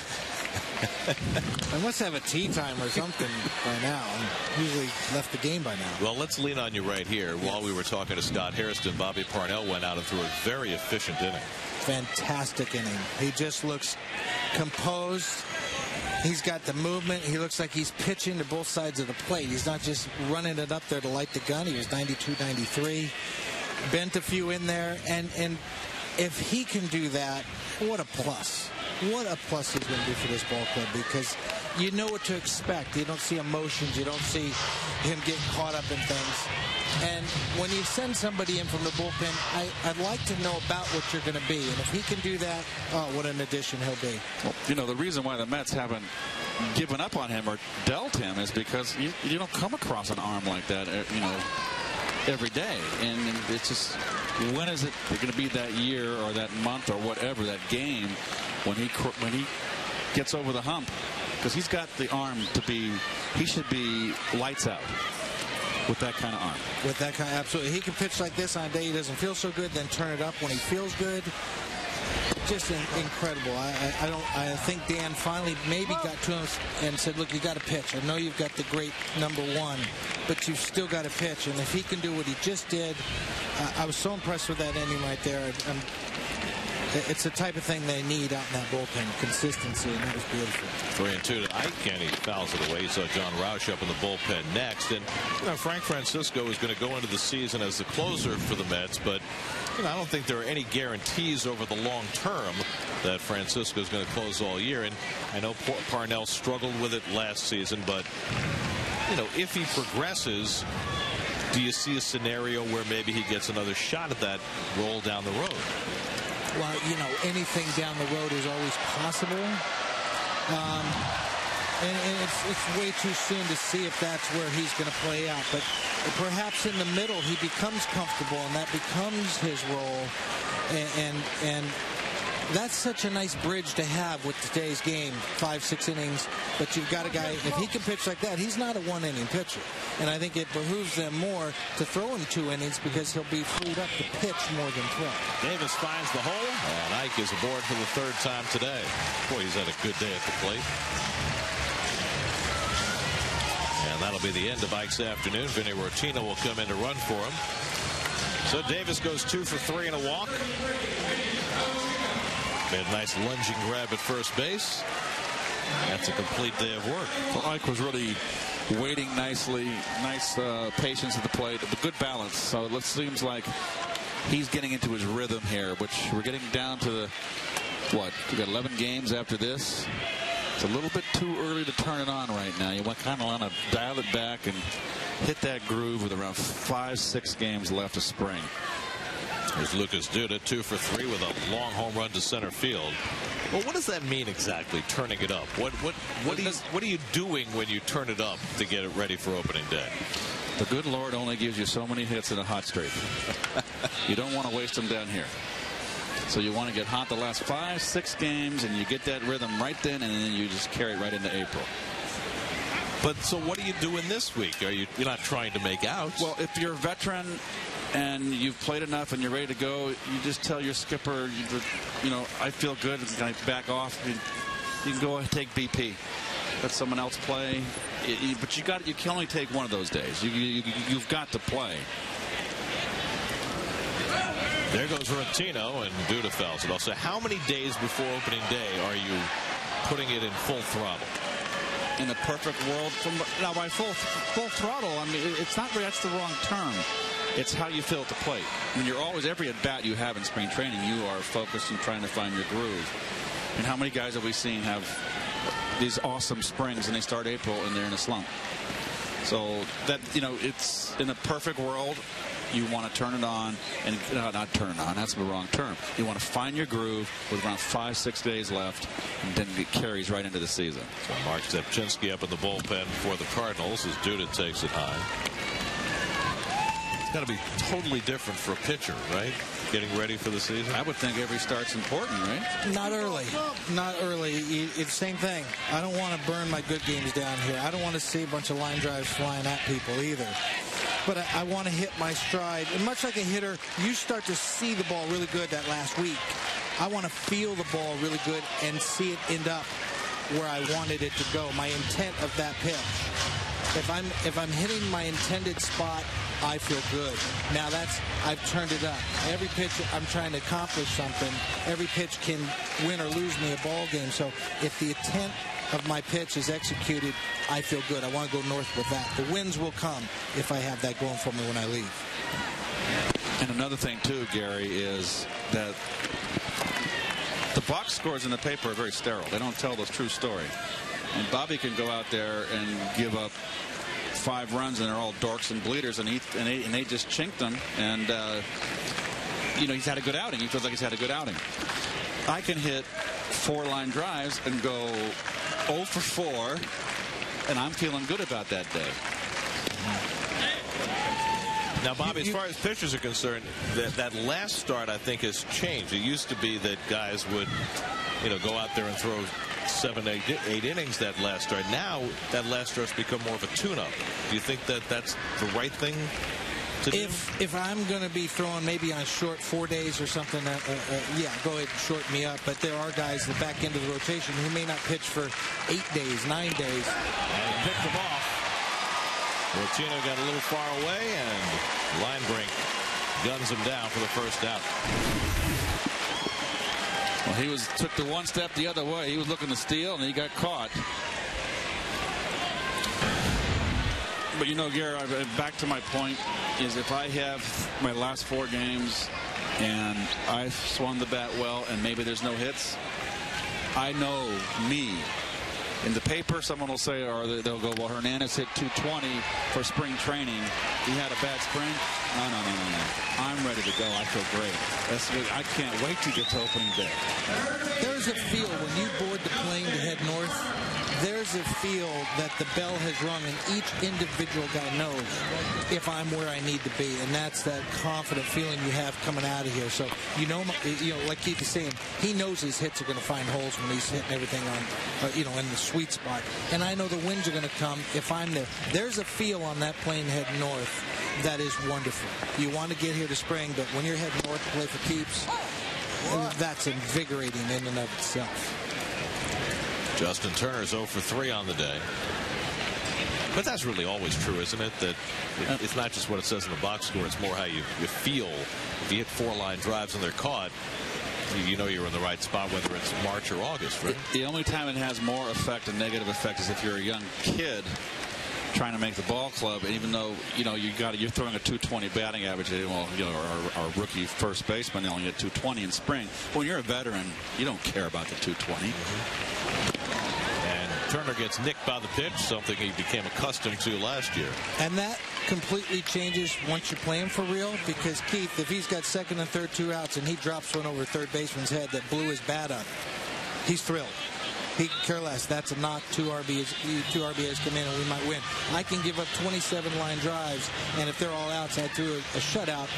I must have a tea time or something by now. I'm usually left the game by now. Well, let's lean on you right here. While we were talking to Scott Hairston, Bobby Parnell went out and threw a very efficient inning. Fantastic inning. He just looks composed. He's got the movement. He looks like he's pitching to both sides of the plate. He's not just running it up there to light the gun. He was 92, 93. Bent a few in there. And if he can do that, what a plus. What a plus he's going to do for this ball club, because you know what to expect. You don't see emotions. You don't see him getting caught up in things. And when you send somebody in from the bullpen, I'd like to know about what you're going to be. And if he can do that, oh, what an addition he'll be. Well, you know, the reason why the Mets haven't given up on him or dealt him is because you don't come across an arm like that, you know, every day. And it's just, when is it going to be that year or that month or whatever, that game, when he gets over the hump? Because he's got the arm to be, he should be lights out with that kind of arm. With that kind, absolutely. He can pitch like this on a day he doesn't feel so good, then turn it up when he feels good. Just incredible. I think Dan finally maybe got to him and said, look, you got to pitch. I know you've got the great number one, but you've still got to pitch. And if he can do what he just did, I was so impressed with that inning right there. It's the type of thing they need out in that bullpen, consistency, and that was beautiful. 3-2 to Ike, and he fouls it away. So John Roush up in the bullpen next. And you know, Frank Francisco is going to go into the season as the closer for the Mets, but you know, I don't think there are any guarantees over the long term that Francisco is going to close all year. And I know Parnell struggled with it last season, but you know, if he progresses, do you see a scenario where maybe he gets another shot at that role down the road? Well, you know, anything down the road is always possible. And it's way too soon to see if that's where he's going to play out. But perhaps in the middle he becomes comfortable and that becomes his role. And that's such a nice bridge to have with today's game, 5-6 innings. But you've got a guy, if he can pitch like that, he's not a one-inning pitcher. And I think it behooves them more to throw him 2 innings because he'll be freed up to pitch more than throw. Davis finds the hole, and Ike is aboard for the 3rd time today. Boy, he's had a good day at the plate. And that'll be the end of Ike's afternoon. Vinny Rotino will come in to run for him. So Davis goes 2 for 3 and a walk. Made a nice lunging grab at first base. That's a complete day of work. Well, Ike was really waiting nicely, nice patience at the plate, but good balance. So it seems like he's getting into his rhythm here, which we're getting down to the, what, we got 11 games after this. It's a little bit too early to turn it on right now. You kind of want to dial it back and hit that groove with around 5-6 games left of spring. Here's Lucas Duda, 2 for 3 with a long home run to center field. Well, what does that mean exactly, turning it up? What are you doing when you turn it up to get it ready for opening day? The good Lord only gives you so many hits in a hot streak. You don't want to waste them down here. So you want to get hot the last 5-6 games, and you get that rhythm right then, and then you just carry it right into April. But so what are you doing this week? You're not trying to make outs? Well, if you're a veteran and you've played enough and you're ready to go, you just tell your skipper, you know, I feel good. Can I back off? You can go and take BP. Let someone else play. But you can only take one of those days. You've got to play. There goes Rotino, and Duda fouls it. Also, how many days before opening day are you putting it in full throttle? in a perfect world, now by full throttle, I mean, it's not that's the wrong term. It's how you feel at the plate. I mean, you're always, every at-bat you have in spring training, you are focused on trying to find your groove. And how many guys have we seen have these awesome springs and they start April and they're in a slump? So that, it's in a perfect world, you want to turn it on, and not turn it on, that's the wrong term. You want to find your groove with around 5-6 days left, and then it carries right into the season. So Mark Zepchinski up in the bullpen for the Cardinals as Duda takes it high. It's got to be totally different for a pitcher, right? Getting ready for the season. I would think every start's important, right? Not early. Not early. It's the same thing. I don't want to burn my good games down here. I don't want to see a bunch of line drives flying at people either. But I want to hit my stride. And much like a hitter, you start to see the ball really good that last week. I want to feel the ball really good and see it end up where I wanted it to go. My intent of that pitch. If I'm hitting my intended spot, I feel good. Now I've turned it up. Every pitch I'm trying to accomplish something. Every pitch can win or lose me a ball game. So if the intent of my pitch is executed, I feel good. I want to go north with that. The wins will come if I have that going for me when I leave. And another thing too, Gary, is that the box scores in the paper are very sterile. They don't tell the true story. And Bobby can go out there and give up 5 runs, and they're all dorks and bleeders, and they just chinked them. And he's had a good outing. He feels like he's had a good outing. I can hit 4 line drives and go 0 for 4, and I'm feeling good about that day. Now, Bobby, as far as pitchers are concerned, that last start, I think, has changed. It used to be that guys would, go out there and throw 7, 8 innings that last start. Now, that last start's become more of a tune-up. Do you think that that's the right thing to do? If I'm going to be throwing maybe on short 4 days or something, yeah, go ahead and shorten me up. But there are guys at the back end of the rotation who may not pitch for 8 days, 9 days. And picked them off. Rotino got a little far away, and Linebrink guns him down for the first out. Well, he took the one step the other way. He was looking to steal, and he got caught. But Gary, back to my point is if I have my last 4 games and I swung the bat well and maybe there's no hits, I know me. In the paper, someone will say, or they'll go, well, Hernandez hit 220 for spring training. He had a bad spring. No. I'm ready to go. I feel great. I can't wait to get to opening day. There's a feel when you board the plane to head north. There's a feel that the bell has rung, and each individual guy knows if I'm where I need to be, and that's that confident feeling you have coming out of here. So like Keith is saying, he knows his hits are going to find holes when he's hitting everything on, in the sweet spot. And I know the wins are going to come if I'm there. There's a feel on that plane heading north that is wonderful. You want to get here to spring, but when you're heading north to play for keeps, that's invigorating in and of itself. Justin Turner's 0 for 3 on the day. But that's really always true, isn't it? That it's not just what it says in the box score. It's more how you feel. If you hit 4 line drives and they're caught, you know you're in the right spot, whether it's March or August, right? The only time it has more effect and negative effect is if you're a young kid trying to make the ball club, even though you're throwing a 220 batting average. Well, our rookie first baseman, they only hit 220 in spring. When you're a veteran, you don't care about the 220. And Turner gets nicked by the pitch, something he became accustomed to last year. And that completely changes once you're playing for real, because Keith, if he's got second and third 2 outs and he drops one over third baseman's head that blew his bat up, he's thrilled. He can care less. That's a knock. 2 RBIs come in and we might win. I can give up 27 line drives, and if they're all outs, I threw a shutout,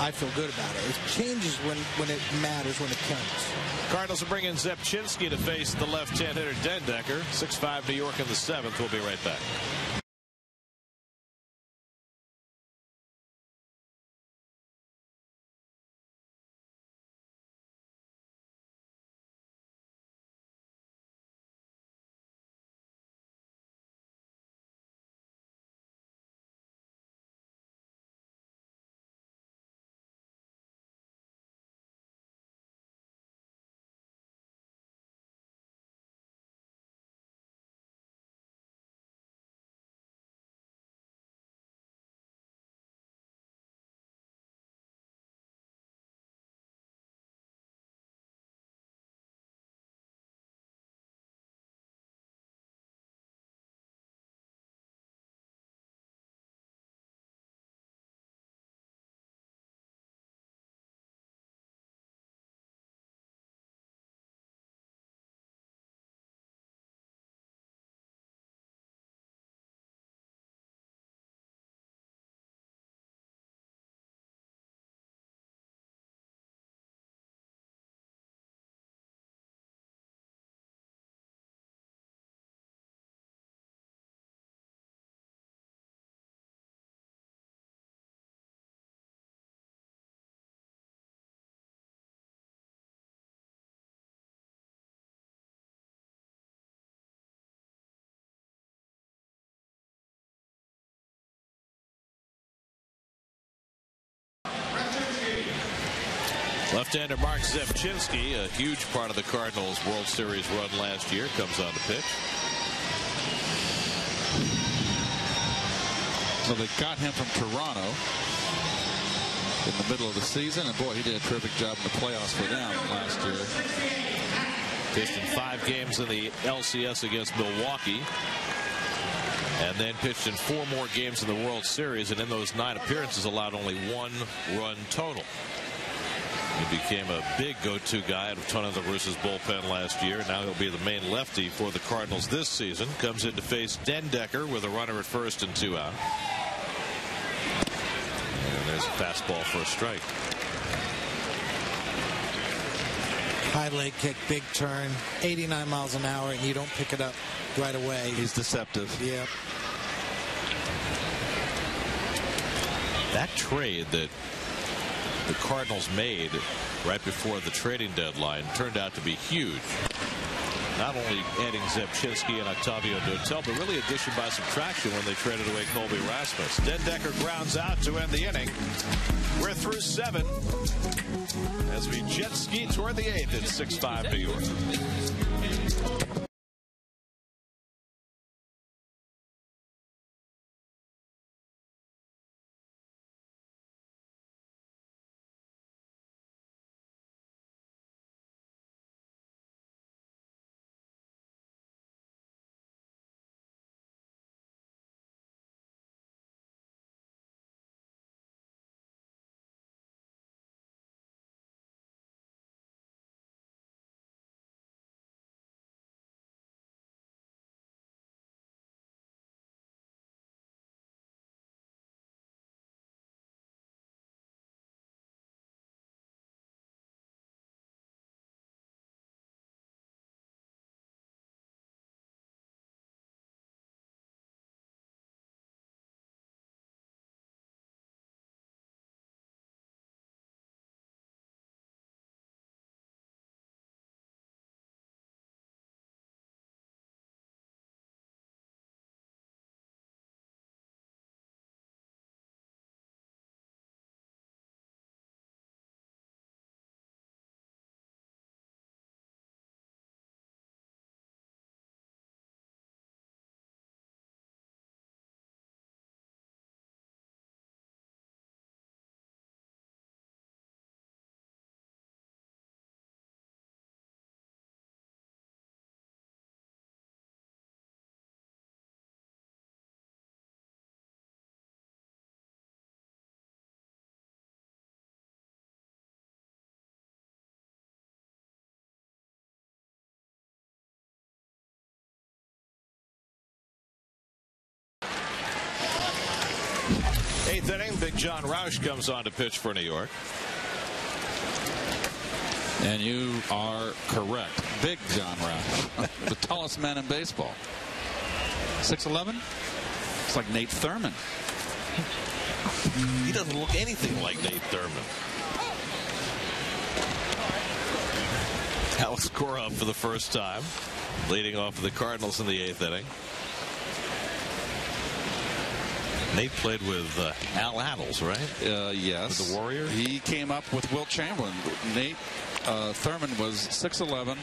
I feel good about it. It changes when it matters, when it counts. Cardinals will bring in Zepchinski to face the left-hand hitter Dendecker. 6-5 New York in the 7th. We'll be right back. Left-hander Mark Zebchinski, a huge part of the Cardinals' World Series run last year, comes on the pitch. So they got him from Toronto in the middle of the season, and boy, he did a terrific job in the playoffs for them last year. Pitched in 5 games in the LCS against Milwaukee, and then pitched in 4 more games in the World Series, and in those 9 appearances allowed only 1 run total. He became a big go-to guy out of Tony La Russa's bullpen last year. Now he'll be the main lefty for the Cardinals this season. Comes in to face Dendecker with a runner at first and 2 out. And there's a fastball for a strike. High leg kick, big turn, 89 miles an hour, and you don't pick it up right away. He's deceptive. Yeah. That trade that the Cardinals made right before the trading deadline turned out to be huge. Not only adding Zebchinski and Octavio Dotel, but really addition by subtraction when they traded away Colby Rasmus. Dendecker grounds out to end the inning. We're through 7 as we jet ski toward the 8th at 6-5 New York. Eighth inning, Big John Roush comes on to pitch for New York. And you are correct. Big John Roush, the tallest man in baseball. 6'11". It's like Nate Thurman. He doesn't look anything like Nate Thurman. Alex Cora up for the first time, leading off for the Cardinals in the 8th inning. Nate played with Al Attles, right? Yes. With the Warriors? He came up with Wilt Chamberlain. Nate Thurman was 6'11"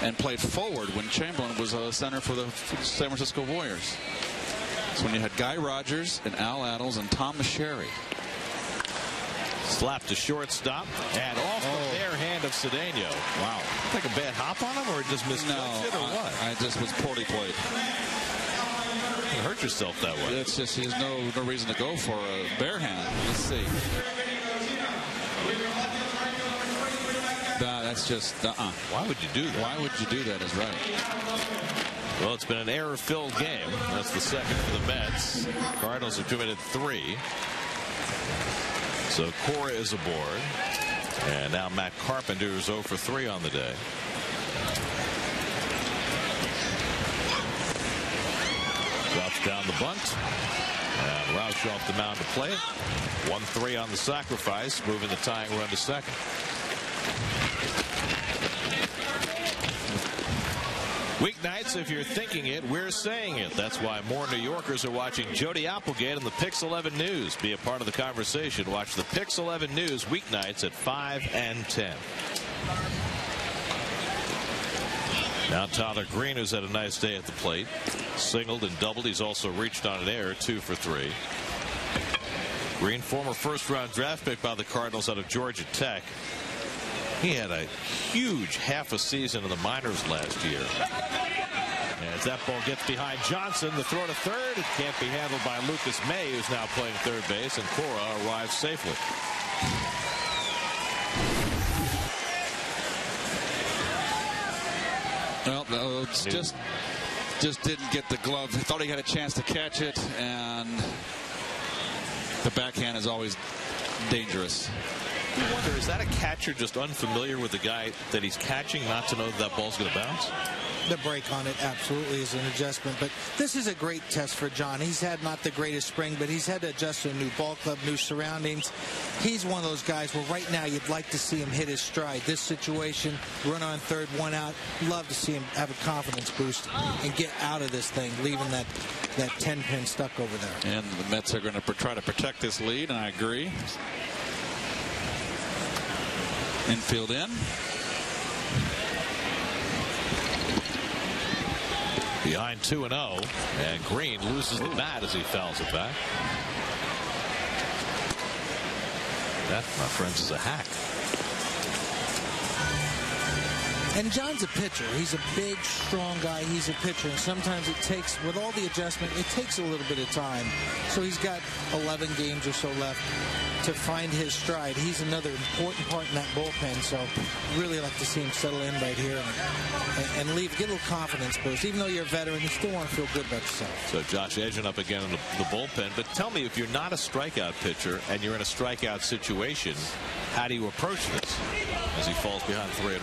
and played forward when Chamberlain was a center for the San Francisco Warriors. So when you had Guy Rogers and Al Attles and Tom Meschery. Slapped to shortstop and off the bare hand of Cedeno. Wow. Like a bad hop on him, or just misjudged it, or what? I just was poorly played. You hurt yourself that way. It's just there's no reason to go for a bare hand. Let's see. That's just Why would you do that? Why would you do that is right. Well, it's been an error-filled game. That's the second for the Mets. Cardinals have committed 3. So Cora is aboard. And now Matt Carpenter is 0 for 3 on the day. Drops down the bunt. And Roush off the mound to play it. 1-3 on the sacrifice, moving the tying run to second. Weeknights, if you're thinking it, we're saying it. That's why more New Yorkers are watching Jody Applegate on the Pix 11 News. Be a part of the conversation. Watch the Pix 11 News weeknights at 5 and 10. Now Tyler Green, who's had a nice day at the plate. Singled and doubled. He's also reached on an error, 2 for 3. Green, former first-round draft pick by the Cardinals out of Georgia Tech. He had a huge half a season in the minors last year. And as that ball gets behind Johnson, the throw to third, it can't be handled by Lucas May, who's now playing third base, and Cora arrives safely. Well, it's just didn't get the glove. He thought he had a chance to catch it, and the backhand is always dangerous. You wonder, is that a catcher just unfamiliar with the guy that he's catching, not to know that ball's going to bounce? The break on it absolutely is an adjustment, but this is a great test for John. He's had not the greatest spring, but he's had to adjust to a new ball club, new surroundings. He's one of those guys where right now you'd like to see him hit his stride. This situation, run on third, 1 out, love to see him have a confidence boost and get out of this thing, leaving that 10-pin stuck over there. And the Mets are going to try to protect this lead, and I agree. Infield in. Behind 2-0, and Green loses the bat as he fouls it back. That, my friends, is a hack. And John's a pitcher. He's a big, strong guy. He's a pitcher. And sometimes it takes, with all the adjustment, it takes a little bit of time. So he's got 11 games or so left to find his stride. He's another important part in that bullpen. So really like to see him settle in right here and leave, get a little confidence boost. Even though you're a veteran, you still want to feel good about yourself. So Josh edging up again in the bullpen. But tell me, if you're not a strikeout pitcher and you're in a strikeout situation, how do you approach this as he falls behind 3-1?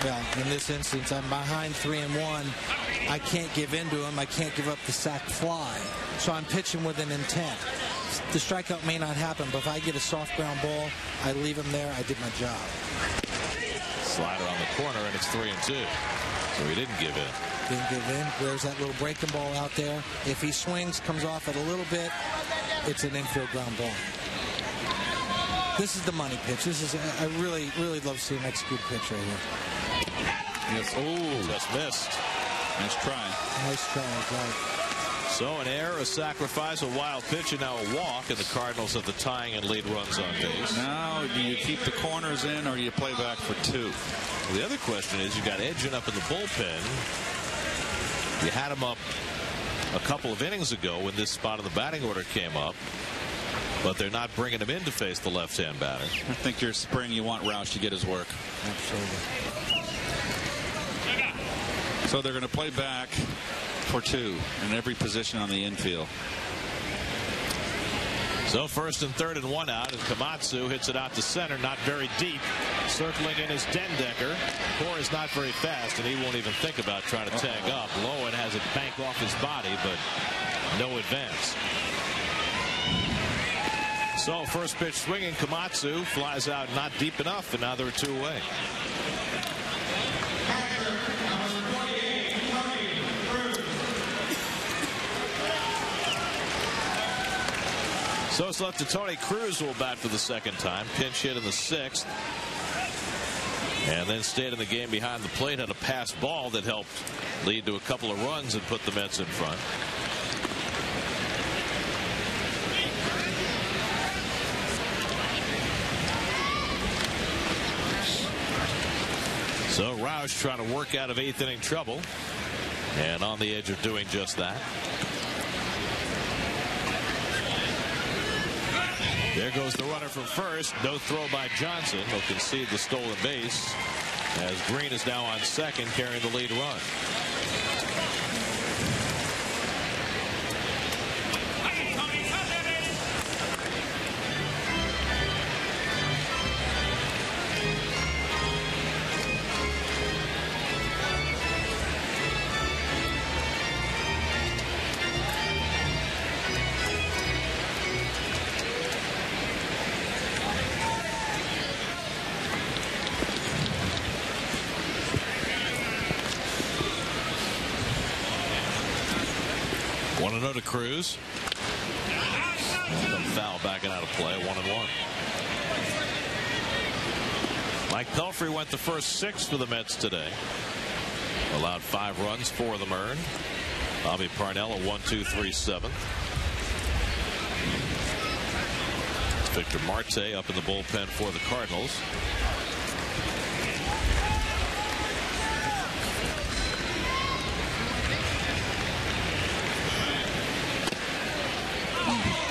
Well, in this instance, I'm behind 3-1. I can't give in to him. I can't give up the sac fly. So I'm pitching with an intent. The strikeout may not happen, but if I get a soft ground ball, I leave him there. I did my job. Slider on the corner, and it's 3-2. So he didn't give in. Didn't give in. There's that little breaking ball out there. If he swings, comes off it a little bit, it's an infield ground ball. This is the money pitch. This is, I really, really love seeing an execute pitch right here. Yes. Oh, just missed. Nice try. Nice try, right. So an error, a sacrifice, a wild pitch, and now a walk, and the Cardinals have the tying and lead runs on base. Now, do you keep the corners in, or do you play back for 2? Well, the other question is, you got Edgin up in the bullpen. You had him up a couple of innings ago when this spot of the batting order came up, but they're not bringing him in to face the left-hand batter. I think your spring, you want Roush to get his work. Absolutely. So they're going to play back for 2 in every position on the infield. So first and third and 1 out, and Komatsu hits it out to center, not very deep. Circling in is Dendecker. Cora is not very fast, and he won't even think about trying to tag up. Lowen has it bank off his body, but no advance. So first pitch swinging, Komatsu flies out not deep enough, and now they're 2 away. So it's left to Tony Cruz, who will bat for the second time. Pinch hit in the 6th. And then stayed in the game behind the plate. Had a pass ball that helped lead to a couple of runs and put the Mets in front. So Roush trying to work out of 8th inning trouble. And on the edge of doing just that. There goes the runner from first. No throw by Johnson. He'll concede the stolen base as Green is now on second, carrying the lead run. 1-0 to Cruz. The foul backing out of play, 1-1. Mike Pelfrey went the first 6 for the Mets today. Allowed 5 runs, 4 of them earned. Bobby Parnell a 1-2-3-7. Victor Marte up in the bullpen for the Cardinals.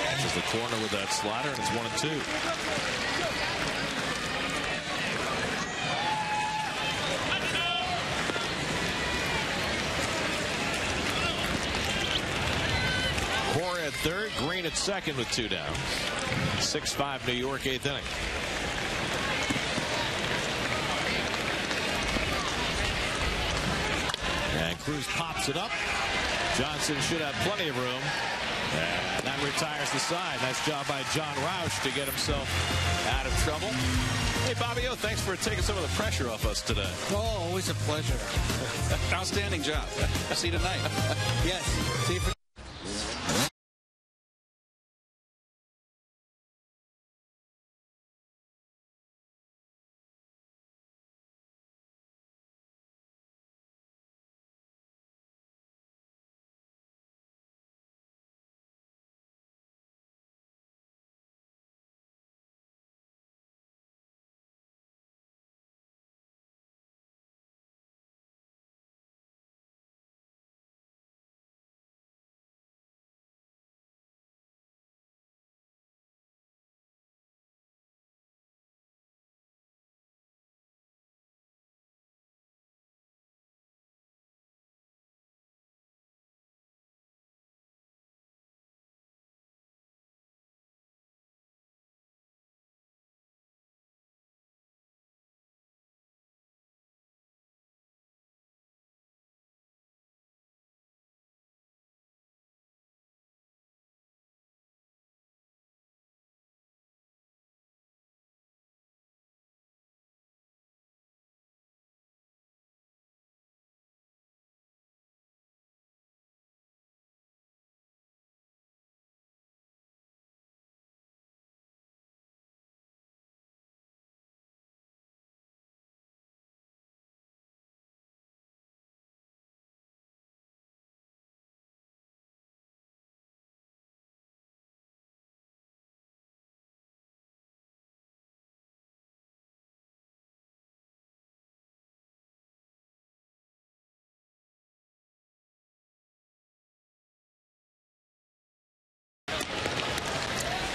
Catches the corner with that slider, and it's 1-2. Core at third, Green at second with 2 down. 6-5 New York, 8th inning. And Cruz pops it up. Johnson should have plenty of room. And that retires the side. Nice job by John Roush to get himself out of trouble. Hey, Bobby O, thanks for taking some of the pressure off us today. Oh, always a pleasure. Outstanding job. See you tonight. Yes. See you.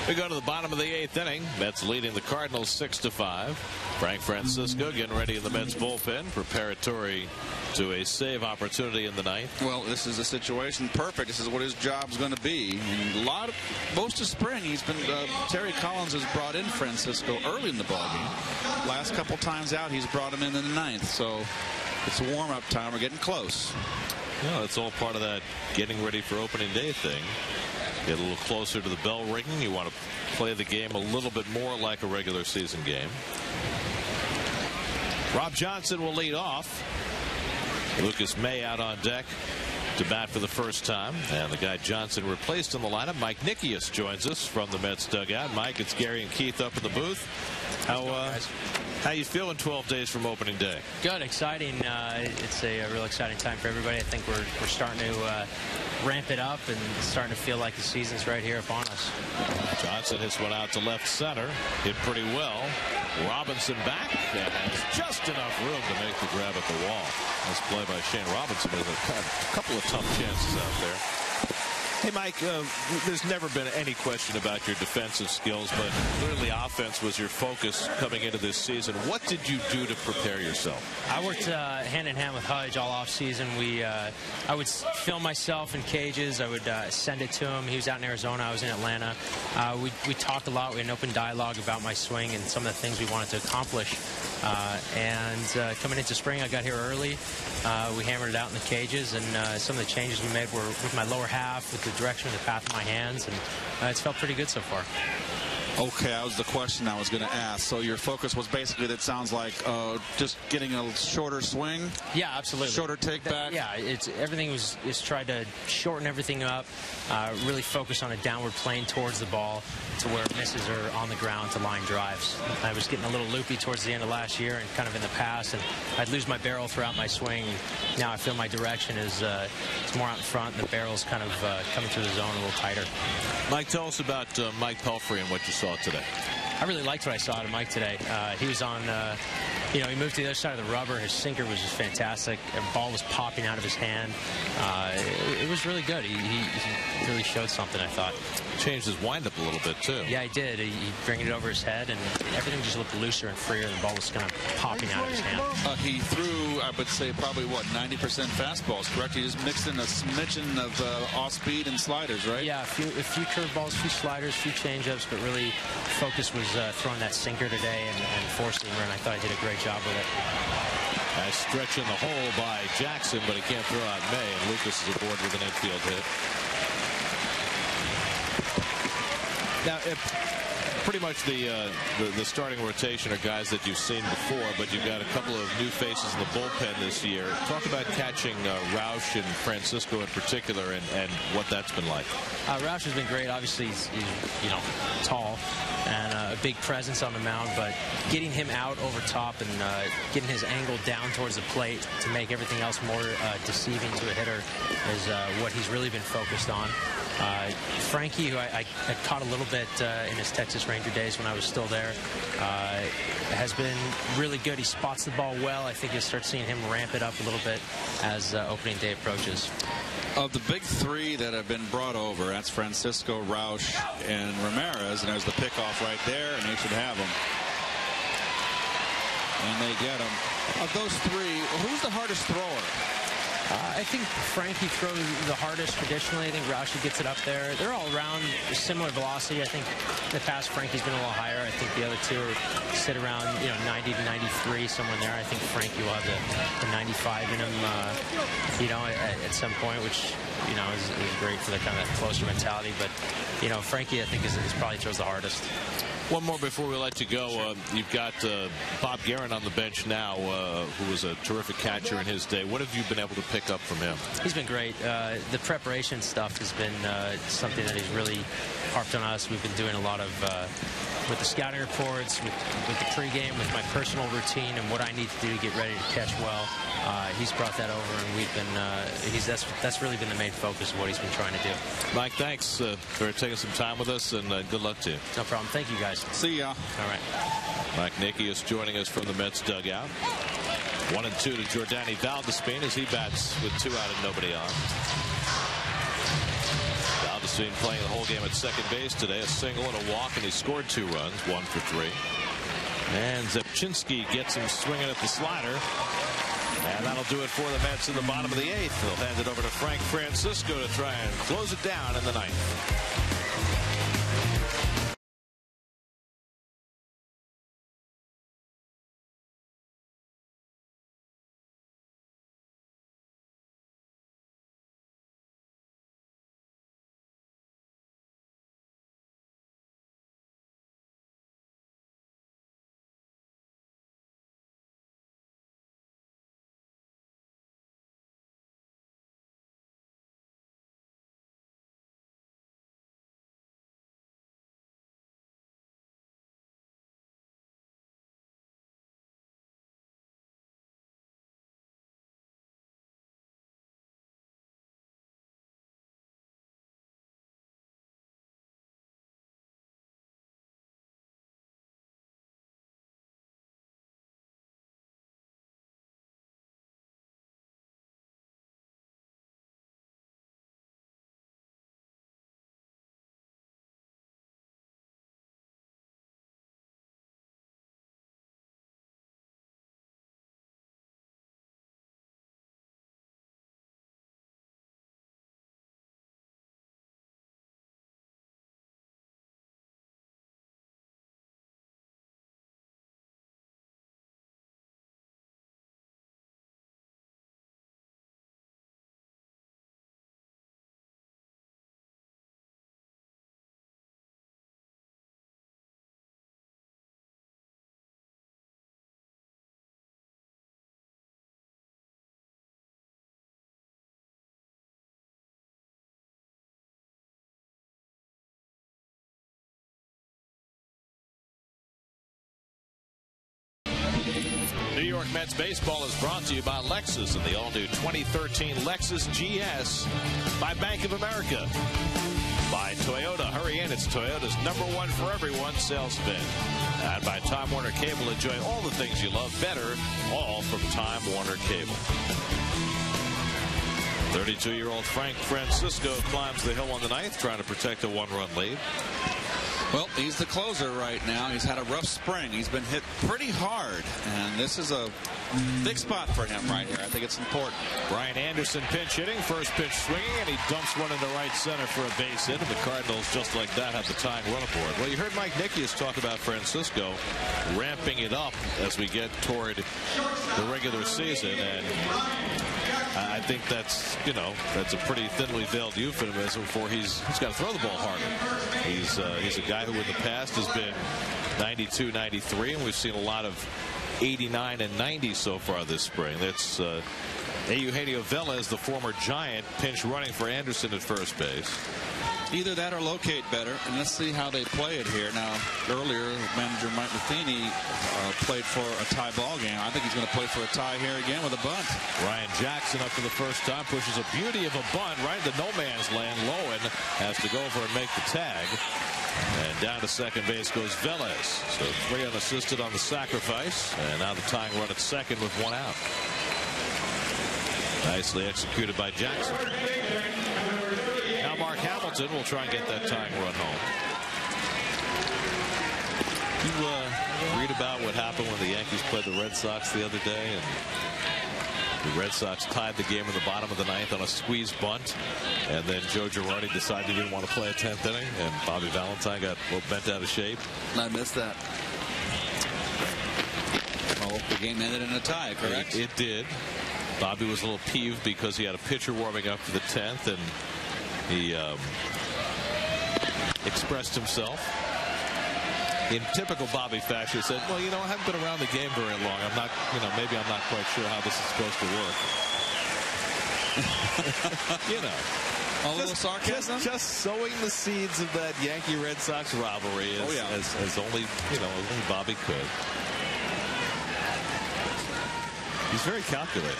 We go to the bottom of the 8th inning. Mets leading the Cardinals 6-5. Frank Francisco getting ready in the Mets bullpen, preparatory to a save opportunity in the 9th. Well, this is a situation perfect. This is what his job's going to be. And most of spring, he's been Terry Collins has brought in Francisco early in the ballgame. Last couple times out, he's brought him in the 9th. So it's a warm-up time. We're getting close. Yeah, it's all part of that getting ready for opening day thing. Get a little closer to the bell ringing. You want to play the game a little bit more like a regular season game. Rob Johnson will lead off. Lucas May out on deck to bat for the first time. And the guy Johnson replaced in the lineup, Mike Nikias, joins us from the Mets dugout. Mike, it's Gary and Keith up in the booth. How you feeling 12 days from opening day? Good, exciting. It's a real exciting time for everybody. I think we're starting to ramp it up and starting to feel like the season's right here upon us. Johnson hits one out to left center. Hit pretty well. Robinson back and has just enough room to make the grab at the wall. Nice play by Shane Robinson with a couple of tough chances out there. Hey, Mike, there's never been any question about your defensive skills, but clearly offense was your focus coming into this season. What did you do to prepare yourself? I worked hand in hand with Hudge all off season. I would film myself in cages. I would send it to him. He was out in Arizona. I was in Atlanta. We talked a lot. We had an open dialogue about my swing and some of the things we wanted to accomplish. Coming into spring, I got here early. We hammered it out in the cages, and some of the changes we made were with my lower half, with the direction of the path of my hands, and it's felt pretty good so far. Okay, that was the question I was going to ask. So your focus was basically, that sounds like just getting a shorter swing? Yeah, absolutely. Shorter take back? Yeah, everything is tried to shorten everything up, really focus on a downward plane towards the ball to where misses are on the ground to line drives. I was getting a little loopy towards the end of last year and kind of in the past, and I'd lose my barrel throughout my swing. Now I feel my direction is it's more out in front, and the barrel's kind of coming through the zone a little tighter. Mike, tell us about Mike Pelfrey and what you saw today. I really liked what I saw out of Mike today. He was on, he moved to the other side of the rubber. His sinker was just fantastic. The ball was popping out of his hand. It was really good. He really showed something, I thought. Changed his windup a little bit, too. Yeah, he did. He bring it over his head, and everything just looked looser and freer. The ball was kind of popping out of his hand. He threw, I would say, probably, 90% fastballs, correct? He just mixed in a smidgen of off-speed and sliders, right? Yeah, a few curveballs, a few sliders, a few changeups, but really focus was throwing that sinker today and forcing him, and I thought he did a great job with it. Nice stretch in the hole by Jackson, but he can't throw out May, and Lucas is aboard with an infield hit. Now, pretty much the starting rotation are guys that you've seen before, but you've got a couple of new faces in the bullpen this year. Talk about catching Roush and Francisco in particular, and what that's been like. Roush has been great. Obviously, he's tall and a big presence on the mound, but getting him out over top and getting his angle down towards the plate to make everything else more deceiving to a hitter is what he's really been focused on. Frankie, who I caught a little bit in his Texas Ranger days when I was still there, has been really good. He spots the ball well. I think you'll start seeing him ramp it up a little bit as opening day approaches. Of the big three that have been brought over, that's Francisco, Roush, and Ramirez, and there's the pickoff right there, and they should have them. And they get them. Of those three, who's the hardest thrower? I think Frankie throws the hardest traditionally. I think Roush gets it up there. They're all around similar velocity. I think in the past Frankie's been a little higher. I think the other two sit around 90 to 93, somewhere in there. I think Frankie will have the 95 in him, at some point, which is great for the kind of closer mentality. But Frankie, I think is probably throws the hardest. One more before we let you go. You've got Bob Guerin on the bench now, who was a terrific catcher in his day. What have you been able to pick up from him? He's been great. The preparation stuff has been something that he's really harped on us. We've been doing a lot of with the scouting reports, with the pregame, with my personal routine and what I need to do to get ready to catch well. He's brought that over, and we've been that's really been the main focus of what he's been trying to do. Mike, thanks for taking some time with us, and good luck to you. No problem. Thank you, guys. See ya. All right. Mike Nikias joining us from the Mets dugout. 1-2 to Jordany Valdespin as he bats with 2 out and nobody on. Valdespin playing the whole game at second base today, a single and a walk, and he scored 2 runs, 1 for 3. And Zepchinski gets him swinging at the slider. And that'll do it for the Mets in the bottom of the 8th. They'll hand it over to Frank Francisco to try and close it down in the 9th. York Mets baseball is brought to you by Lexus and the all-new 2013 Lexus GS, by Bank of America, by Toyota. Hurry in, it's Toyota's #1 for everyone sales event. And by Time Warner Cable. Enjoy all the things you love better, all from Time Warner Cable. 32-year-old Frank Francisco climbs the hill on the ninth, trying to protect a 1-run lead. Well, he's the closer right now. He's had a rough spring. He's been hit pretty hard, and this is a big spot for him right here. I think it's important. Brian Anderson pinch hitting, first pitch swinging, and he dumps one into right center for a base hit, and the Cardinals just like that have the tying run aboard. Well, you heard Mike Nickius talk about Francisco ramping it up as we get toward the regular season, and I think that's, that's a pretty thinly veiled euphemism for he's got to throw the ball harder. He's a guy who in the past has been 92, 93, and we've seen a lot of 89 and 90 so far this spring. That's Eugenio Velez, the former Giant, pinch running for Anderson at first base. Either that or locate better, and let's see how they play it here. Now, earlier, manager Mike Matheny played for a tie ball game. I think he's going to play for a tie here again with a bunt. Ryan Jackson up for the first time, pushes a beauty of a bunt right into no man's land. Lowen has to go over and make the tag. And down to second base goes Velez. So 3 unassisted on the sacrifice. And now the tying run at second with 1 out. Nicely executed by Jackson. Now Mark Hamilton will try and get that tying run home. You read about what happened when the Yankees played the Red Sox the other day, and the Red Sox tied the game in the bottom of the 9th on a squeeze bunt, and then Joe Girardi decided he didn't want to play a 10th inning, and Bobby Valentine got a little bent out of shape. I missed that. Well, the game ended in a tie, correct? It did. Bobby was a little peeved because he had a pitcher warming up for the 10th, and he expressed himself in typical Bobby fashion. He said, well, I haven't been around the game very long. I'm not, maybe I'm not quite sure how this is supposed to work. A little sarcasm? Just sowing the seeds of that Yankee-Red Sox rivalry as only, only Bobby could. He's very calculating.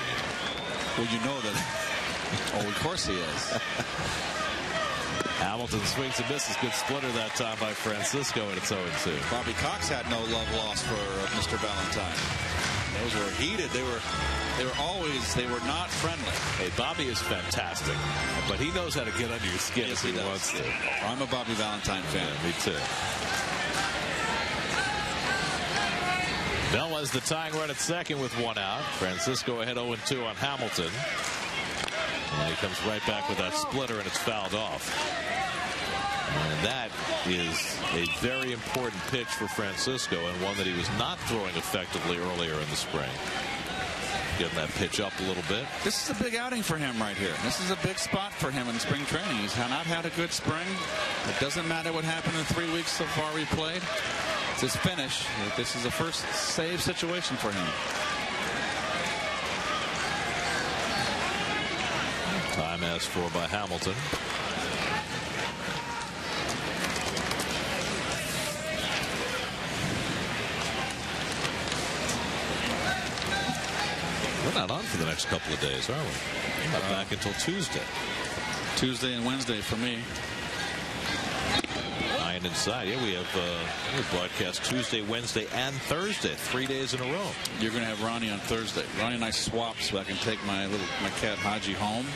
Well, you know that. Oh, of course he is. Hamilton swings and misses. Good splitter that time by Francisco, and it's 0-2. Bobby Cox had no love lost for Mr. Valentine. Those were heated. They were not friendly. Hey, Bobby is fantastic, but he knows how to get under your skin if he wants to. I'm a Bobby Valentine fan. Yeah, me too. Velez the tying run at second with 1 out. Francisco ahead 0-2 on Hamilton. And he comes right back with that splitter, and it's fouled off. And that is a very important pitch for Francisco, and one that he was not throwing effectively earlier in the spring. Getting that pitch up a little bit. This is a big outing for him right here. This is a big spot for him in spring training. He's not had a good spring. It doesn't matter what happened in 3 weeks so far we played. It's his finish. This is a first save situation for him. Time asked for by Hamilton. We're not on for the next couple of days, are we? We're not back until Tuesday. Tuesday and Wednesday for me. 9 inside. Yeah, we have broadcast Tuesday, Wednesday, and Thursday. 3 days in a row. You're going to have Ronnie on Thursday. Ronnie and I swap so I can take my cat Haji home,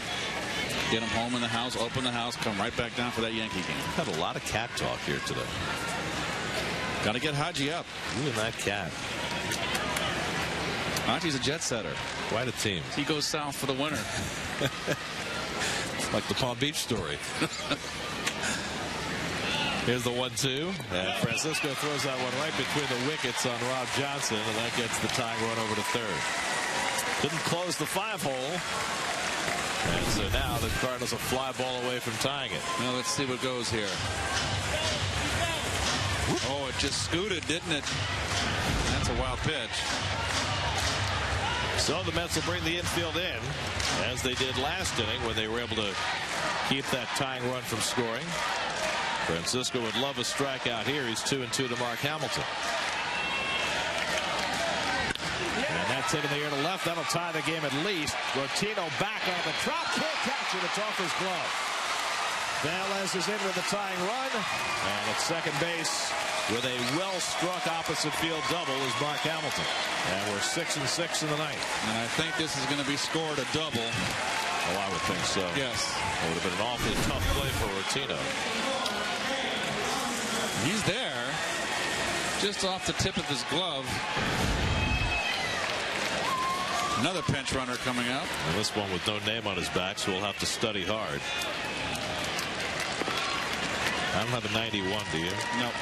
get him home in the house, open the house, come right back down for that Yankee game. Had a lot of cat talk here today. Got to get Haji up. You and that cat. Haji's a jet setter. Quite a team. He goes south for the winter. Like the Palm Beach story. Here's the 1-2. And Francisco throws that one right between the wickets on Rob Johnson, and that gets the tying run over to third. Didn't close the 5-hole. And so now the Cardinals a fly ball away from tying it. Now let's see what goes here. Oh, it just scooted, didn't it? That's a wild pitch. So the Mets will bring the infield in, as they did last inning when they were able to keep that tying run from scoring. Francisco would love a strikeout here. He's 2-2 to Mark Hamilton. And that That's hit in the air to left. That'll tie the game at least. Rotino back on the drop. Can't catch it. It's off his glove. Velez is in with the tying run. And at second base with a well-struck opposite field double is Mark Hamilton. And we're 6-6 in the ninth. And I think this is going to be scored a double. Oh, I would think so. Yes. It would have been an awfully tough play for Rotino. He's there, just off the tip of his glove. Another pinch runner coming up. And this one with no name on his back, so we'll have to study hard. I don't have a 91, do you? Nope.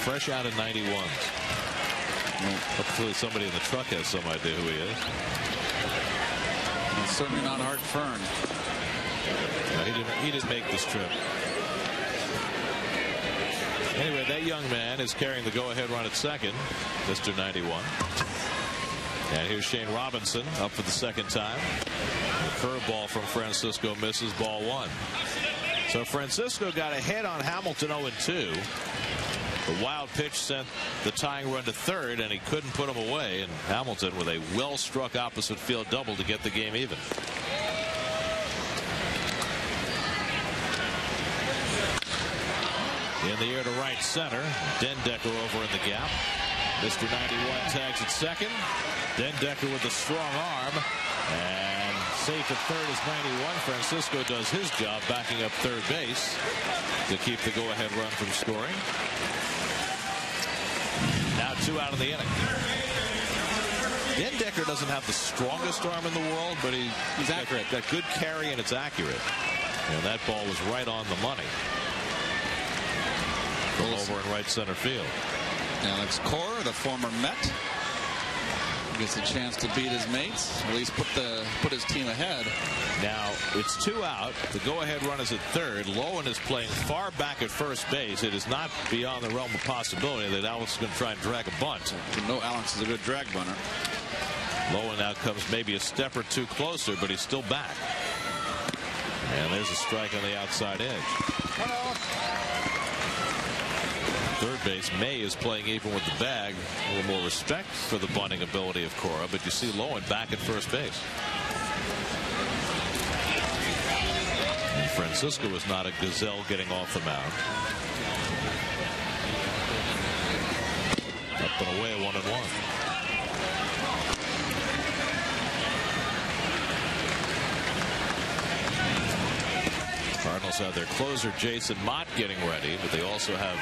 Fresh out of 91. Nope. Hopefully somebody in the truck has some idea who he is. It's certainly not Art Fern. No, he didn't make this trip. Anyway, that young man is carrying the go-ahead run at second, Mr. 91. And here's Shane Robinson up for the second time. The curveball from Francisco misses, ball one. So Francisco got ahead on Hamilton 0-2. The wild pitch sent the tying run to third, and he couldn't put him away. And Hamilton with a well-struck opposite field double to get the game even. In the air to right center. Dendecker over in the gap. Mr. 91 tags at second. Dendecker with a strong arm. And safe at third is 91. Francisco does his job backing up third base to keep the go-ahead run from scoring. Now 2 out of the inning. Dendecker doesn't have the strongest arm in the world, but he's accurate. Got good carry, and it's accurate. And that ball was right on the money. From over in right center field. Alex Cora, the former Met, gets a chance to beat his mates, at least put his team ahead. Now it's 2 out. The go-ahead run is at third. Lowen is playing far back at first base. It is not beyond the realm of possibility that Alex is going to try and drag a bunt. You know Alex is a good drag bunter. Lowen now comes maybe a step or two closer, but he's still back. And there's a strike on the outside edge. Third base, May is playing even with the bag. A little more respect for the bunting ability of Cora, but you see Lowen back at first base. And Francisco was not a gazelle getting off the mound. Up and away, 1-1. Cardinals have their closer Jason Mott getting ready, but they also have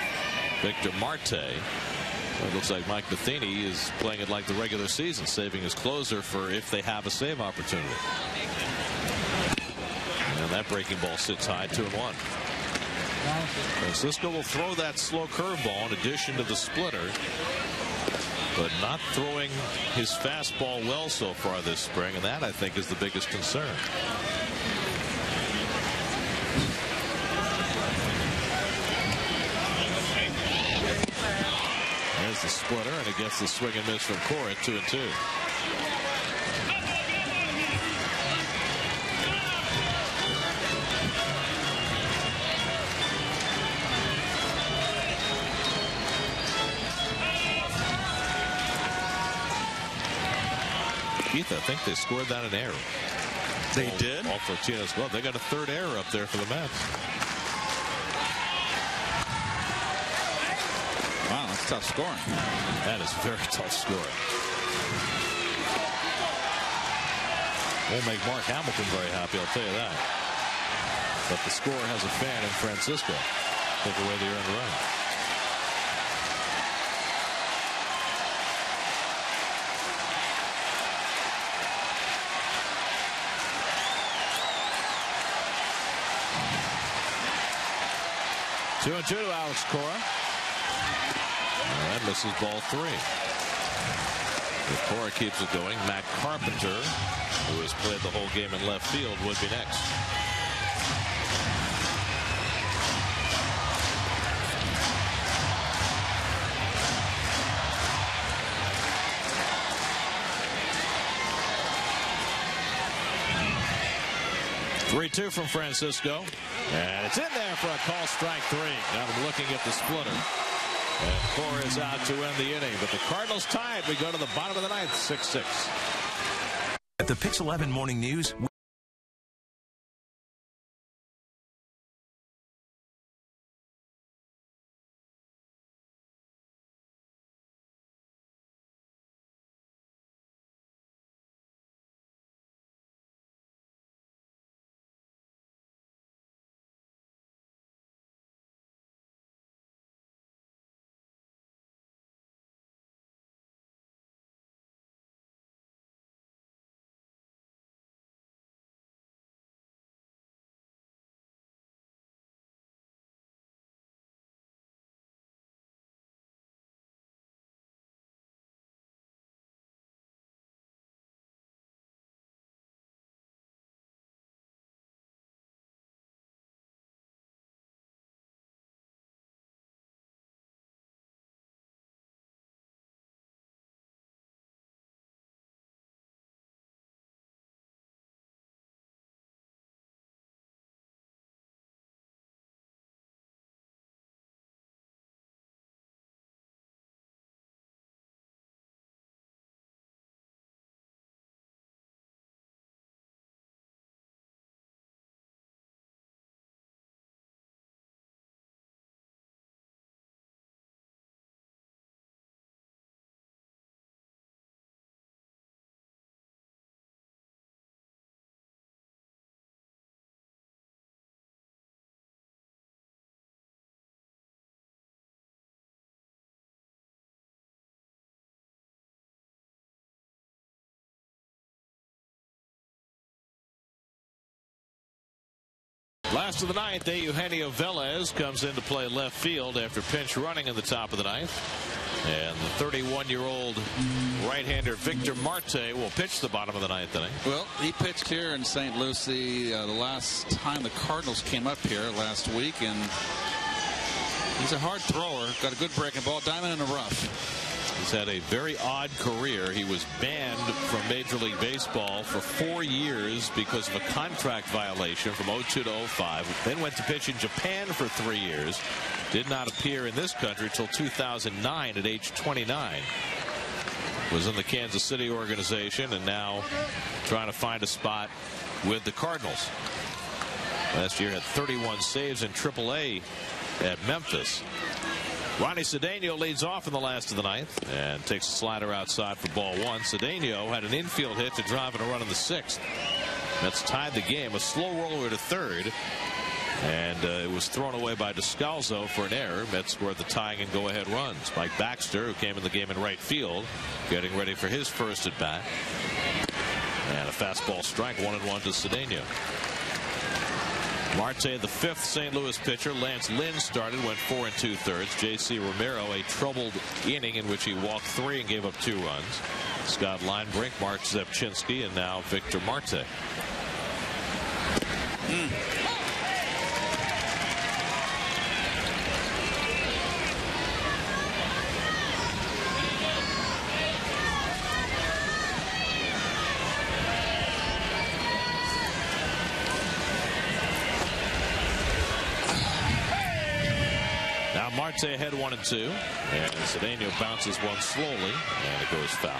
Victor Marte. It looks like Mike Matheny is playing it like the regular season, saving his closer for if they have a save opportunity. And that breaking ball sits high, 2-1. Francisco will throw that slow curveball in addition to the splitter, but not throwing his fastball well so far this spring, and that I think is the biggest concern. There's the splitter, and it gets the swing and miss from Cora at 2-2. Keith, I think they scored that in error. They did? Off Rotino's glove. They got a third error up there for the Mets. Wow, that's tough scoring. That is very tough scoring. Won't make Mark Hamilton very happy, I'll tell you that. But the score has a fan in Francisco. Take away the earned run. Two and 2 to Alex Cora. That misses ball 3. If Cora keeps it going, Matt Carpenter, who has played the whole game in left field, would be next. Three-2 from Francisco, and it's in there for a call strike 3. Now I'm looking at the splitter. And Cora is out to end the inning, but the Cardinals tied. We go to the bottom of the ninth, 6-6. At the Pix 11 Morning News. Last of the ninth, Eugenio Velez comes in to play left field after pinch running in the top of the ninth. And the 31-year-old right-hander Victor Marte will pitch the bottom of the ninth inning. Well, he pitched here in St. Lucie the last time the Cardinals came up here last week, and he's a hard thrower. Got a good breaking ball, diamond in the rough. He's had a very odd career. He was banned from Major League Baseball for 4 years because of a contract violation from 02 to 05. Then went to pitch in Japan for 3 years. Did not appear in this country until 2009 at age 29. Was in the Kansas City organization and now trying to find a spot with the Cardinals. Last year had 31 saves in AAA at Memphis. Ronnie Cedeno leads off in the last of the ninth and takes a slider outside for ball one. Cedeno had an infield hit to drive in a run in the sixth. That's tied the game. A slow roller to third. And it was thrown away by Descalzo for an error. Mets scored the tying and go-ahead runs. Mike Baxter, who came in the game in right field, getting ready for his first at bat. And a fastball strike, 1-1 to Cedeno. Marte, the fifth St. Louis pitcher. Lance Lynn started, went 4 2/3. J.C. Romero, a troubled inning in which he walked 3 and gave up 2 runs. Scott Linebrink, Mark Zepchinski, and now Victor Marte. Marte ahead 1-2, and Cedeno bounces one slowly, and it goes foul.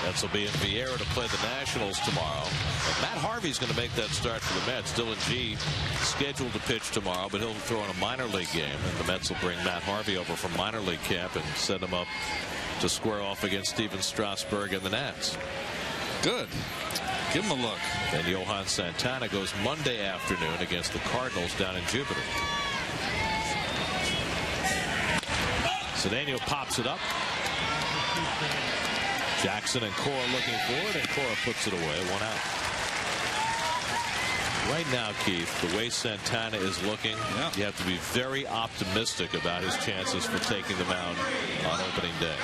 Mets will be in Vieira to play the Nationals tomorrow. And Matt Harvey's going to make that start for the Mets. Dylan G scheduled to pitch tomorrow, but he'll throw in a minor league game, and the Mets will bring Matt Harvey over from minor league camp and set him up to square off against Steven Strasburg and the Nats. Good. Give him a look. And Johan Santana goes Monday afternoon against the Cardinals down in Jupiter. Cedeno pops it up. Jackson and Cora looking for it, and Cora puts it away. 1 out. Right now, Keith, the way Santana is looking, you have to be very optimistic about his chances for taking the mound on opening day.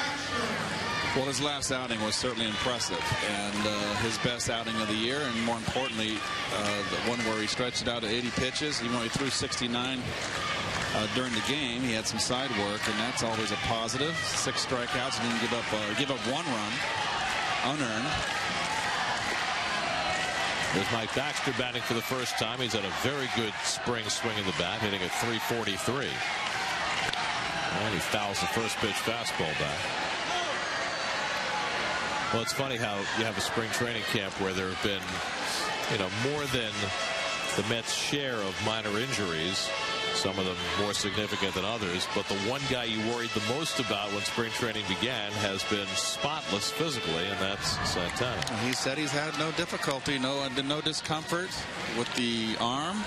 Well, his last outing was certainly impressive, and his best outing of the year, and more importantly, the one where he stretched it out to 80 pitches, even though he threw 69 during the game. He had some side work, and that's always a positive. 6 strikeouts, and didn't give up 1 run. unearned. There's Mike Baxter batting for the first time. He's had a very good spring swing of the bat, hitting at .343. And he fouls the first pitch fastball back. Well, it's funny how you have a spring training camp where there have been, more than the Mets' share of minor injuries, some of them more significant than others. But the one guy you worried the most about when spring training began has been spotless physically, and that's Santana. He said he's had no difficulty, no discomfort with the arm.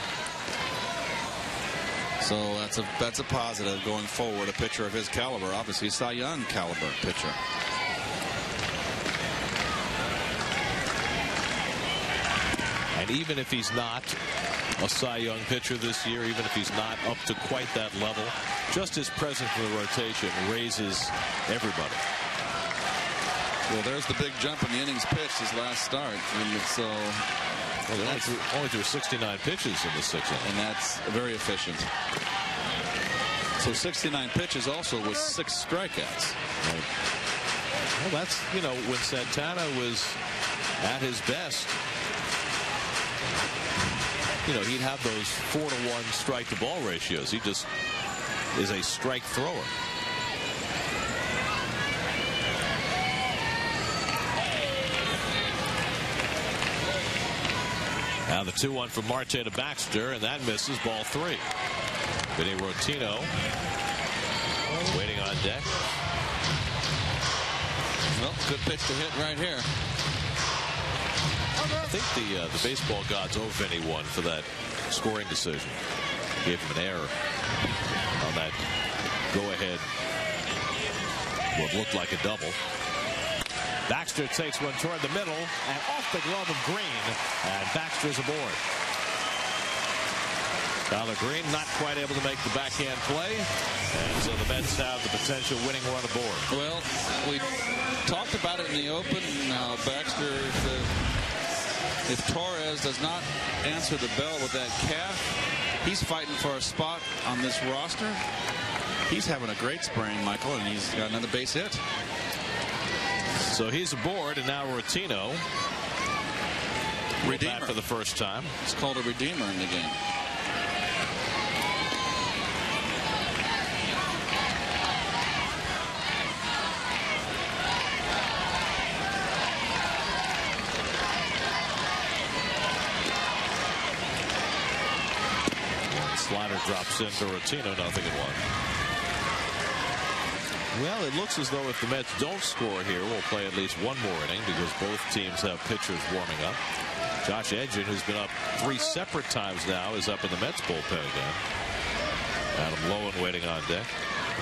So that's a positive going forward. A pitcher of his caliber, obviously a Cy Young caliber pitcher. And even if he's not a Cy Young pitcher this year, even if he's not up to quite that level, just his presence in the rotation raises everybody. Well, there's the big jump in the innings pitched his last start. And so only threw 69 pitches in the 6th inning. And that's very efficient. So 69 pitches also with 6 strikeouts. Right. Well, that's, when Santana was at his best, he'd have those 4-to-1 strike to ball ratios. He just is a strike thrower. Now the 2-1 from Marte to Baxter, and that misses, ball 3. Vinny Rotino waiting on deck. Well, good pitch to hit right here. I think the baseball gods owe Vinny one for that scoring decision. Gave him an error on that go-ahead, what looked like a double. Baxter takes one toward the middle and off the glove of Green, and Baxter's aboard. Tyler Green not quite able to make the backhand play, and so the Mets have the potential winning run aboard. Well, we talked about it in the open. Now Baxter, if Torres does not answer the bell with that calf, he's fighting for a spot on this roster. He's having a great spring, Michael, and he's got another base hit. So he's aboard, and now Rotino redeemer for the first time. It's called a redeemer in the game. Slider drops into Rotino, 0-1. Well, it looks as though if the Mets don't score here, we'll play at least one more inning because both teams have pitchers warming up. Josh Edgin, who's been up 3 separate times now, is up in the Mets bullpen again. Adam Lowen waiting on deck.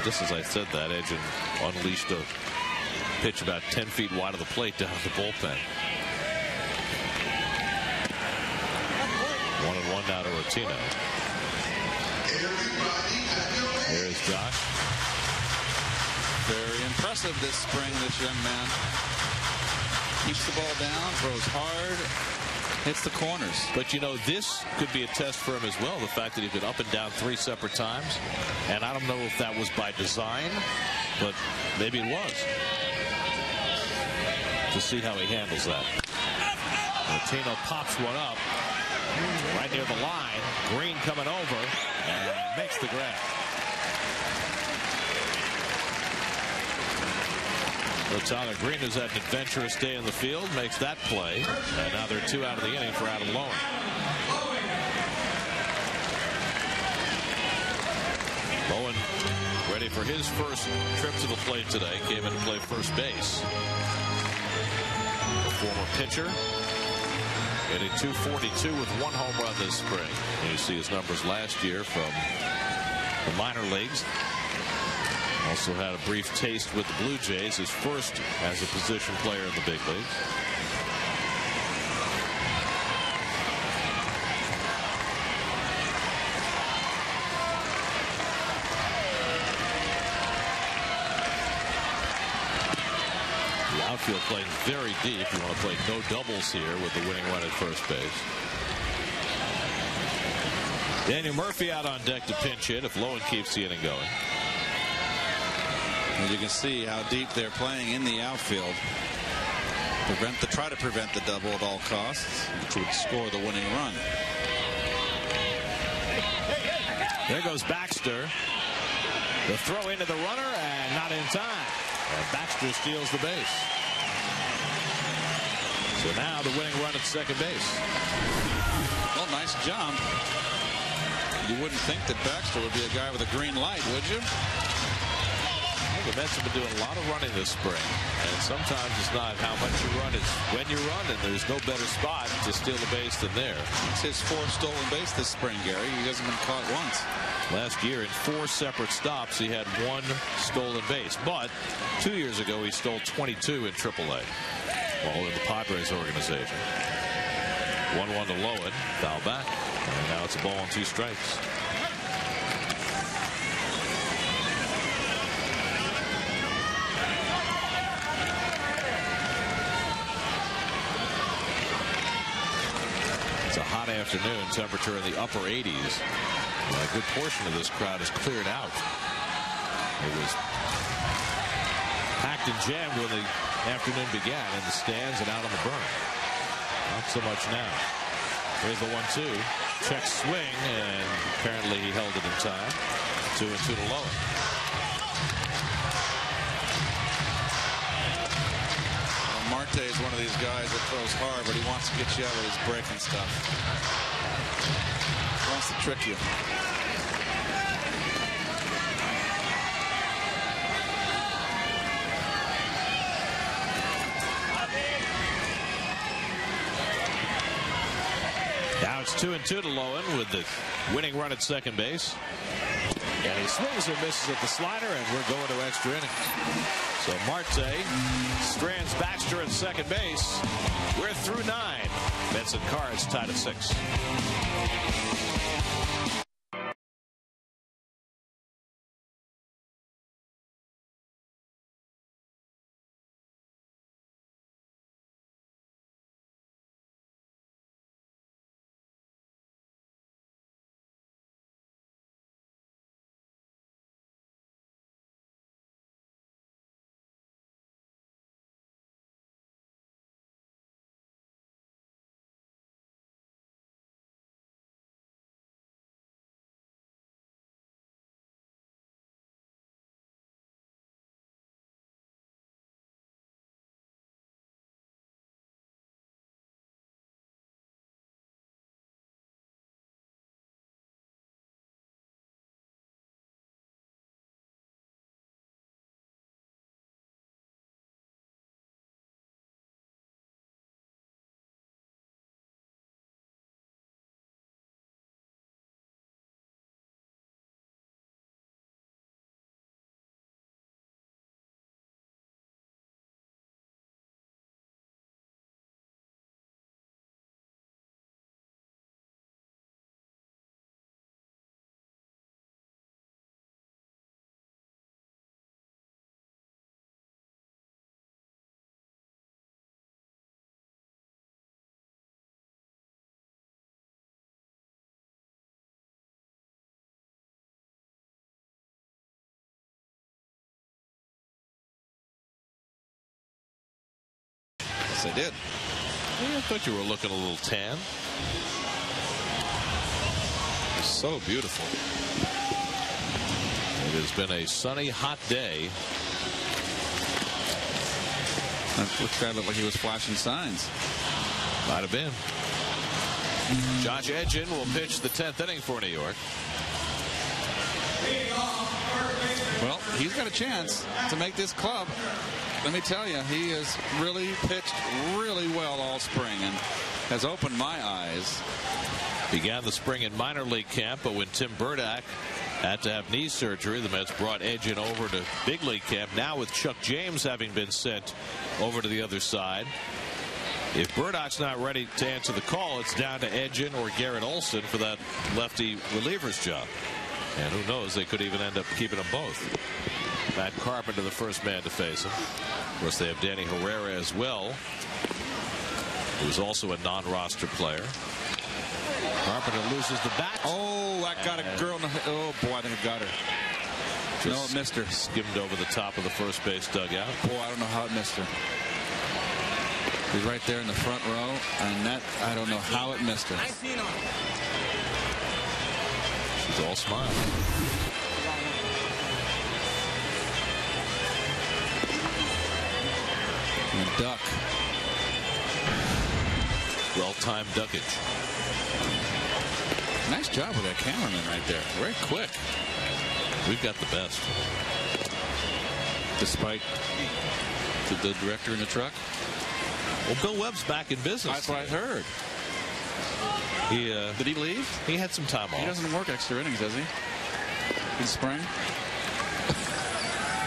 Just as I said that, Edgin unleashed a pitch about 10 feet wide of the plate down the bullpen. 1-1 now to Rotino. Here's Josh. Very impressive this spring, this young man. Keeps the ball down, throws hard, hits the corners. But this could be a test for him as well, the fact that he could up and down 3 separate times. And I don't know if that was by design, but maybe it was. To see how he handles that. Rotino pops one up right near the line. Green coming over and makes the grab. So Tyler Green, who's had an adventurous day in the field, makes that play. And now they're 2 out of the inning for Adam Lowen. Lowen ready for his first trip to the plate today. Came in to play first base. The former pitcher hitting .242 with 1 home run this spring. And you see his numbers last year from the minor leagues. Also had a brief taste with the Blue Jays, his first as a position player in the big leagues. The outfield playing very deep. You want to play no doubles here with the winning run at first base. Daniel Murphy out on deck to pinch hit if Lowen keeps the inning going. And you can see how deep they're playing in the outfield. Try to prevent the double at all costs, which would score the winning run. There goes Baxter. The throw into the runner and not in time. And Baxter steals the base. So now the winning run at second base. Well, nice job. You wouldn't think that Baxter would be a guy with a green light, would you? The Mets have been doing a lot of running this spring, and sometimes it's not how much you run, it's when you run, and there's no better spot to steal the base than there. It's his fourth stolen base this spring, Gary. He hasn't been caught once. Last year, in 4 separate stops, he had 1 stolen base, but 2 years ago, he stole 22 in AAA, while in the Padres organization. 1-1 to Lowen, foul back, and now it's a ball on 2 strikes. Hot afternoon, temperature in the upper 80s. A good portion of this crowd is cleared out. It was packed and jammed when the afternoon began in the stands and out on the berm. Not so much now. Here's the 1-2. Check swing, and apparently he held it in time. 2-2 to Lowen. Marte is one of these guys that throws hard, but he wants to get you out with his breaking stuff. He wants to trick you. Now it's 2-2 to Lowen with the winning run at second base. And he swings and misses at the slider, and we're going to extra innings. So Marte strands Baxter at second base. We're through 9. Mets and Cards tied at 6. Yes, I did. I thought you were looking a little tan. It's so beautiful. It has been a sunny, hot day. That guy looked like he was flashing signs. Might have been. Josh Edgin will pitch the 10th inning for New York. Well, he's got a chance to make this club. Let me tell you, he has really pitched really well all spring and has opened my eyes. Began the spring in minor league camp, but when Tim Burdack had to have knee surgery, the Mets brought Edgin over to big league camp. Now with Chuck James having been sent over to the other side, if Burdack's not ready to answer the call, it's down to Edgin or Garrett Olson for that lefty reliever's job. And who knows, they could even end up keeping them both. Matt Carpenter, the first man to face him. Of course, they have Danny Herrera as well, who's also a non-roster player. Carpenter loses the bat. Oh, that got a girl in the... Oh, boy, I think it got her. No, it missed her. Skimmed over the top of the first base dugout. Boy, I don't know how it missed her. He's right there in the front row, and that, I don't know how it missed her. She's all smile. And duck. Well-timed duckage. Nice job with that cameraman right there. Very quick. We've got the best. Despite the director in the truck. Well, Bill Webb's back in business. That's what I heard. Did he leave? He had some time off. He doesn't work extra innings, does he? In spring?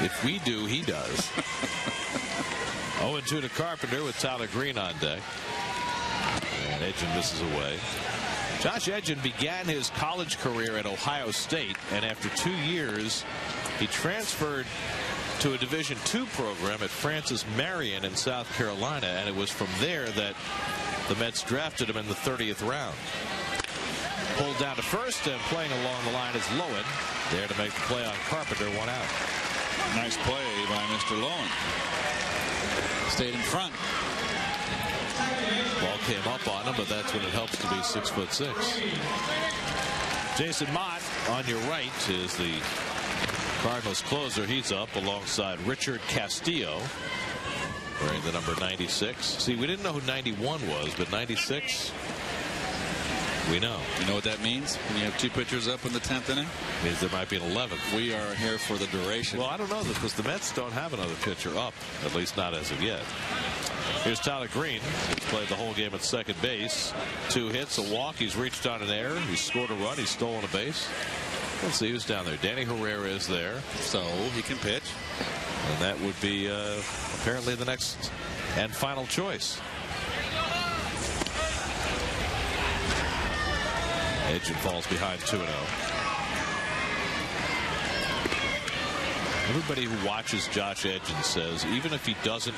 If we do, he does. 0-2 to Carpenter with Tyler Green on deck. And Edgin misses away. Josh Edgin began his college career at Ohio State, and after 2 years, he transferred to a Division II program at Francis Marion in South Carolina, and it was from there that the Mets drafted him in the 30th round. Pulled down to first, and playing along the line is Lowen, there to make the play on Carpenter, 1 out. Nice play by Mr. Lowen. Stayed in front. Ball came up on him, but that's when it helps to be 6'6". Jason Mott on your right is the Cardinals closer. He's up alongside Richard Castillo, wearing the number 96. See, we didn't know who 91 was, but 96, we know. You know what that means? When you have 2 pitchers up in the 10th inning? It means there might be an 11th. We are here for the duration. Well, I don't know this because the Mets don't have another pitcher up, at least not as of yet. Here's Tyler Green. He's played the whole game at second base. 2 hits, a walk. He's reached on an error. He's scored a run. He's stolen a base. Let's see who's down there. Danny Herrera is there. So he can pitch. And that would be apparently the next and final choice. Edgin falls behind 2-0. Everybody who watches Josh Edgin says even if he doesn't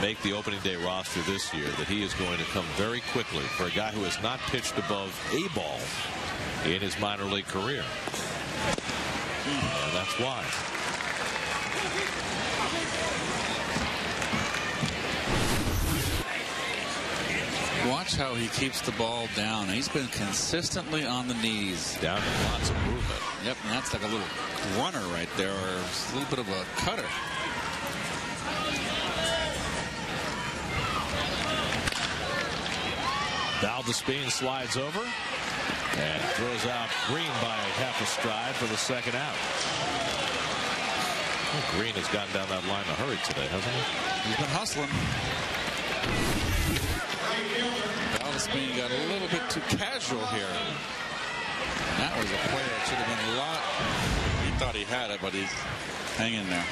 make the opening day roster this year, that he is going to come very quickly for a guy who has not pitched above A ball in his minor league career. And that's why. Watch how he keeps the ball down. He's been consistently on the knees. Down to lots of movement. Yep, and that's like a little runner right there, or a little bit of a cutter. Valdespin slides over and throws out Green by half a stride for the second out. Well, Green has gotten down that line in a hurry today, hasn't he? He's been hustling. Valdespin got a little bit too casual here. That was a play that should have been a lot. He thought he had it, but he's hanging there.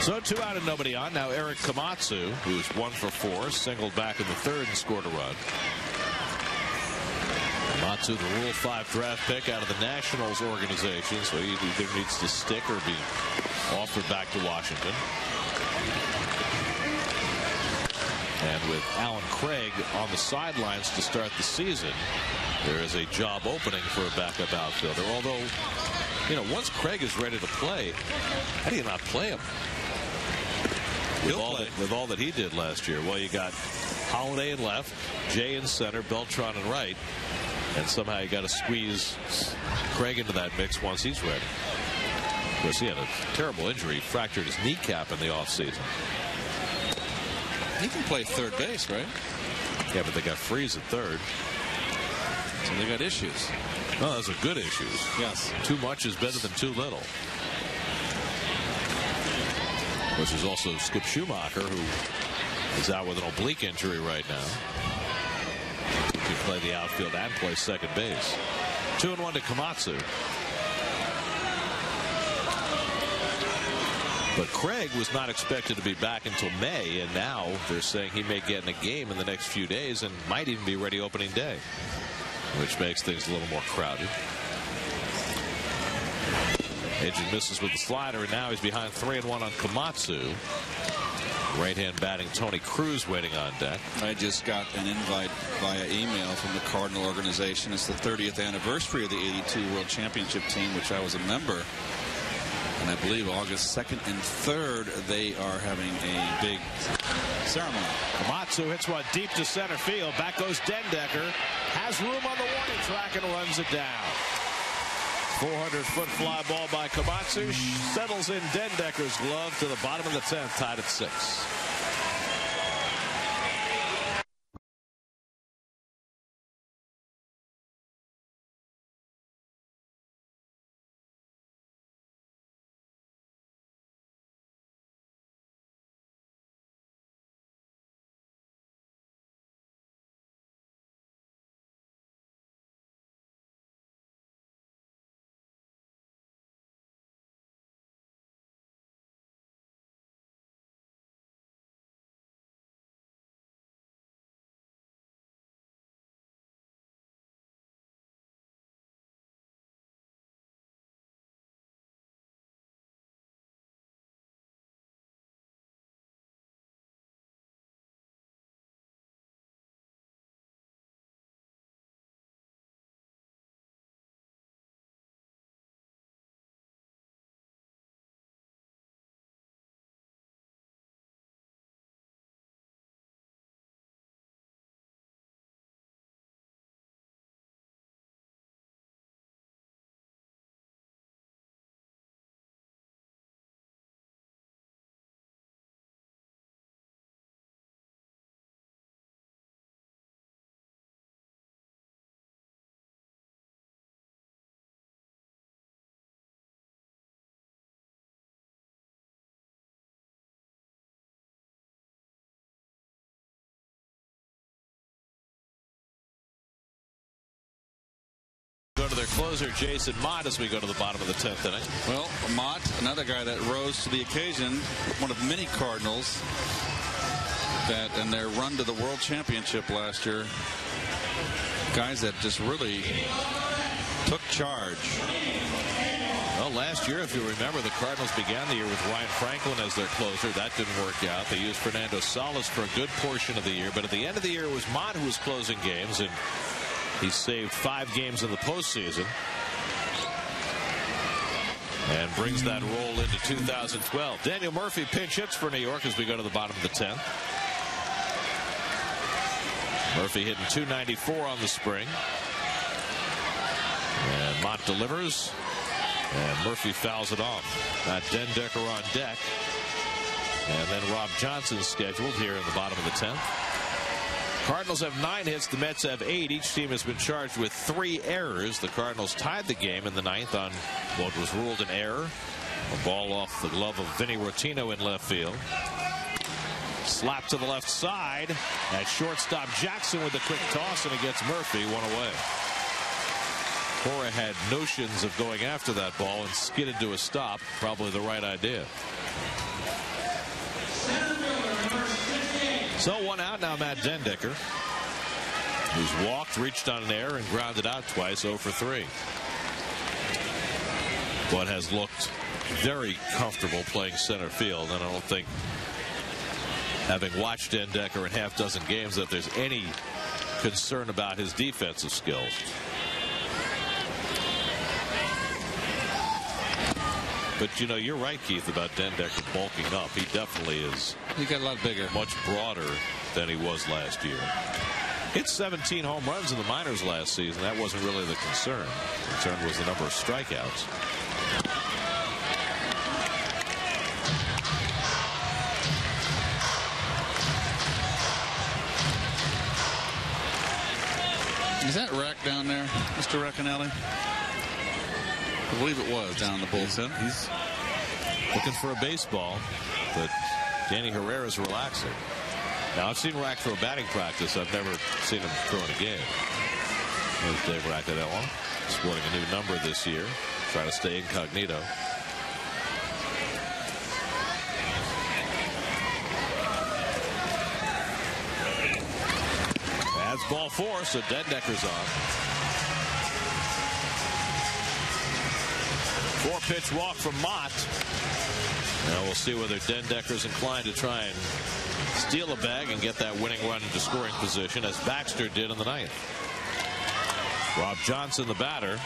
So 2 out and nobody on. Now Eric Komatsu, who's 1 for 4, singled back in the 3rd and scored a run. Komatsu, the Rule 5 draft pick out of the Nationals organization, so he either needs to stick or be offered back to Washington. And with Alan Craig on the sidelines to start the season, there is a job opening for a backup outfielder. Although, you know, once Craig is ready to play, how do you not play him? With all that he did last year. Well, you got Holiday in left, Jay in center, Beltran in right, and somehow you got to squeeze Craig into that mix once he's ready. Of course, he had a terrible injury. He fractured his kneecap in the offseason. He can play third base, right? Yeah, but they got Freeze at third. So they got issues. No, those are good issues. Yes. Too much is better than too little. Which is also Skip Schumacher, who is out with an oblique injury right now. He can play the outfield and play second base. 2-1 to Komatsu. But Craig was not expected to be back until May, and now they're saying he may get in a game in the next few days and might even be ready opening day, which makes things a little more crowded. Edgin misses with the slider, and now he's behind 3-1 on Komatsu. Right-hand batting Tony Cruz waiting on deck. I just got an invite via email from the Cardinal organization. It's the 30th anniversary of the '82 World Championship team, which I was a member. And I believe August 2nd and 3rd, they are having a big ceremony. Komatsu hits one deep to center field. Back goes Dendecker. Has room on the warning track and runs it down. 400-foot fly ball by Komatsu settles in Dendecker's glove to the bottom of the 10th, tied at 6. Go to their closer, Jason Mott, as we go to the bottom of the 10th inning. Well, Mott, another guy that rose to the occasion, one of many Cardinals that in their run to the World Championship last year, guys that just really took charge. Well, last year, if you remember, the Cardinals began the year with Ryan Franklin as their closer. That didn't work out. They used Fernando Salas for a good portion of the year, but at the end of the year, it was Mott who was closing games, and he saved 5 games in the postseason and brings that role into 2012. Daniel Murphy pinch hits for New York as we go to the bottom of the 10th. Murphy hitting .294 on the spring. And Mott delivers. And Murphy fouls it off. Got Dendecker on deck. And then Rob Johnson scheduled here in the bottom of the 10th. Cardinals have 9 hits. The Mets have 8. Each team has been charged with 3 errors. The Cardinals tied the game in the 9th on what was ruled an error. A ball off the glove of Vinny Rotino in left field. Slap to the left side. At shortstop, Jackson with a quick toss, and it gets Murphy 1 away. Cora had notions of going after that ball and skidded to a stop. Probably the right idea. So 1 out now, Matt Dendecker, who's walked, reached on an error, and grounded out twice, 0 for 3. But has looked very comfortable playing center field, and I don't think, having watched Dendecker in half dozen games, that there's any concern about his defensive skills. But, you know, you're right, Keith, about Dendecker bulking up. He definitely is. He got a lot bigger. Much broader than he was last year. Hit 17 home runs in the minors last season. That wasn't really the concern. The concern was the number of strikeouts. Is that Rack down there, Mr. Raccanelli? I believe it was down in the bullpen. He's looking for a baseball, but Danny Herrera's relaxing. Now, I've seen Rack throw batting practice. I've never seen him throw in a game. There's Dave Raccanelli, sporting a new number this year, trying to stay incognito. That's ball 4, so Dendecker's on. 4-pitch walk from Mott. Now we'll see whether Dendecker's inclined to try and steal a bag and get that winning run into scoring position, as Baxter did in the 9th. Rob Johnson, the batter,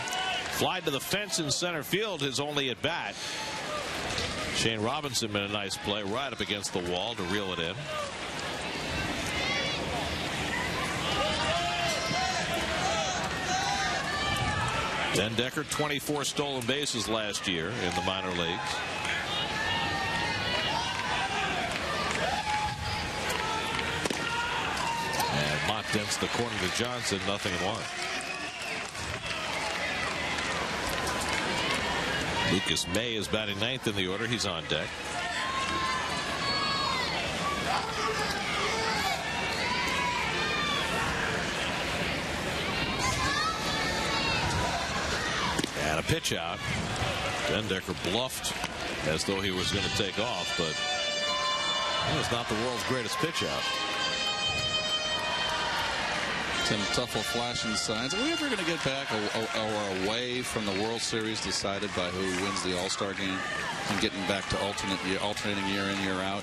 flied to the fence in center field, his only at bat. Shane Robinson made a nice play right up against the wall to reel it in. Den Decker, 24 stolen bases last year in the minor leagues. And Mott dents the corner to Johnson, 0-1. Lucas May is batting 9th in the order. He's on deck. And a pitch out. Den Decker bluffed as though he was going to take off, but it's not the world's greatest pitch out. Some tough flashing signs. Are we ever going to get back or away from the World Series decided by who wins the All-Star game and getting back to alternating year in, year out?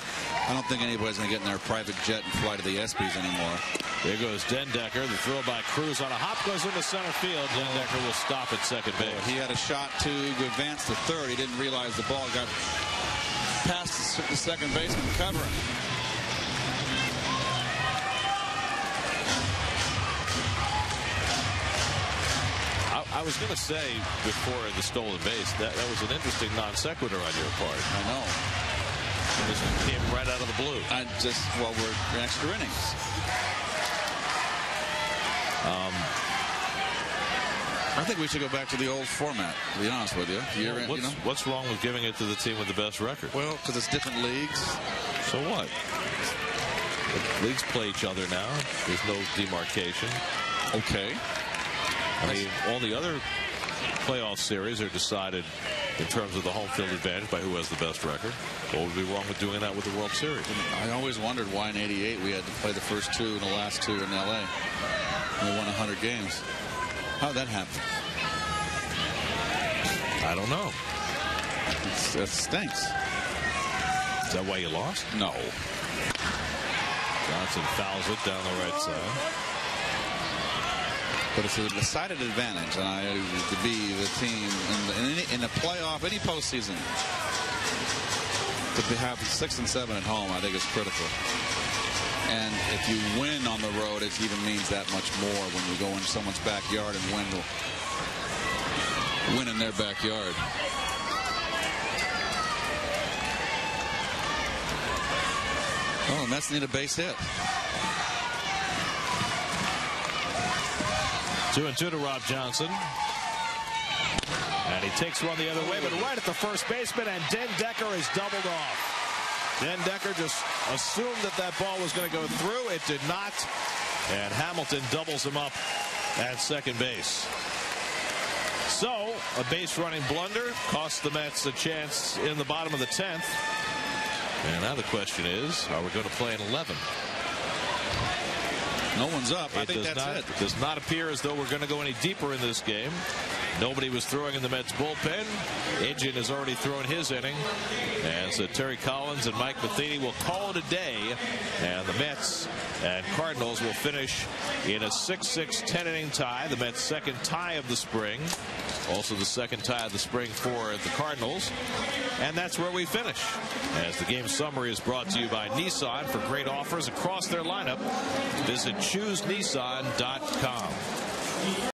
I don't think anybody's going to get in their private jet and fly to the ESPYs anymore. There goes Den Decker. The throw by Cruz on a hop goes into center field. Den Decker will stop at second base. He had a shot to advance to third. He didn't realize the ball got past the second baseman covering. I was going to say before the stolen base that was an interesting non sequitur on your part. I know. This came right out of the blue. Well, we're in extra innings. I think we should go back to the old format, to be honest with you. What's wrong with giving it to the team with the best record? Well, because it's different leagues. So what? The leagues play each other now. There's no demarcation. Okay. I mean, all the other playoff series are decided in terms of the home field advantage by who has the best record. What would be wrong with doing that with the World Series? I always wondered why in '88 we had to play the first two and the last two in L.A. We won 100 games. How'd that happen? I don't know. That stinks. Is that why you lost? No. Johnson fouls it down the right side. But it's a decided advantage, and to be the team in the playoff, any postseason, to have 6 and 7 at home, I think is critical. And if you win on the road, it even means that much more when you go in someone's backyard and win in their backyard. Oh, and Mets need a base hit. 2-2 to Rob Johnson. And he takes one the other way, but right at the first baseman, and Den Decker is doubled off. Den Decker just assumed that ball was going to go through. It did not. And Hamilton doubles him up at second base. So, a base running blunder cost the Mets a chance in the bottom of the 10th. And now the question is, are we going to play an 11? No one's up. I think that's it. It does not appear as though we're going to go any deeper in this game. Nobody was throwing in the Mets bullpen. Agent has already thrown his inning. And so Terry Collins and Mike Matheny will call it a day. And the Mets and Cardinals will finish in a 6-6 10-inning tie. The Mets' second tie of the spring. Also the second tie of the spring for the Cardinals. And that's where we finish. As the game summary is brought to you by Nissan. For great offers across their lineup, visit ChooseNissan.com.